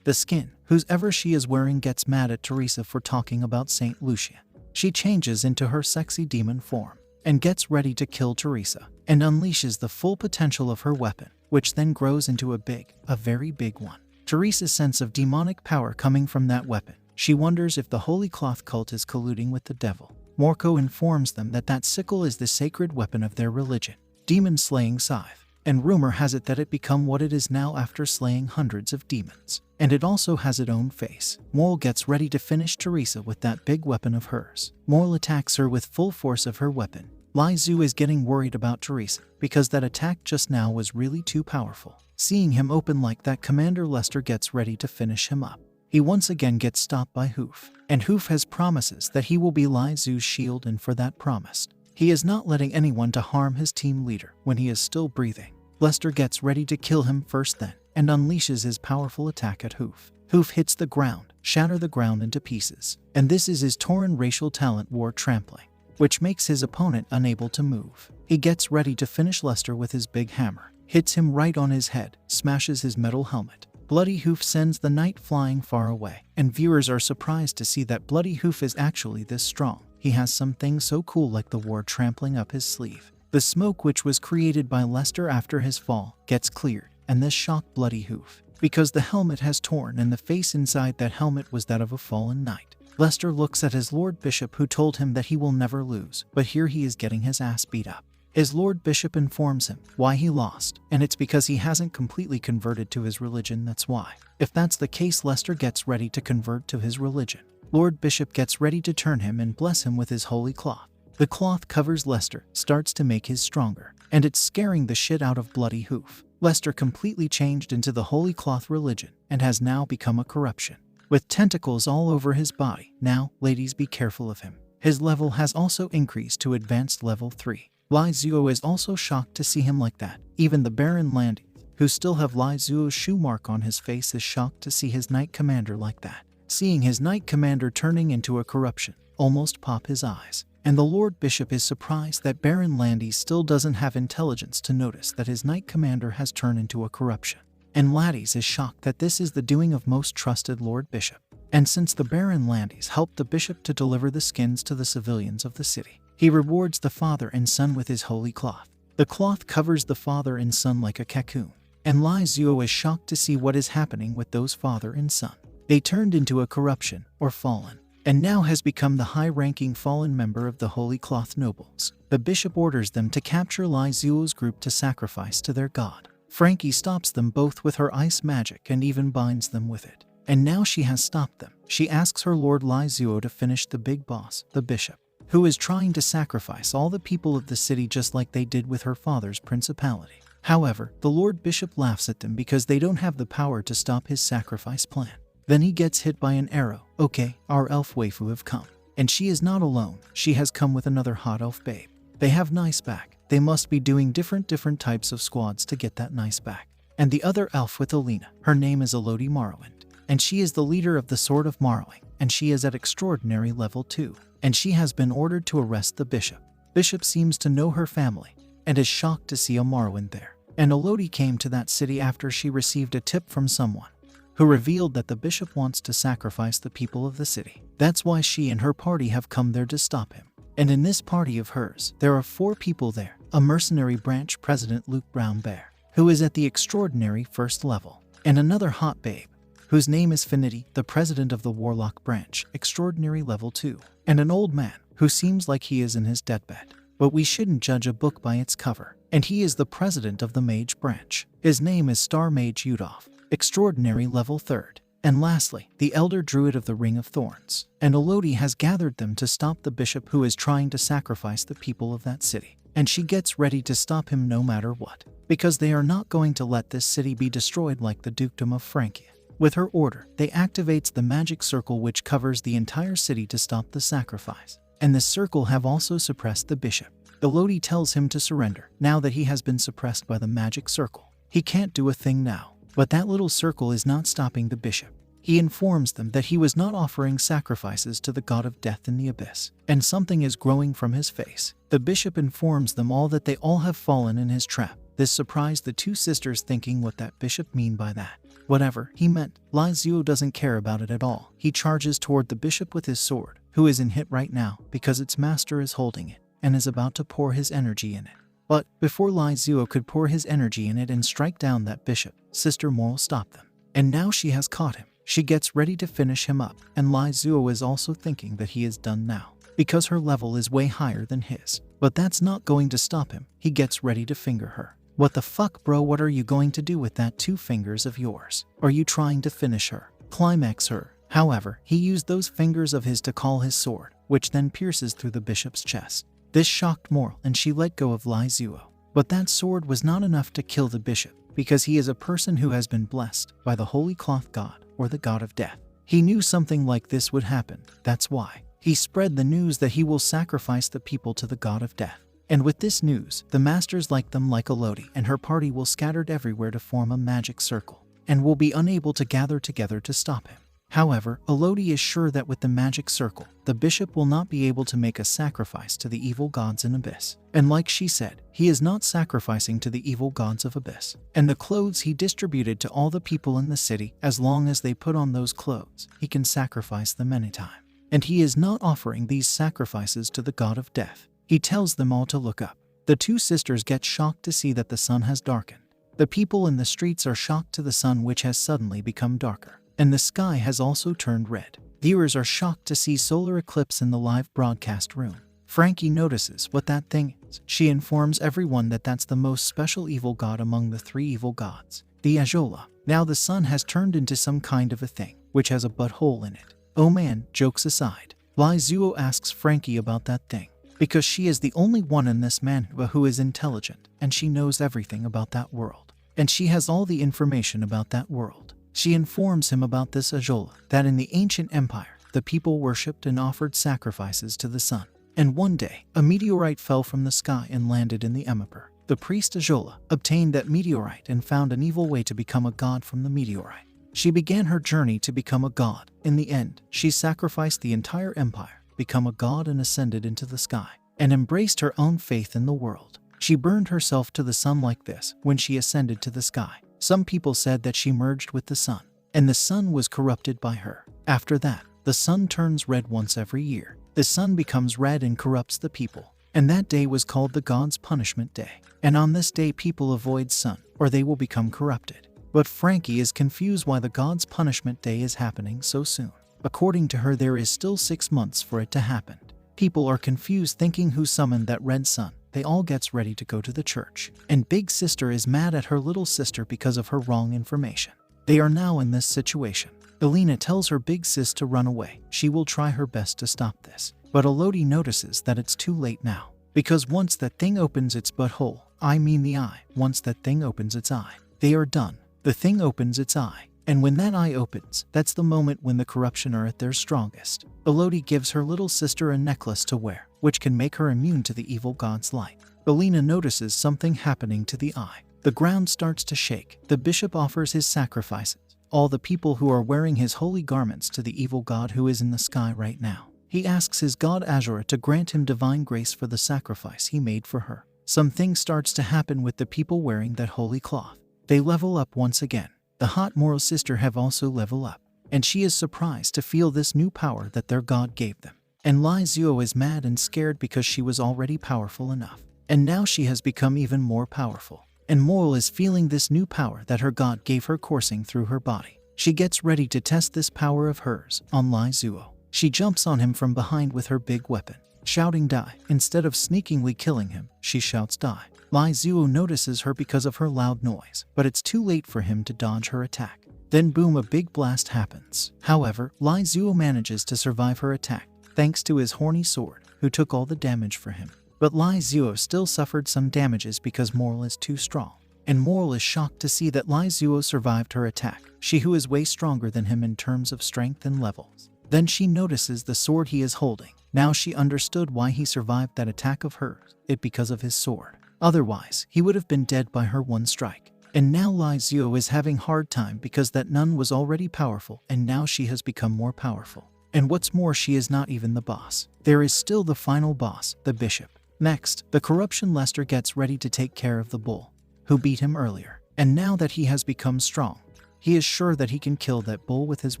The skin, whoever she is wearing, gets mad at Teresa for talking about Saint Lucian. She changes into her sexy demon form and gets ready to kill Teresa, and unleashes the full potential of her weapon, which then grows into a very big one. Teresa's sense of demonic power coming from that weapon. She wonders if the Holy Cloth cult is colluding with the devil. Morko informs them that that sickle is the sacred weapon of their religion, demon-slaying scythe, and rumor has it that it become what it is now after slaying hundreds of demons. And it also has its own face. Mole gets ready to finish Teresa with that big weapon of hers. Mole attacks her with full force of her weapon. Lai Zhu is getting worried about Teresa because that attack just now was really too powerful. Seeing him open like that, Commander Lester gets ready to finish him up. He once again gets stopped by Hoof, and Hoof has promises that he will be Lai Zhu's shield, and for that promised, he is not letting anyone to harm his team leader when he is still breathing. Lester gets ready to kill him first then, and unleashes his powerful attack at Hoof. Hoof hits the ground, shatter the ground into pieces, and this is his Tauran racial talent, war trampling, which makes his opponent unable to move. He gets ready to finish Lester with his big hammer, hits him right on his head, smashes his metal helmet. Bloody Hoof sends the knight flying far away, and viewers are surprised to see that Bloody Hoof is actually this strong. He has something so cool like the war trampling up his sleeve. The smoke which was created by Lester after his fall gets cleared, and this shocked Bloody Hoof, because the helmet has torn and the face inside that helmet was that of a fallen knight. Lester looks at his Lord Bishop, who told him that he will never lose, but here he is getting his ass beat up. His Lord Bishop informs him why he lost, and it's because he hasn't completely converted to his religion, that's why. If that's the case, Lester gets ready to convert to his religion. Lord Bishop gets ready to turn him and bless him with his holy cloth. The cloth covers Lester, starts to make his stronger, and it's scaring the shit out of Bloody Hoof. Lester completely changed into the holy cloth religion, and has now become a corruption, with tentacles all over his body. Now, ladies, be careful of him. His level has also increased to advanced level 3. Lai Zhuo is also shocked to see him like that. Even the Baron Landy, who still have Lai Zhuo's shoe mark on his face, is shocked to see his Knight Commander like that. Seeing his Knight Commander turning into a corruption, almost pop his eyes. And the Lord Bishop is surprised that Baron Landy still doesn't have intelligence to notice that his Knight Commander has turned into a corruption. And Laddies is shocked that this is the doing of most trusted Lord Bishop. And since the Baron Landys helped the Bishop to deliver the skins to the civilians of the city, he rewards the father and son with his holy cloth. The cloth covers the father and son like a cocoon. And Lai Zhuo is shocked to see what is happening with those father and son. They turned into a corruption, or fallen, and now has become the high-ranking fallen member of the Holy Cloth Nobles. The bishop orders them to capture Lai Zhuo's group to sacrifice to their god. Frankie stops them both with her ice magic and even binds them with it. And now she has stopped them. She asks her Lord Lai Zhuo to finish the big boss, the bishop, who is trying to sacrifice all the people of the city just like they did with her father's principality. However, the Lord Bishop laughs at them because they don't have the power to stop his sacrifice plan. Then he gets hit by an arrow. Okay, our elf waifu have come. And she is not alone. She has come with another hot elf babe. They have nice back. They must be doing different types of squads to get that nice back. And the other elf with Alina, her name is Elodie Morrowind. And she is the leader of the Sword of Morrowing. And she is at extraordinary level 2. And she has been ordered to arrest the bishop. Bishop seems to know her family, and is shocked to see a Morrowind there. And Elodie came to that city after she received a tip from someone, who revealed that the bishop wants to sacrifice the people of the city. That's why she and her party have come there to stop him. And in this party of hers, there are 4 people there. A mercenary branch president, Luke Brown Bear, who is at the extraordinary 1st level. And another hot babe, whose name is Finity, the president of the warlock branch, extraordinary level 2. And an old man, who seems like he is in his deathbed. But we shouldn't judge a book by its cover. And he is the president of the mage branch. His name is Star Mage Udolph, extraordinary level 3rd. And lastly, the elder druid of the Ring of Thorns. And Elodie has gathered them to stop the bishop who is trying to sacrifice the people of that city. And she gets ready to stop him no matter what, because they are not going to let this city be destroyed like the dukedom of Francia. With her order, they activates the magic circle which covers the entire city to stop the sacrifice. And this circle have also suppressed the bishop. Elodie tells him to surrender, now that he has been suppressed by the magic circle. He can't do a thing now. But that little circle is not stopping the bishop. He informs them that he was not offering sacrifices to the god of death in the abyss, and something is growing from his face. The bishop informs them all that they all have fallen in his trap. This surprised the 2 sisters, thinking what that bishop mean by that. Whatever he meant, Lai Zhuo doesn't care about it at all. He charges toward the bishop with his sword, who is in hit right now because its master is holding it, and is about to pour his energy in it. But before Lai Zuo could pour his energy in it and strike down that bishop, Sister Moral stopped them. And now she has caught him. She gets ready to finish him up, and Lai Zuo is also thinking that he is done now, because her level is way higher than his. But that's not going to stop him. He gets ready to finger her. What the fuck, bro? What are you going to do with that 2 fingers of yours? Are you trying to finish her? Climax her? However, he used those fingers of his to call his sword, which then pierces through the bishop's chest. This shocked Moral, and she let go of Lai Zuo. But that sword was not enough to kill the bishop, because he is a person who has been blessed by the holy cloth god, or the god of death. He knew something like this would happen. That's why he spread the news that he will sacrifice the people to the god of death. And with this news, the masters like Elodie and her party will scattered everywhere to form a magic circle, and will be unable to gather together to stop him. However, Elodie is sure that with the magic circle, the bishop will not be able to make a sacrifice to the evil gods in Abyss. And like she said, he is not sacrificing to the evil gods of Abyss. And the clothes he distributed to all the people in the city, as long as they put on those clothes, he can sacrifice them anytime. And he is not offering these sacrifices to the god of death. He tells them all to look up. The 2 sisters get shocked to see that the sun has darkened. The people in the streets are shocked to the sun, which has suddenly become darker. And the sky has also turned red. Viewers are shocked to see solar eclipse in the live broadcast room. Frankie notices what that thing is. She informs everyone that that's the most special evil god among the 3 evil gods, the Ajola. Now the sun has turned into some kind of a thing, which has a butthole in it. Oh man, jokes aside, Lai Zuo asks Frankie about that thing, because she is the only one in this manhwa who is intelligent, and she knows everything about that world. And she has all the information about that world. She informs him about this Ajola, that in the ancient empire, the people worshipped and offered sacrifices to the sun. And one day, a meteorite fell from the sky and landed in the emperor. The priest Ajola obtained that meteorite and found an evil way to become a god from the meteorite. She began her journey to become a god. In the end, she sacrificed the entire empire, become a god, and ascended into the sky, and embraced her own faith in the world. She burned herself to the sun like this when she ascended to the sky. Some people said that she merged with the sun, and the sun was corrupted by her. After that, the sun turns red once every year. The sun becomes red and corrupts the people, and that day was called the God's Punishment Day. And on this day people avoid sun, or they will become corrupted. But Frankie is confused why the God's Punishment Day is happening so soon. According to her, there is still 6 months for it to happen. People are confused, thinking who summoned that red sun. They all gets ready to go to the church. And big sister is mad at her little sister because of her wrong information. They are now in this situation. Elena tells her big sis to run away. She will try her best to stop this. But Elodie notices that it's too late now. Because once that thing opens its butthole, I mean the eye, once that thing opens its eye, they are done. The thing opens its eye. And when that eye opens, that's the moment when the corruption are at their strongest. Elodie gives her little sister a necklace to wear, which can make her immune to the evil god's light. Elena notices something happening to the eye. The ground starts to shake. The bishop offers his sacrifices, all the people who are wearing his holy garments, to the evil god who is in the sky right now. He asks his god Azura to grant him divine grace for the sacrifice he made for her. Something starts to happen with the people wearing that holy cloth. They level up once again. The hot moral sister have also leveled up, and she is surprised to feel this new power that their god gave them. And Lai Zuo is mad and scared because she was already powerful enough, and now she has become even more powerful. And Moral is feeling this new power that her god gave her coursing through her body. She gets ready to test this power of hers on Lai Zuo. She jumps on him from behind with her big weapon, shouting die. Instead of sneakingly killing him, she shouts die. Lai Zuo notices her because of her loud noise, but it's too late for him to dodge her attack. Then boom, a big blast happens. However, Lai Zuo manages to survive her attack, thanks to his horny sword, who took all the damage for him. But Lai Zuo still suffered some damages because Moral is too strong. And Moral is shocked to see that Lai Zuo survived her attack, she who is way stronger than him in terms of strength and levels. Then she notices the sword he is holding. Now she understood why he survived that attack of hers, it because of his sword. Otherwise, he would have been dead by her one strike. And now Lai Zuo is having hard time because that nun was already powerful, and now she has become more powerful. And what's more, she is not even the boss. There is still the final boss, the bishop. Next, the corruption Lester gets ready to take care of the bull, who beat him earlier. And now that he has become strong, he is sure that he can kill that bull with his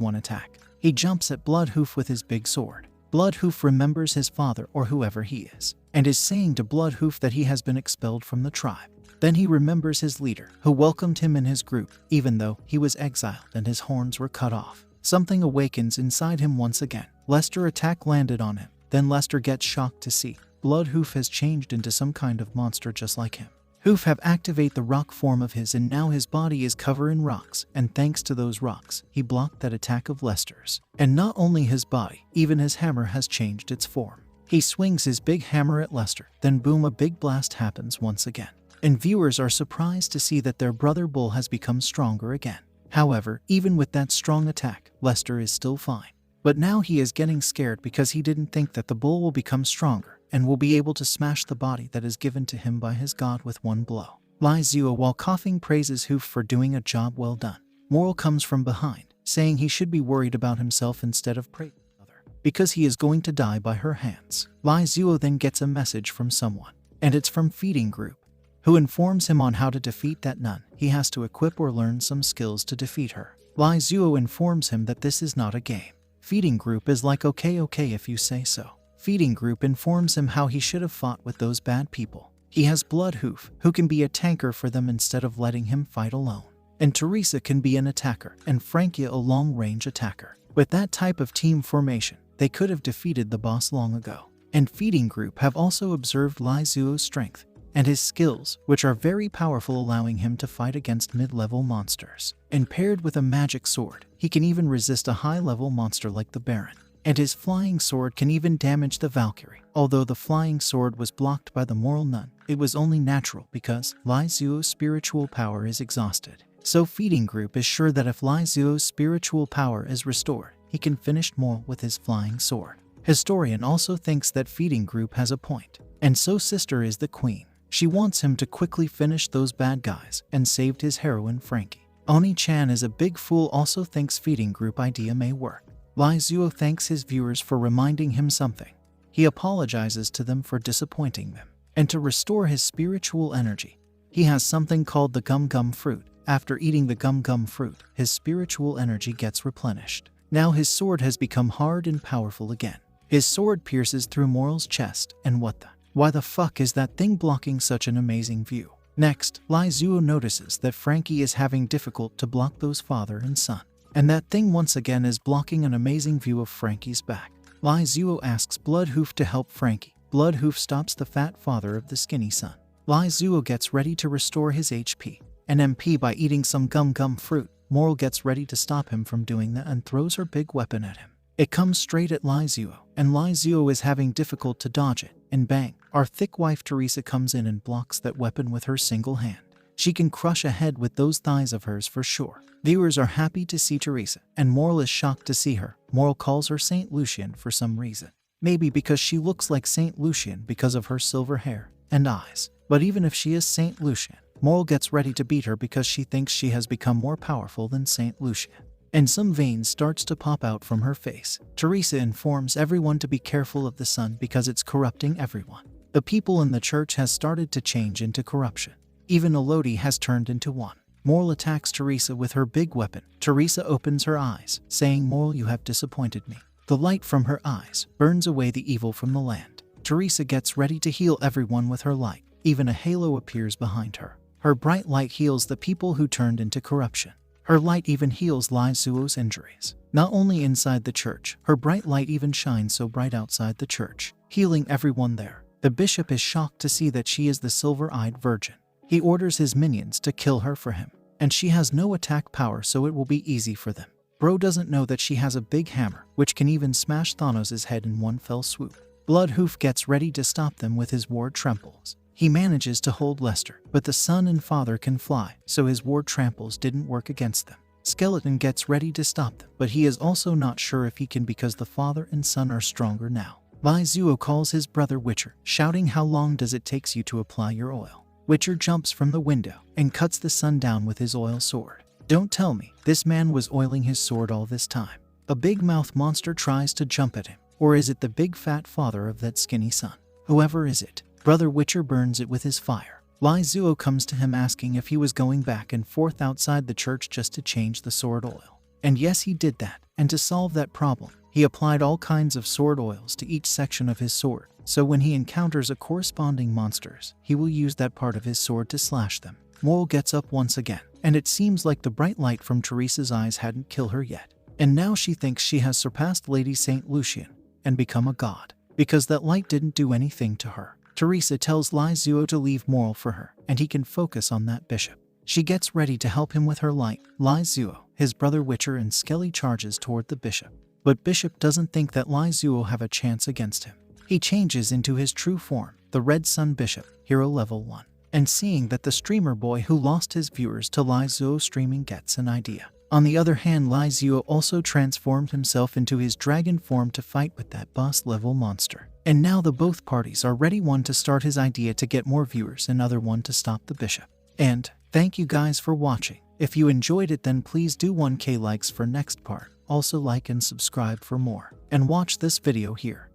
one attack. He jumps at Bloodhoof with his big sword. Bloodhoof remembers his father or whoever he is, and is saying to Bloodhoof that he has been expelled from the tribe. Then he remembers his leader, who welcomed him in his group, even though he was exiled and his horns were cut off. Something awakens inside him once again. Lester's attack landed on him. Then Lester gets shocked to see Bloodhoof has changed into some kind of monster just like him. Hoof have activate the rock form of his, and now his body is covered in rocks, and thanks to those rocks, he blocked that attack of Lester's. And not only his body, even his hammer has changed its form. He swings his big hammer at Lester, then boom, a big blast happens once again. And viewers are surprised to see that their brother Bull has become stronger again. However, even with that strong attack, Lester is still fine. But now he is getting scared because he didn't think that the bull will become stronger and will be able to smash the body that is given to him by his god with one blow. Lai Zuo, while coughing, praises Hoof for doing a job well done. Moral comes from behind, saying he should be worried about himself instead of praising another, because he is going to die by her hands. Lai Zuo then gets a message from someone, and it's from Feeding Group, who informs him on how to defeat that nun. He has to equip or learn some skills to defeat her. Lai Zuo informs him that this is not a game. Feeding Group is like, okay if you say so. Feeding Group informs him how he should have fought with those bad people. He has Bloodhoof, who can be a tanker for them instead of letting him fight alone. And Teresa can be an attacker, and Frankie a long-range attacker. With that type of team formation, they could have defeated the boss long ago. And Feeding Group have also observed Lai Zuo's strength and his skills, which are very powerful, allowing him to fight against mid-level monsters. And paired with a magic sword, he can even resist a high-level monster like the Baron. And his flying sword can even damage the Valkyrie. Although the flying sword was blocked by the moral nun, it was only natural because Lai Zuo's spiritual power is exhausted. So Feeding Group is sure that if Lai Zuo's spiritual power is restored, he can finish Moral with his flying sword. Historian also thinks that Feeding Group has a point, and so Sister is the queen. She wants him to quickly finish those bad guys and saved his heroine Frankie. Oni-chan is a big fool, also thinks Feeding Group idea may work. Lai Zuo thanks his viewers for reminding him something. He apologizes to them for disappointing them. And to restore his spiritual energy, he has something called the Gum Gum fruit. After eating the Gum Gum fruit, his spiritual energy gets replenished. Now his sword has become hard and powerful again. His sword pierces through Moral's chest, and why the fuck is that thing blocking such an amazing view? Next, Lai Zuo notices that Frankie is having difficult to block those father and son. And that thing once again is blocking an amazing view of Frankie's back. Lai Zuo asks Bloodhoof to help Frankie. Bloodhoof stops the fat father of the skinny son. Lai Zuo gets ready to restore his HP and MP by eating some Gum Gum fruit. Moral gets ready to stop him from doing that and throws her big weapon at him. It comes straight at Lai Zuo, and Lai Zuo is having difficult to dodge it, and bang, our thick wife Teresa comes in and blocks that weapon with her single hand. She can crush a head with those thighs of hers for sure. Viewers are happy to see Teresa, and Moral is shocked to see her. Moral calls her Saint Lucian for some reason. Maybe because she looks like Saint Lucian because of her silver hair and eyes. But even if she is Saint Lucian, Moral gets ready to beat her because she thinks she has become more powerful than Saint Lucian. And some veins starts to pop out from her face. Teresa informs everyone to be careful of the sun because it's corrupting everyone. The people in the church has started to change into corruption. Even Elodie has turned into one. Moral attacks Teresa with her big weapon. Teresa opens her eyes, saying, Moral, you have disappointed me. The light from her eyes burns away the evil from the land. Teresa gets ready to heal everyone with her light. Even a halo appears behind her. Her bright light heals the people who turned into corruption. Her light even heals Lai Zuo's injuries. Not only inside the church, her bright light even shines so bright outside the church, healing everyone there. The bishop is shocked to see that she is the silver-eyed virgin. He orders his minions to kill her for him, and she has no attack power, so it will be easy for them. Bro doesn't know that she has a big hammer, which can even smash Thanos' head in one fell swoop. Bloodhoof gets ready to stop them with his ward tramples. He manages to hold Lester, but the son and father can fly, so his ward tramples didn't work against them. Skeleton gets ready to stop them, but he is also not sure if he can because the father and son are stronger now. Lai Zuo calls his brother Witcher, shouting, how long does it take you to apply your oil? Witcher jumps from the window and cuts the son down with his oil sword. Don't tell me this man was oiling his sword all this time. A big mouth monster tries to jump at him, or is it the big fat father of that skinny son? Whoever is it, Brother Witcher burns it with his fire. Lai Zuo comes to him asking if he was going back and forth outside the church just to change the sword oil. And yes, he did that, and to solve that problem, He applied all kinds of sword oils to each section of his sword, so when he encounters a corresponding monsters, he will use that part of his sword to slash them. Moral gets up once again, and it seems like the bright light from Teresa's eyes hadn't killed her yet. And now she thinks she has surpassed Lady St. Lucian and become a god, because that light didn't do anything to her. Teresa tells Lai Zuo to leave Moral for her, and he can focus on that bishop. She gets ready to help him with her light. Lai Zuo, his brother Witcher, and Skelly charges toward the bishop. But Bishop doesn't think that Lai Zuo have a chance against him. He changes into his true form, the Red Sun Bishop, Hero Level 1. And seeing that the streamer boy who lost his viewers to Lai Zuo streaming gets an idea. On the other hand, Lai Zuo also transformed himself into his dragon form to fight with that boss level monster. And now the both parties are ready, one to start his idea to get more viewers and other one to stop the bishop. And thank you guys for watching. If you enjoyed it, then please do 1K likes for next part. Also like and subscribe for more. And watch this video here.